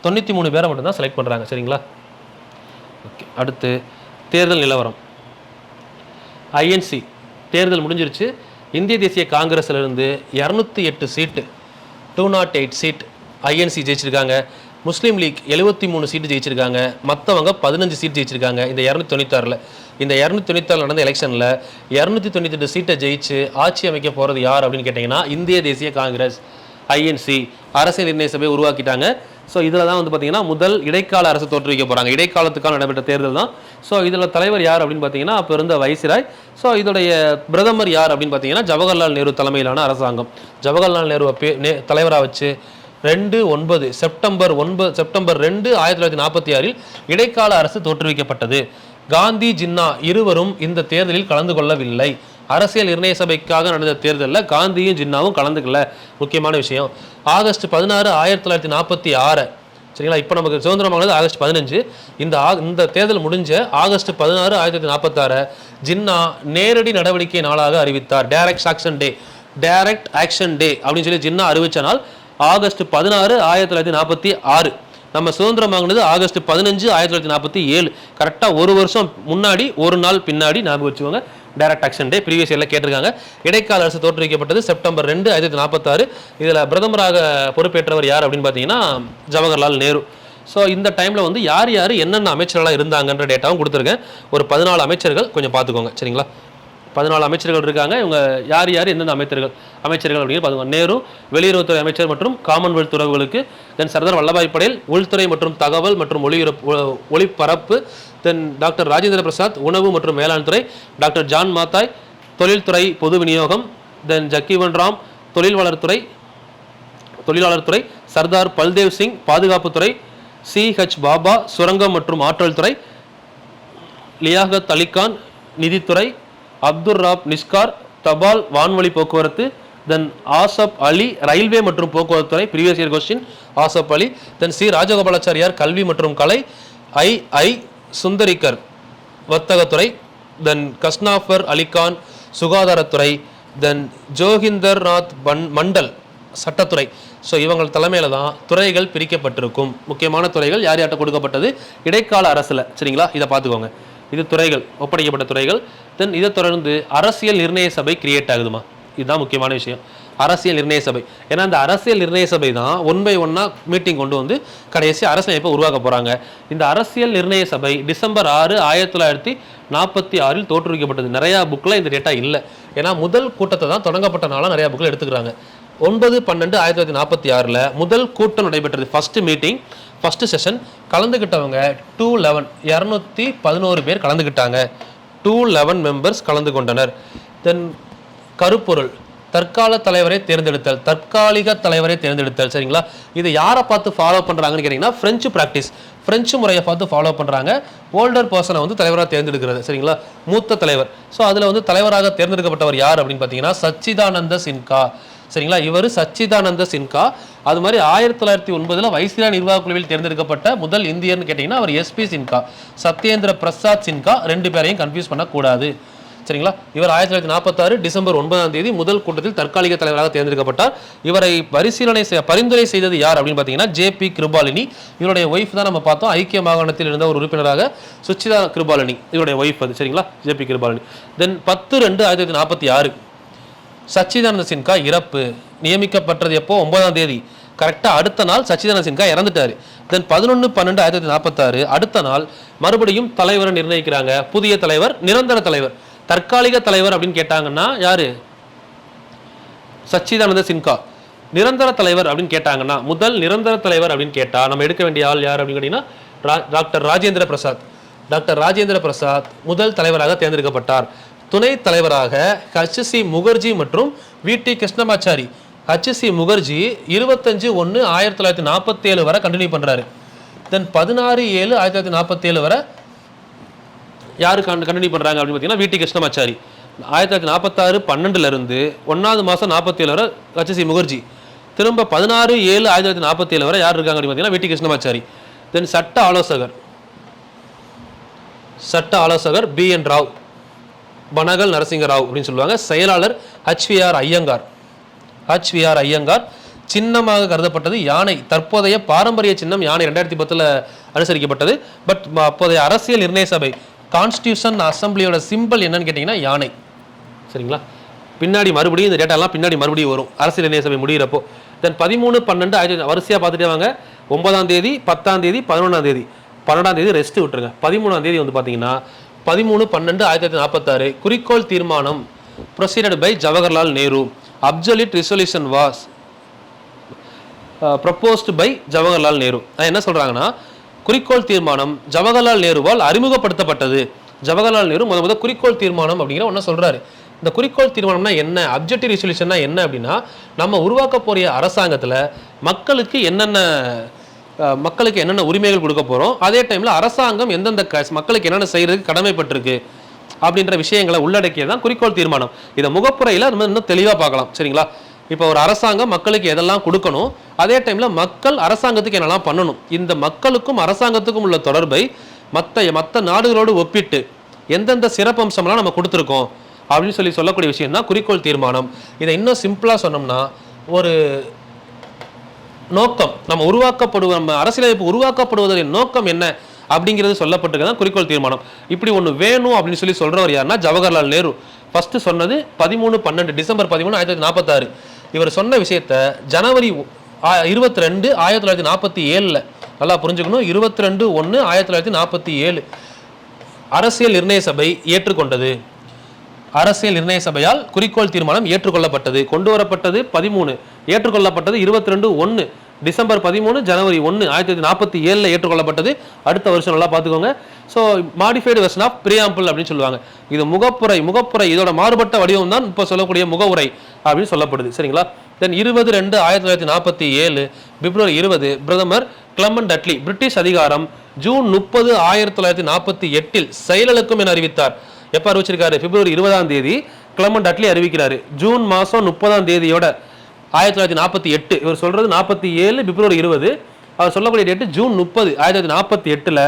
93 பேரை மட்டும் தான் செலக்ட் பண்ணுறாங்க. சரிங்களா? ஓகே. அடுத்து தேர்தல் நிலவரம். ஐஎன்சி தேர்தல் முடிஞ்சிருச்சு. இந்திய தேசிய காங்கிரஸில் இருந்து 208 சீட்டு, 208 சீட் ஐஎன்சி ஜெயிச்சிருக்காங்க. முஸ்லீம் லீக் 73 சீட்டு ஜெயிச்சிருக்காங்க. மற்றவங்க 15 சீட் ஜெயிச்சிருக்காங்க இந்த 296. இந்த 296 நடந்த எலெக்ஷனில் 298 சீட்டை ஜெயிச்சு ஆட்சி அமைக்க போகிறது யார் அப்படின்னு கேட்டிங்கன்னா இந்திய தேசிய காங்கிரஸ் ஐஎன்சி அரசியல் நிர்ணய சபையை உருவாக்கிட்டாங்க. ஸோ இதில் தான் வந்து பார்த்தீங்கன்னா முதல் இடைக்கால அரசு தோற்றுவிக்க போகிறாங்க. இடைக்காலத்துக்கான நடைபெற்ற தேர்தல் தான். ஸோ இதில் தலைவர் யார் அப்படின்னு பார்த்தீங்கன்னா அப்போ இருந்த வைசிராய். ஸோ இதோடைய பிரதமர் யார் அப்படின்னு பார்த்தீங்கன்னா ஜவஹர்லால் நேரு தலைமையிலான அரசாங்கம். ஜவஹர்லால் நேருவை தலைவராக வச்சு 29 செப்டம்பர் 2 1946 இடைக்கால அரசு தோற்றுவிக்கப்பட்டது. காந்தி, ஜின்னா இருவரும் இந்த தேர்தலில் கலந்து கொள்ளவில்லை. அரசியல் நிர்ணய சபைக்காக நடந்த தேர்தலில் காந்தியும் ஜின்னாவும் கலந்துக்கல. முக்கியமான விஷயம். ஆகஸ்ட் 16 1946 சரிங்களா. இப்போ நமக்கு சுதந்திரமானது ஆகஸ்ட் 15. இந்த தேர்தல் முடிஞ்ச ஆகஸ்ட் 16 1946 ஜின்னா நேரடி நடவடிக்கை நாளாக அறிவித்தார். டைரக்ட் ஆக்ஷன் டே அப்படின்னு சொல்லி ஜின்னா அறிவிச்ச நாள் ஆகஸ்ட் 16 1946. நம்ம சுதந்திரம் வாங்கினது ஆகஸ்ட் 15 1947. கரெக்டாக ஒரு வருஷம் முன்னாடி ஒரு நாள் பின்னாடி ஞாபகம் வச்சுக்கோங்க. டைரக்ட் ஆக்ஷன் டே ப்ரீவியஸ் இயர்ல கேட்டிருக்காங்க. இடைக்கால அரசு தோற்றுவிக்கப்பட்டது செப்டம்பர் 2 1946. இதில் பிரதமராக பொறுப்பேற்றவர் யார் அப்படின்னு பார்த்தீங்கன்னா ஜவஹர்லால் நேரு. ஸோ இந்த டைமில் வந்து யார் என்னென்ன அமைச்சர்களாக இருந்தாங்கன்ற டேட்டாவும் கொடுத்துருக்கேன். ஒரு 14 அமைச்சர்கள் கொஞ்சம் பார்த்துக்கோங்க சரிங்களா. 14 அமைச்சர்கள் இருக்காங்க. இவங்க யார் என்னென்ன அமைச்சர்கள் அப்படின்னு பார்த்துக்கோங்க. நேரு வெளியுறவுத்துறை அமைச்சர் மற்றும் காமன்வெல்த் உறவுகளுக்கு. தென் சர்தார் வல்லபாய் படேல் உள்துறை மற்றும் தகவல் மற்றும் ஒளிபரப்பு. தென் டாக்டர் ராஜேந்திர பிரசாத் உணவு மற்றும் வேளாண் துறை. டாக்டர் ஜான் மாத்தாய் தொழில்துறை பொது விநியோகம். தென் ஜக்கீவன் ராம் தொழிலாளர் துறை. சர்தார் பல்தேவ் சிங் பாதுகாப்புத்துறை. CH பாபா சுரங்கம் மற்றும் ஆற்றல் துறை. லியாகத் அலிகான் நிதித்துறை. அப்துல் ராப் நிஸ்கார் தபால் வான்வழி போக்குவரத்து. தென் ஆசப் அலி ரயில்வே மற்றும் போக்குவரத்து துறை. ப்ரீவியஸ் இயர் கொஸ்டின் ஆசப் அலி. தென் C ராஜகோபாலாச்சாரியார் கல்வி மற்றும் கலை. I சுந்தரிக்கர் வர்த்தகத்துறை. தென் கஸ்னாஃபர் அலிகான் சுகாதாரத்துறை. தென் ஜோகிந்தர் நாத் மண்டல் சட்டத்துறை. ஸோ இவங்கள் தலைமையில தான் துறைகள் பிரிக்கப்பட்டிருக்கும். முக்கியமான துறைகள் யார்கிட்ட கொடுக்கப்பட்டது இடைக்கால அரசில் சரிங்களா. இதை பார்த்துக்கோங்க. இது துறைகள் ஒப்படைக்கப்பட்ட துறைகள். தென் இதை தொடர்ந்து அரசியல் நிர்ணய சபை கிரியேட் ஆகுதுமா. இதுதான் முக்கியமான விஷயம். அரசியல் நிர்ணய சபை. ஏன்னா இந்த அரசியல் நிர்ணய சபை தான் 1 by 1 மீட்டிங் கொண்டு வந்து கடைசி அரசியலமைப்பை உருவாக்க போறாங்க. இந்த அரசியல் நிர்ணய சபை டிசம்பர் 6 1946 தோற்றுவிக்கப்பட்டது. நிறைய புக்ல இந்த டேட்டா இல்லை. ஏன்னா முதல் கூட்டத்தை தான் தொடங்கப்பட்ட நாளாக நிறைய புக்ல எடுத்துக்கிறாங்க. 9/12/1946 முதல் கூட்டம் நடைபெற்றது. First meeting first session. கலந்துக்கிட்டவங்க 211 பேர் கலந்துக்கிட்டாங்க. 211 மெம்பர்ஸ் கலந்து கொண்டனர். தென் கருப்பொருள் தற்காலிக தலைவரை தேர்ந்தெடுத்தல் சரிங்களா. இது யாரை பார்த்து ஃபாலோ பண்றாங்கன்னு கேட்டீங்கன்னா பிரெஞ்சு முறையை பார்த்து ஃபாலோ பண்றாங்க. ஓல்டர் பர்சனை வந்து தலைவராக தேர்ந்தெடுக்கிறது சரிங்களா. மூத்த தலைவர். ஸோ அதுல வந்து தலைவராக தேர்ந்தெடுக்கப்பட்டவர் யார் அப்படின்னு பார்த்தீங்கன்னா சச்சிதானந்த சின்ஹா சரிங்களா. இவர் சச்சிதானந்த சின்ஹா. அது மாதிரி 1909 வைஸ்ராய் நிர்வாக குழுவில் தேர்ந்தெடுக்கப்பட்ட முதல் இந்தியர்னு கேட்டீங்கன்னா அவர் SP சின்ஹா. சத்யேந்திர பிரசாத் சின்ஹா 2 பேரையும் கன்ஃபியூஸ் பண்ணக்கூடாது சரிங்களா. இவர் 1946 டிசம்பர் 9 முதல் கூட்டத்தில் தற்காலிக தலைவராக தேர்ந்தெடுக்கப்பட்டார். இவரை பரிந்துரை செய்தது யார் அப்படின்னு பார்த்தீங்கன்னா JP கிருபாலினி. இவருடைய ஒய்ஃப் தான் நம்ம பார்த்தோம். ஐக்கிய மாகாணத்தில் இருந்த ஒரு உறுப்பினராக சுச்சிதா கிருபாலினி இவருடைய ஒய்ஃப் அது சரிங்களா. JP கிருபாலினி. தென் 10/2/1946 சச்சிதானந்த சின்ஹா இறப்பு. நியமிக்கப்பட்டது எப்போ 9 கரெக்டாக அடுத்த நாள் சச்சிதானந்த சின்ஹா இறந்துட்டாரு. தென் 11/12/1946 அடுத்த நாள் மறுபடியும் தலைவரை நிர்ணயிக்கிறாங்க. புதிய தலைவர் நிரந்தர தலைவர். தற்காலிக தலைவர் அப்படின்னு கேட்டாங்கன்னா யாரு சச்சிதானந்த சின்ஹா. நிரந்தர தலைவர் அப்படின்னு கேட்டாங்கன்னா முதல் நிரந்தர தலைவர் அப்படின்னு கேட்டா நம்ம எடுக்க வேண்டிய ஆள் யார் அப்படின்னு கேட்டீங்கன்னா டாக்டர் ராஜேந்திர பிரசாத் முதல் தலைவராக தேர்ந்தெடுக்கப்பட்டார். துணை தலைவராக HC முகர்ஜி மற்றும் VT கிருஷ்ணமாச்சாரி. HC முகர்ஜி 25/1/1947 வரை கண்டினியூ பண்றாரு. தென் 16/7/1947 வரை யாரு கண்டினியூ பண்றாங்க அப்படின்னு பார்த்தீங்கன்னா VT கிருஷ்ணமாச்சாரி. 1946 இருந்து 1வது மாதம் 47 வரை HC முகர்ஜி. திரும்ப 16/7/1947 வரை யார் இருக்காங்க அப்படின்னு பார்த்தீங்கன்னா VT கிருஷ்ணமாச்சாரி. தென் சட்ட ஆலோசகர் BN ராவ் பனகல் நரசிங்க ராவ் அப்படின்னு சொல்லுவாங்க. செயலாளர் HVR ஐயங்கார். சின்னமாக கருதப்பட்டது யானை. தற்போதைய பாரம்பரிய சின்னம் யானை 2010 அனுசரிக்கப்பட்டது. பட் அப்போதைய அரசியல் நிர்ணய சபை கான்ஸ்டியூஷன் அசம்பிளியோட சிம்பிள் என்னன்னு கேட்டீங்கன்னா யானை சரிங்களா. பின்னாடி மறுபடியும் இந்த டேட்டா எல்லாம் பின்னாடி மறுபடியும் வரும் அரசியல் நிர்ணய சபை முடிகிறப்போ. தென் 13/12 வரிசையா பார்த்துட்டே வாங்க. 9ஆம் தேதி 10ஆம் தேதி 11ஆம் தேதி 12ஆம் தேதி ரெஸ்ட் விட்டுருங்க. 13ஆம் தேதி வந்து பார்த்தீங்கன்னா 13/12/1946 குறிக்கோள் தீர்மானம் proceeded by Jawaharlal Nehru. Absolute resolution was proposed by Jawaharlal Nehru. என்ன சொல்றாங்கன்னா குறிக்கோள் தீர்மானம் ஜவஹர்லால் நேருவால் அறிமுகப்படுத்தப்பட்டது. ஜவஹர்லால் நேரு முதல் குறிக்கோள் தீர்மானம் அப்படிங்கிற ஒன்று சொல்றாரு. இந்த குறிக்கோள் தீர்மானம்னா என்ன, அப்ஜெக்டிவ் ரெசல்யூஷன்னா என்ன அப்படின்னா, நம்ம உருவாக்க போகிற அரசாங்கத்தில் மக்களுக்கு என்னென்ன உரிமைகள் கொடுக்க போகிறோம், அதே டைமில் அரசாங்கம் எந்தெந்த மக்களுக்கு என்னென்ன செய்யறதுக்கு கடமைப்பட்டிருக்கு அப்படின்ற விஷயங்களை உள்ளடக்கியதான் குறிக்கோள் தீர்மானம். இதை முகப்புரையில் நம்ம இன்னும் தெளிவாக பார்க்கலாம். சரிங்களா? இப்போ ஒரு அரசாங்கம் மக்களுக்கு எதெல்லாம் கொடுக்கணும், அதே டைமில் மக்கள் அரசாங்கத்துக்கு என்னெல்லாம் பண்ணணும், இந்த மக்களுக்கும் அரசாங்கத்துக்கும் உள்ள தொடர்பை மற்ற நாடுகளோடு ஒப்பிட்டு எந்தெந்த சிறப்பம்சம்லாம் நம்ம கொடுத்துருக்கோம் அப்படின்னு சொல்லக்கூடிய விஷயம் தான் குறிக்கோள் தீர்மானம். இதை இன்னும் சிம்பிளாக சொன்னோம்னா, ஒரு நோக்கம் நம்ம அரசியலமைப்பு உருவாக்கப்படுவதன் நோக்கம் என்ன அப்படிங்கிறது சொல்லப்பட்டிருக்கதான் குறிக்கோள் தீர்மானம். இப்படி ஒன்று வேணும் அப்படின்னு சொல்றவர் யாருன்னா ஜவஹர்லால் நேரு. ஃபர்ஸ்ட் சொன்னது 13/12 டிசம்பர் 13 1946. இவர் சொன்ன விஷயத்த ஜனவரி 22 1947 நல்லா புரிஞ்சுக்கணும், 22/1/1947 அரசியல் நிர்ணய சபை ஏற்றுக்கொண்டது. அரசியல் நிர்ணய சபையால் குறிக்கோள் தீர்மானம் ஏற்றுக்கொள்ளப்பட்டது, கொண்டு வரப்பட்டது 13, ஏற்றுக்கொள்ளப்பட்டது 22/1 டிசம்பர் 13 ஜனவரி 1 1947 ஏற்றுக்கொள்ளப்பட்டது. அடுத்த வருஷம் நல்லா பார்த்துக்கோங்க. So modified version of preamble அப்படின்னு சொல்லுவாங்க. இது முகப்புரை இதோட மாறுபட்ட வடிவம் தான் இப்போ சொல்லக்கூடிய முகவுரை அப்படின்னு சொல்லப்படுது. சரிங்களா? தென் 20/2/1947 பிப்ரவரி 20 பிரதமர் கிளமண்ட் அட்லி பிரிட்டிஷ் அதிகாரம் ஜூன் 30 1948 செயலிழக்கும் என அறிவித்தார். எப்போ அறிவிச்சிருக்காரு? பிப்ரவரி 20 கிளமண்ட் அட்லி அறிவிக்கிறாரு. ஜூன் மாதம் 30 1948. இவர் சொல்றது 47 பிப்ரவரி 20, அவர் சொல்லக்கூடிய டேட்டு ஜூன் 30 1948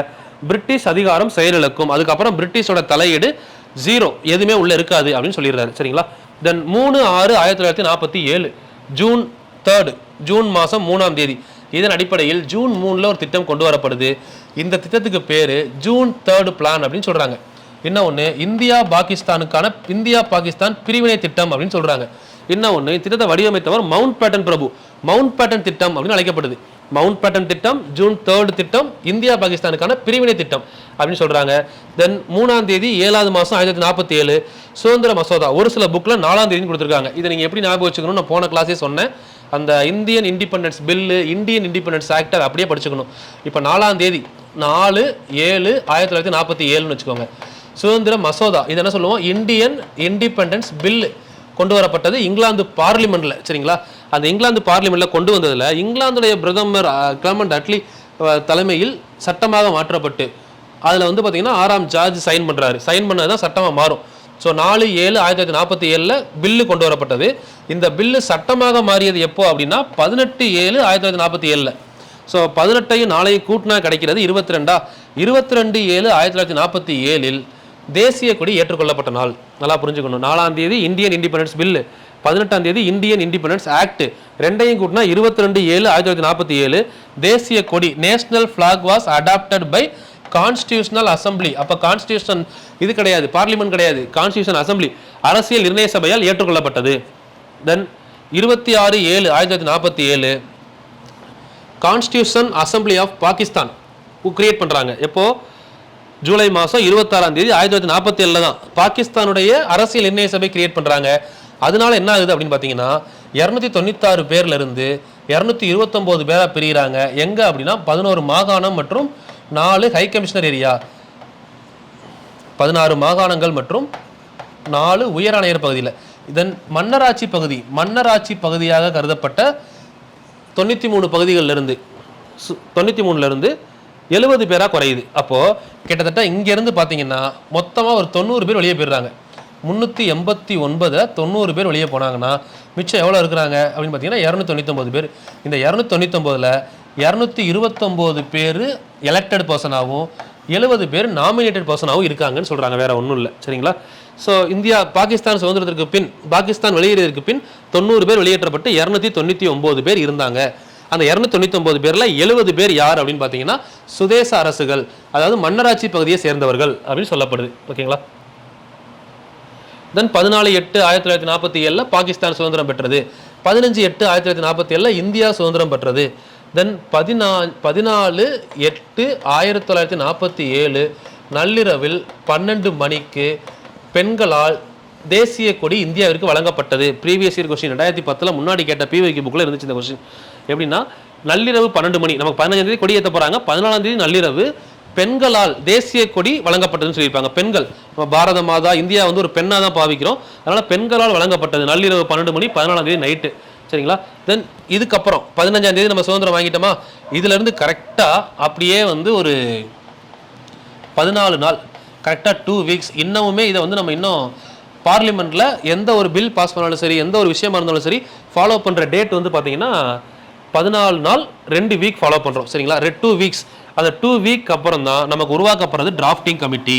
பிரிட்டிஷ் அதிகாரம் செயலிழக்கும். அதுக்கப்புறம் பிரிட்டிஷோட தலையீடு 0, எதுவுமே உள்ள இருக்காது அப்படின்னு சொல்லிடுறாரு. சரிங்களா? தென் 3/6/1947 ஜூன் 3 ஜூன் மாதம் 3 இதன் அடிப்படையில் ஜூன் 3 ஒரு திட்டம் கொண்டு வரப்படுது. இந்த திட்டத்துக்கு பேரு ஜூன் 3 பிளான் அப்படின்னு சொல்றாங்க. இன்னொன்று இந்தியா பாகிஸ்தான் பிரிவினை திட்டம் அப்படின்னு சொல்றாங்க. இன்னொன்று திட்டத்தை வடிவமைத்தவர் மவுண்ட் பேட்டன் பிரபு, மவுண்ட் பேட்டன் திட்டம் அப்படின்னு அழைக்கப்படுது. மவுண்ட் பேட்டன் திட்டம், ஜூன் 3 திட்டம், இந்தியா பாகிஸ்தானுக்கான பிரிவினை திட்டம் அப்படின்னு சொல்றாங்க. தென் 7 1947 சுதந்திர மசோதா. ஒரு சில புக்ல 4 கொடுத்துருக்காங்க. இதை நீங்க எப்படி ஞாபகம் வச்சுக்கணும், நான் போன கிளாஸே சொன்னேன். அந்த Indian independence bill, Indian independence act அப்படியே படிச்சுக்கணும். இப்போ 4/7/1947 வச்சுக்கோங்க. சுதந்திர மசோதா, இது என்ன சொல்லுவோம், இந்தியன் இண்டிபெண்டன்ஸ் பில்லு கொண்டு வரப்பட்டது இங்கிலாந்து பார்லிமெண்ட்ல. சரிங்களா? அந்த இங்கிலாந்து பார்லிமெண்ட்ல கொண்டு வந்ததுல இங்கிலாந்துடைய பிரதமர் கிளமண்ட் அட்லி தலைமையில் சட்டமாக மாற்றப்பட்டு அதுல பாத்தீங்கன்னா 6ஆம் ஜார்ஜ் சைன் பண்றாரு. சைன் பண்ணதுதான் சட்டமா மாறும். ஸோ 4/7/1947 பில்லு கொண்டு வரப்பட்டது. இந்த பில்லு சட்டமாக மாறியது எப்போ அப்படின்னா 18/7/1947. ஸோ 18ஐயும் 4ஐயும் கூட்டினா கிடைக்கிறது 22. 22/7/1947 தேசிய கொடி ஏற்றுக்கொள்ளப்பட்ட நாள். நல்லா புரிஞ்சுக்கணும். 4 Indian independence bill, 18 Indian independence act, ரெண்டையும் கூட்டினா 22/7/1947 தேசிய கொடி national flag was adopted by constitutional assembly. அப்ப கான்ஸ்டிடியூஷன் இது கிடையாது, பார்லிமெண்ட் கிடையாது, கான்ஸ்டிடியூஷன் அசம்பிளி அரசியல் நிர்ணய சபையால் ஏற்றுக்கொள்ளப்பட்டது. Then 26/7/1947 constitution assembly of Pakistan create பண்றாங்க. எப்போ? ஜூலை மாதம் 26 1947 தான் பாகிஸ்தானுடைய அரசியல் நிர்ணய சபை கிரியேட் பண்றாங்க. அதனால என்ன ஆகுது அப்படின்னு பாத்தீங்கன்னா 296 பேர்ல இருந்து 229 பேரா பிரிகிறாங்க. எங்க அப்படின்னா 11 மாகாணம் மற்றும் 4 ஹை கமிஷனர் ஏரியா, 16 மாகாணங்கள் மற்றும் 4 உயர் ஆணையர் பகுதியில். இதன் மன்னராட்சி பகுதியாக கருதப்பட்ட 93 பகுதிகளில் இருந்து 93ல இருந்து 70 பேரா குறையுது. அப்போ கிட்டத்தட்ட இங்க இருந்து பாத்தீங்கன்னா மொத்தமா ஒரு 90 பேர் வெளியே போயிடுறாங்க. 389 90 பேர் வெளியே போனாங்கன்னா மிச்சம் எவ்வளவு இருக்கிறாங்க அப்படின்னு பாத்தீங்கன்னா 299 பேர். இந்த 299ல 229 பேர் எலெக்டட் பர்சனாகவும் 70 பேர் நாமினேட்டட் பர்சனாகவும் இருக்காங்கன்னு சொல்றாங்க. வேற ஒன்றும் இல்லை. சரிங்களா? ஸோ பாகிஸ்தான் சுதந்திரத்திற்கு பின், பாகிஸ்தான் வெளியேறியதற்கு பின் 90 பேர் வெளியேற்றப்பட்டு 299 பேர் இருந்தாங்க. அந்த 299 பேர்ல 70 பேர் யார் அப்படின்னு பாத்தீங்கன்னா சுதேச அரசுகள், அதாவது மன்னராட்சி பகுதியை சேர்ந்தவர்கள் அப்படின்னு சொல்லப்படுது. ஓகேங்களா? தென் 14/8/1947 பாகிஸ்தான் சுதந்திரம் பெற்றது. 15/8/1947 இந்தியா சுதந்திரம் பெற்றது. தென் 14/8/1947 நள்ளிரவில் 12 மணிக்கு பெண்களால் தேசிய கொடி இந்தியாவிற்கு வழங்கப்பட்டது. ப்ரீவியஸ் இயர் கொஸ்டின் 2010 முன்னாடி கேட்ட பிவிக்கு புக்ல இருந்துச்சு இந்த கொஸ்டின். எப்படின்னா நள்ளிரவு 12 மணி, நமக்கு 15 கொடி ஏற்ற போறாங்க. 14 நள்ளிரவு பெண்களால் தேசிய கொடி வழங்கப்பட்டதுன்னு சொல்லியிருப்பாங்க. பெண்கள், பாரத மாதா, இந்தியா வந்து ஒரு பெண்ணாக தான் பாவிக்கிறோம், அதனால பெண்களால் வழங்கப்பட்டது. நள்ளிரவு 12 மணி 14ஆம் தேதி நைட்டு, சரிங்களா. தென் இதுக்கப்புறம் 15ஆம் தேதி நம்ம சுதந்திரம் வாங்கிட்டோமா, இதுல இருந்து கரெக்டா அப்படியே வந்து ஒரு 14 நாள், கரெக்டா 2 வீக்ஸ். இன்னமுமே இதை வந்து நம்ம இன்னும் பார்லிமெண்ட்ல எந்த ஒரு பில் பாஸ் பண்ணாலும் சரி, எந்த ஒரு விஷயமா இருந்தாலும் சரி, ஃபாலோ பண்ற டேட் வந்து பாத்தீங்கன்னா 14 நாள் 2 வீக் ஃபாலோ பண்றோம், சரிங்களா. 2 வீக்ஸ். அந்த 2 வீக் அப்புறம் தான் நமக்கு உருவாக்கப்படுறது டிராஃப்டிங் கமிட்டி,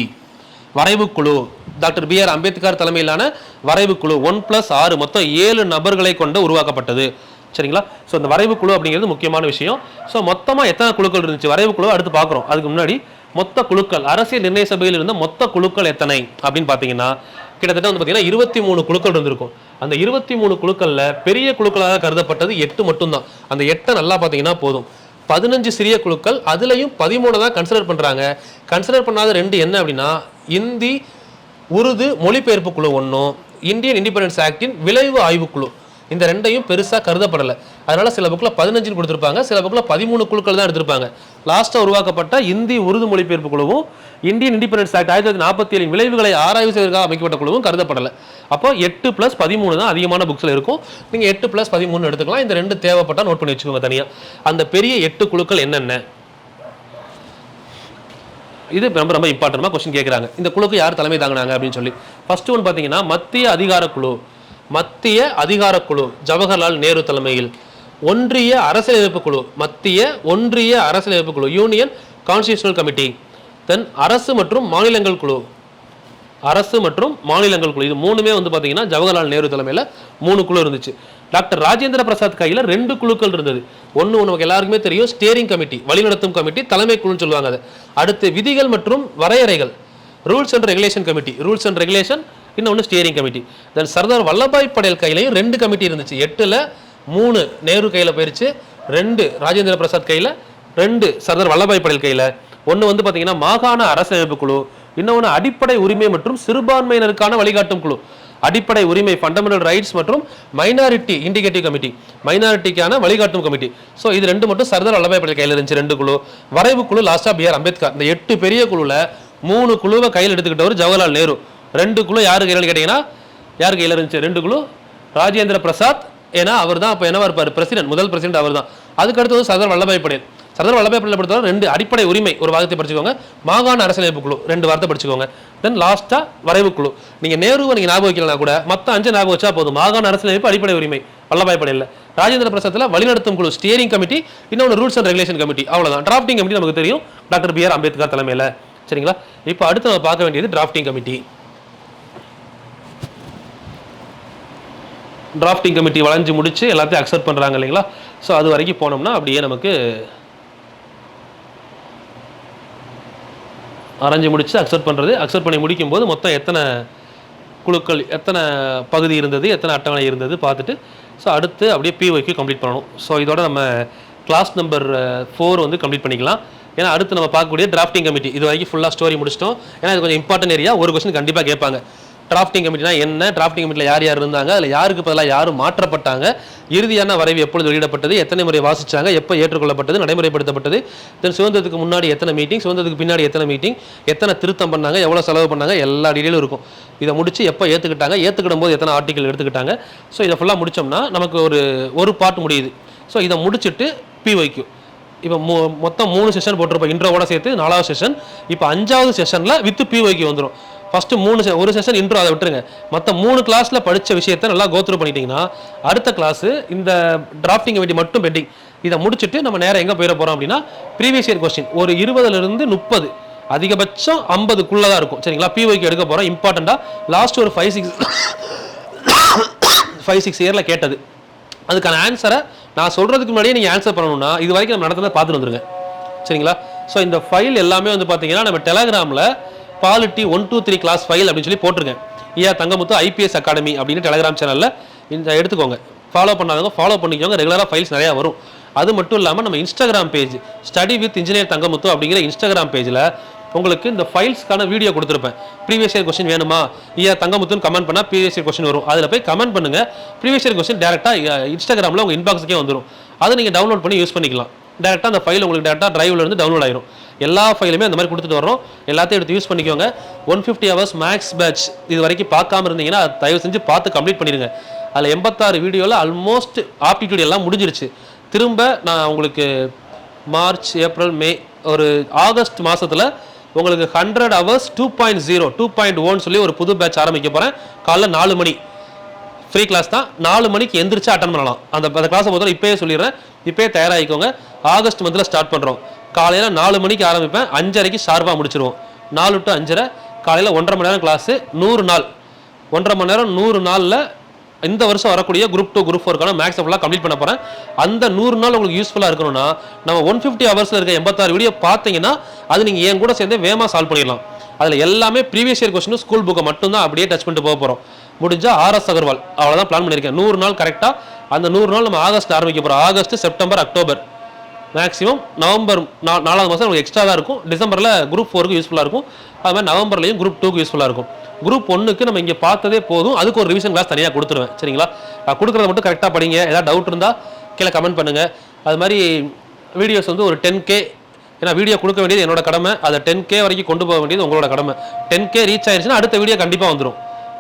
வரைவு குழு. Doctor B.R.. அம்பேத்கர் தலைமையிலான வரைவு குழு 1+6 மொத்தம் 7 நபர்களை கொண்டு உருவாக்கப்பட்டது, சரிங்களா. ஸோ இந்த வரைவு குழு அப்படிங்கிறது முக்கியமான விஷயம். ஸோ மொத்தமாக எத்தனை குழுக்கள் இருந்துச்சு, வரைவு குழு அடுத்து பார்க்குறோம். அதுக்கு முன்னாடி மொத்த குழுக்கள், அரசியல் நிர்ணய சபையில் இருந்த மொத்த குழுக்கள் எத்தனை அப்படின்னு பார்த்தீங்கன்னா கிட்டத்தட்ட வந்து பார்த்தீங்கன்னா 23 குழுக்கள் இருந்திருக்கும். அந்த 23 குழுக்கள்ல பெரிய குழுக்களாக கருதப்பட்டது 8 மட்டும்தான். அந்த 8 நல்லா பார்த்தீங்கன்னா போதும். 15 சிறிய குழுக்கள், அதுலயும் 13 தான் கன்சிடர் பண்றாங்க. கன்சிடர் பண்ணாத 2 என்ன அப்படின்னா, இந்தி உருது மொழிபெயர்ப்பு குழு 1, இந்தியன் இண்டிபெண்டன்ஸ் ஆக்டின் விளைவு ஆய்வு குழு. இந்த 2ஐயும் பெருசா கருதப்படலை. அதனால சில புக்கில் 15 கொடுத்துருப்பாங்க, சில புக்கில் 13 குழுக்கள் தான் எடுத்திருப்பாங்க. லாஸ்ட்டாக உருவாக்கப்பட்ட இந்தி உருது மொழிபெயர்ப்பு குழுவும் இந்தியன் இண்டிபெண்டன்ஸ் ஆக்ட் 1947 விளைவுகளை ஆராய்வு செய்வதற்காக அமைக்கப்பட்ட குழுவும் கருதப்படலை. அப்போ 8+13 தான் அதிகமான புக்ஸில் இருக்கும். நீங்கள் 8+13 எடுத்துக்கலாம். இந்த 2 தேவைப்பட்டா நோட் பண்ணி வச்சுக்கோங்க தனியாக. அந்த பெரிய 8 குழுக்கள் என்னென்ன, இது ரொம்ப ரொம்ப இம்பார்ட்டன்டாக கொஸ்டின் கேட்குறாங்க. இந்த குழுக்கு யார் தலைமை தாங்கினாங்க அப்படின்னு சொல்லி. ஃபர்ஸ்ட் ஒன் பார்த்தீங்கன்னா மத்திய அதிகார குழு. மத்திய அதிகார குழு ஜவஹர்லால் நேரு தலைமையில். ஒன்றிய அரசியலமைப்பு குழு, மத்திய ஒன்றிய அரசியலமைப்பு குழு, யூனியன் கான்ஸ்டிடியூஷனல் கமிட்டி. தென் அரசு மற்றும் மாநிலங்கள் குழு, அரசு மற்றும் மாநிலங்கள் குழு. இது மூணுமே வந்து பார்த்தீங்கன்னா ஜவஹர்லால் நேரு தலைமையில் 3 குழு இருந்துச்சு. டாக்டர் ராஜேந்திர பிரசாத் கையில் 2 குழுக்கள் இருந்தது. ஒன்று நமக்கு எல்லாருக்குமே தெரியும், ஸ்டியரிங் கமிட்டி, வழிநடத்தும் கமிட்டி, தலைமை குழுன்னு சொல்லுவாங்க. அது அடுத்து விதிகள் மற்றும் வரையறைகள், rules and regulation committee, rules and regulation, இன்னொன்று ஸ்டியரிங் கமிட்டி. தென் சர்தார் வல்லபாய் படேல் கையிலையும் 2 கமிட்டி இருந்துச்சு. 8ல் 3 நேரு கையில் போயிருச்சு, 2 ராஜேந்திர பிரசாத் கையில், 2 சர்தார் வல்லபாய் படேல் கையில். ஒன்று வந்து பார்த்தீங்கன்னா மாகாண அரசியலமைப்பு குழு, இன்னொன்று அடிப்படை உரிமை மற்றும் சிறுபான்மையினருக்கான வழிகாட்டும் குழு. அடிப்படை உரிமை ஃபண்டமெண்டல் ரைட்ஸ் மற்றும் மைனாரிட்டி இண்டிகேட்டிவ் கமிட்டி, மைனாரிட்டிக்கான வழிகாட்டும் கமிட்டி. ஸோ இது 2 மட்டும் சர்தார் வல்லபாய் படேல் கையில் இருந்துச்சு 2 குழு. வரைவு குழு லாஸ்டா பி.ஆர். அம்பேத்கர். இந்த 8 பெரிய குழுவில் 3 குழுவை கையில் எடுத்துக்கிட்டவர் ஜவஹர்லால் நேரு. 2 குழு யாரு கையில் கேட்டீங்கன்னா யாரு கையில் இருந்துச்சு? 2 குழு ராஜேந்திர பிரசாத், ஏன்னா அவர் தான் அப்போ என்னவா இருப்பார், பிரசிடென்ட், முதல் பிரசிடென்ட் அவர் தான். அதுக்கு அடுத்தது சர்தார் வல்லபாய் படேல். சர்தார் வல்லபாய் படேல் பொறுத்தவரை 2 அடிப்படை உரிமை ஒரு வார்த்தை படிச்சுக்கோங்க, மாகாண அரசியலமைப்பு குழு 2 வார்த்தை படிச்சுக்கோங்க. தென் லாஸ்டா வரைவு குழு. நீங்க நேருவை நீங்க ஞாபகம் வைக்கலாம் கூட, மற்ற 5 ஞாபகம் வச்சா போதும். மாகாண அரசியலமைப்பு, அடிப்படை உரிமை வல்லபாய் படேல். ராஜேந்திர பிரசாத்ல வழிநடத்தும் குழு ஸ்டியரிங் கமிட்டி, இன்னொன்று ரூல்ஸ் அண்ட் ரெகுலேஷன் கமிட்டி. அவ்வளவுதான். டிராஃப்டிங் கமிட்டி நமக்கு தெரியும், டாக்டர் பி.ஆர். அம்பேத்கர் தலைமையில், சரிங்களா. இப்போ அடுத்து நம்ம பார்க்க வேண்டியது டிராஃப்டிங் கமிட்டி. டிராஃப்டிங் கமிட்டி வளைஞ்சு முடிச்சு எல்லாத்தையும் அக்செப்ட் பண்ணுறாங்க இல்லைங்களா. ஸோ அது வரைக்கும் போனோம்னா அப்படியே நமக்கு அரைஞ்சு முடிச்சு அக்செப்ட் பண்ணுறது. அக்செப்ட் பண்ணி முடிக்கும் போது மொத்தம் எத்தனை குழுக்கள், எத்தனை பகுதி இருந்தது, எத்தனை அட்டவணை இருந்தது பார்த்துட்டு ஸோ அடுத்து அப்படியே பிஒய்க்கு கம்ப்ளீட் பண்ணணும். ஸோ இதோட நம்ம கிளாஸ் நம்பர் 4 வந்து கம்ப்ளீட் பண்ணிக்கலாம். ஏன்னா அடுத்து நம்ம பார்க்கக்கூடிய டிராஃப்டிங் கமிட்டி இது வரைக்கும் ஃபுல்லாக ஸ்டோரி முடிச்சிட்டோம். ஏன்னா இது கொஞ்சம் இம்பார்ட்டன்ட் ஏரியா. ஒரு கொஸ்டின் கண்டிப்பாக கேட்பாங்க, டிராஃப்டிங் கமிட்டினா என்ன, டிராஃப்டிங் கமிட்டியில் யார் யார் இருந்தாங்க, அதில் யாருக்கு பதிலாக யார் மாற்றப்பட்டாங்க, இறுதியான வரைவு எப்பொழுது வெளியிடப்பட்டது, எத்தனை முறை வாசிச்சாங்க, எப்போ ஏற்றுக்கொள்ளப்பட்டது, நடைமுறைப்படுத்தப்பட்டது, தென் சுதந்திரத்துக்கு முன்னாடி எத்தனை மீட்டிங், சுதந்திரத்துக்கு பின்னாடி எத்தனை மீட்டிங், எத்தனை திருத்தம் பண்ணாங்க, எவ்வளோ செலவு பண்ணாங்க, எல்லா டீட்டெயிலும் இருக்கும். இதை முடிச்சு எப்போ ஏற்றுக்கிட்டாங்க, ஏற்றுக்கிடும் போது எத்தனை ஆர்டிக்கல் எடுத்துக்கிட்டாங்க. ஸோ இதை ஃபுல்லாக முடித்தோம்னா நமக்கு ஒரு பார்ட் முடியுது. ஸோ இதை முடிச்சுட்டு பிஒய்க்கு இப்போ மொத்தம் 3 செஷன் போட்டிருப்போம், இன்ட்ரோவோட சேர்த்து 4வது செஷன். இப்போ 5வது செஷனில் வித் பிஒய்க்கு வந்துடும். ஃபர்ஸ்ட் 3 ஒரு செஷன் இன்ட்ரோ, அதை விட்டுருங்க. மற்ற 3 கிளாஸில் படித்த விஷயத்தை நல்லா கோத்ரூ பண்ணிட்டீங்கன்னா அடுத்த கிளாஸ் இந்த டிராஃப்டிங் கமிட்டி மட்டும் பெண்டிங். இதை முடிச்சுட்டு நம்ம நேரம் எங்கே போயிட போகிறோம் அப்படின்னா ப்ரீவியஸ் இயர் கொஸ்டின் ஒரு 20லிருந்து 30 அதிகபட்சம் 50க்குள்ள தான் இருக்கும், சரிங்களா. பிஒய்க்கு எடுக்க போகிறோம். இம்பார்ட்டண்ட்டாக லாஸ்ட் ஒரு 5-6 இயரில் கேட்டது, அதுக்கான ஆன்சரை நான் சொல்கிறதுக்கு முன்னாடியே நீங்கள் ஆன்சர் பண்ணணும்னா இது வரைக்கும் நம்ம நடத்துனதை பார்த்துட்டு வந்துருங்க, சரிங்களா. ஸோ இந்த ஃபைல் எல்லாமே வந்து பார்த்தீங்கன்னா நம்ம டெலகிராமில் பாலிட்டி 1, 2, 3 கிளாஸ் ஃபைல் அப்படின்னு சொல்லி போட்டிருக்கேன். தங்கமுத்து IPS அகாடமி அப்படின்னு டெலகிராம் சேனலில் இந்த எடுத்துக்கோங்க. ஃபாலோ பண்ணாதவங்க ஃபாலோ பண்ணிக்கோங்க. ரெகுலராக ஃபைல்ஸ் நிறையா வரும். அது மட்டும் இல்லாமல் நம்ம Instagram page study with engineer Thangamuthu அப்படிங்கிற இன்ஸ்டாகிராம் பேஜில் உங்களுக்கு இந்த ஃபைல்ஸ்க்கான வீடியோ கொடுத்துருப்பேன். ப்ரீவியஸ் இயர் கொஸ்டின் வேணுமா, தங்கமுத்துன்னு கமெண்ட் பண்ணால் ப்ரீவியஸ் இயர் கொஸ்டின் வரும். அதில் போய் கமெண்ட் பண்ணுங்கள். ப்ரீவியஸ் இயர் கொஸ்டின் டேரெக்டாக இன்ஸ்டாகிராமில் உங்கள் இன்பாக்ஸுக்கே வந்துடும். அதை நீங்கள் டவுன்லோட் பண்ணி யூஸ் பண்ணிக்கலாம். டேரெக்டாக அந்த ஃபைல் உங்களுக்கு டேரெக்டாக டிரைவில் இருந்து டவுன்லோட் ஆயிரும். எல்லா ஃபைலுமே அந்த மாதிரி கொடுத்துட்டு வரோம். எல்லாத்தையும் எடுத்து யூஸ் பண்ணிக்கோங்க. 150 ஹவர்ஸ் மேக்ஸ் பேட்ச் இது வரைக்கும் பார்க்காம இருந்தீங்கன்னா தயவு செஞ்சு பார்த்து கம்ப்ளீட் பண்ணிடுங்க. அதில் 86 வீடியோவில் ஆல்மோஸ்ட் ஆப்டிடியூட் எல்லாம் முடிஞ்சிருச்சு. திரும்ப நான் உங்களுக்கு மார்ச், ஏப்ரல், மே ஒரு ஆகஸ்ட் மாதத்தில் உங்களுக்கு 100 ஹவர்ஸ் 2.0 2.1 சொல்லி ஒரு புது பேட்ச் ஆரம்பிக்க போகிறேன். காலைல 4 மணி ஃப்ரீ கிளாஸ் தான். 4 மணிக்கு எந்திரிச்சு அட்டன் பண்ணலாம். அந்த கிளாஸை முதல்ல இப்போயே சொல்லிடுறேன், இப்போயே தயாராகிக்கோங்க. ஆகஸ்ட் மந்தில் ஸ்டார்ட் பண்ணுறோம். காலையில் 4 மணிக்கு ஆரம்பிப்பேன், 5:30க்கு ஷார்ப்பாக முடிச்சிருவோம். 4 to 5:30 காலையில் 1.5 மணி நேரம் கிளாஸு, 100 நாள் 1.5 மணி நேரம் 100 நாளில் இந்த வருஷம் வரக்கூடிய குரூப் 2 குரூப் 4க்கான மேக்ஸ் ஃபுல்லாக கம்ப்ளீட் பண்ண போகிறேன். அந்த 100 நாள் உங்களுக்கு யூஸ்ஃபுல்லாக இருக்கணும்னா நம்ம 150 ஹவர்ஸில் இருக்க 86 வீடியோ பார்த்தீங்கன்னா அது நீங்கள் என் கூட சேர்ந்து வேகமாக சால்வ் பண்ணிடலாம். அதில் எல்லாமே ப்ரீவியஸ் இயர் கொஸ்டின் ஸ்கூல் புக்கை மட்டும்தான் அப்படியே டச் பண்ணிட்டு போக போகிறோம். முடிஞ்சா ஆர்எஸ் அகர்வால் அவ்வளோதான் பிளான் பண்ணியிருக்கேன். 100 நாள் கரெக்டாக. அந்த 100 நாள் நம்ம ஆகஸ்ட் ஆரம்பிக்க போகிறோம். August, September, October, maximum November 4வது மாதம் உங்களுக்கு எக்ஸ்ட்ரா தான் இருக்கும். டிசம்பரில் குரூப் 4க்கு யூஸ்ஃபுல்லாக இருக்கும். அது மாதிரி நவம்பர்லையும் குரூப் 2க்கு யூஸ்ஃபுல்லாக இருக்கும். குரூப் 1க்கு நம்ம இங்கே பார்த்ததே போதும். அதுக்கு ஒரு ரிவிஷன் கிளாஸ் தனியாக கொடுத்துருவேன். சரிங்களா? நான் கொடுக்குறத மட்டும் கரெக்டாக படிங்க. ஏதாவது டவுட் இருந்தால் கீழே கமெண்ட் பண்ணுங்கள். அது மாதிரி வீடியோஸ் வந்து ஒரு 10K, ஏன்னா வீடியோ கொடுக்க வேண்டியது என்னோட கடமை. அதை 10K வரைக்கும் கொண்டு போக வேண்டியது உங்களோட கடமை. 10K ரீச் ஆயிடுச்சுன்னா அடுத்த வீடியோ கண்டிப்பாக வந்துடும்.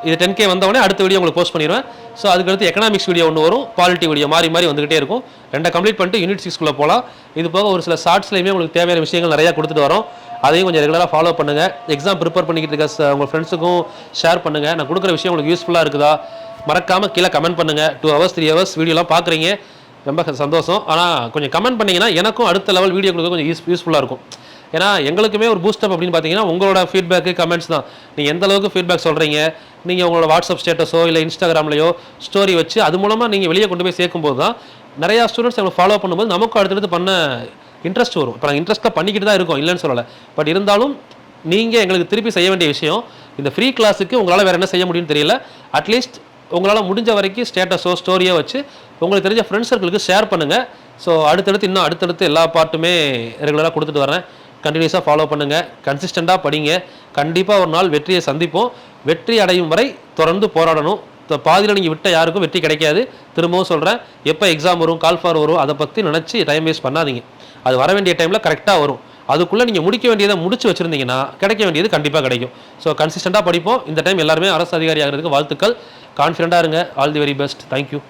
இது 10K வந்தவொடனே அடுத்த வீடியோ உங்களுக்கு போஸ்ட் பண்ணிடுவேன். ஸோ அதுக்கடுத்து எக்கனாமிக்ஸ் வீடியோ ஒன்று வரும், பாலிட்டி வீடியோ மாறி மாறி வந்துகிட்டே இருக்கும். 2 கம்ப்ளீட் பண்ணிட்டு யூனிட் 6க்குள்ளே போகலாம். இது போக ஒரு சில ஷார்ட்ஸ்லையுமே உங்களுக்கு தேவையான விஷயங்கள் நிறையா கொடுத்துட்டு வரோம். அதையும் கொஞ்சம் ரெகுலராக ஃபாலோ பண்ணுங்கள். எக்ஸாம் ப்ரிப்பேர் பண்ணிக்கிட்டு இருக்க உங்கள் ஃப்ரெண்ட்ஸுக்கும் ஷேர் பண்ணுங்கள். நான் கொடுக்குற விஷயம் உங்களுக்கு யூஸ்ஃபுல்லாக இருக்குதா மறக்காமல் கீழே கமெண்ட் பண்ணுங்கள். 2 hours 3 hours வீடியோலாம் பார்க்குறீங்க, ரொம்ப சந்தோஷம். ஆனால் கொஞ்சம் கமெண்ட் பண்ணிங்கன்னா எனக்கும் அடுத்த லெவல் வீடியோ கொடுக்க கொஞ்சம் யூஸ்ஃபுல்லாக இருக்கும். ஏன்னா எங்களுக்குமே ஒரு பூஸ்டப் அப்படின்னு பார்த்தீங்கன்னா உங்களோட ஃபீட்பேக்கு கமெண்ட்ஸ் தான். நீங்கள் எந்த அளவுக்கு ஃபீட்பேக் சொல்கிறீங்க, நீங்கள் உங்களோட வாட்ஸ்அப் ஸ்டேட்டஸோ இல்லை இன்ஸ்டாகிராம்லையோ ஸ்டோரி வச்சு அது மூலமாக நீங்கள் வெளியே கொண்டு போய் சேர்க்கும்போது தான் நிறையா ஸ்டூடெண்ட்ஸ் எங்களை ஃபாலோ பண்ணும்போது நமக்கும் அடுத்தடுத்து பண்ண இன்ட்ரெஸ்ட் வரும். இப்போ நாங்கள் இன்ட்ரெஸ்ட்டாக பண்ணிக்கிட்டு தான் இருக்கோம், இல்லைன்னு சொல்லலை. பட் இருந்தாலும் நீங்கள் எங்களுக்கு திருப்பி செய்ய வேண்டிய விஷயம், இந்த ஃப்ரீ கிளாஸுக்கு உங்களால் வேறு என்ன செய்ய முடியும்னு தெரியல. அட்லீஸ்ட் உங்களால் முடிஞ்ச வரைக்கும் ஸ்டேட்டஸோ ஸ்டோரியோ வச்சு உங்களுக்கு தெரிஞ்ச ஃப்ரெண்ட்ஸ் சர்க்கிளுக்கு ஷேர் பண்ணுங்கள். ஸோ அடுத்தடுத்து எல்லா பாட்டுமே ரெகுலராக கொடுத்துட்டு வரேன். கண்டினியூஸாக ஃபாலோ பண்ணுங்கள், கன்சிஸ்டண்ட்டாக படிங்க. கண்டிப்பாக ஒரு நாள் வெற்றியை சந்திப்போம். வெற்றி அடையும் வரை தொடர்ந்து போராடணும். பாதியில் நீங்கள் விட்ட யாருக்கும் வெற்றி கிடைக்காது. திரும்பவும் சொல்கிறேன், எப்போ எக்ஸாம் வரும், கால் ஃபார் வரும், அதை பற்றி நினச்சி டைம் வேஸ்ட் பண்ணாதீங்க. அது வர வேண்டிய டைமில் கரெக்டாக வரும். அதுக்குள்ளே நீங்கள் முடிக்க வேண்டியதை முடிச்சு வச்சுருந்தீங்கன்னா கிடைக்க வேண்டியது கண்டிப்பாக கிடைக்கும். ஸோ கன்சிஸ்டண்ட்டாக படிப்போம். இந்த டைம் எல்லாருமே அரசு அதிகாரி ஆகிறதுக்கு வாழ்த்துக்கள். கான்ஃபிடென்ட்டாக இருங்க. All the very best. Thank you.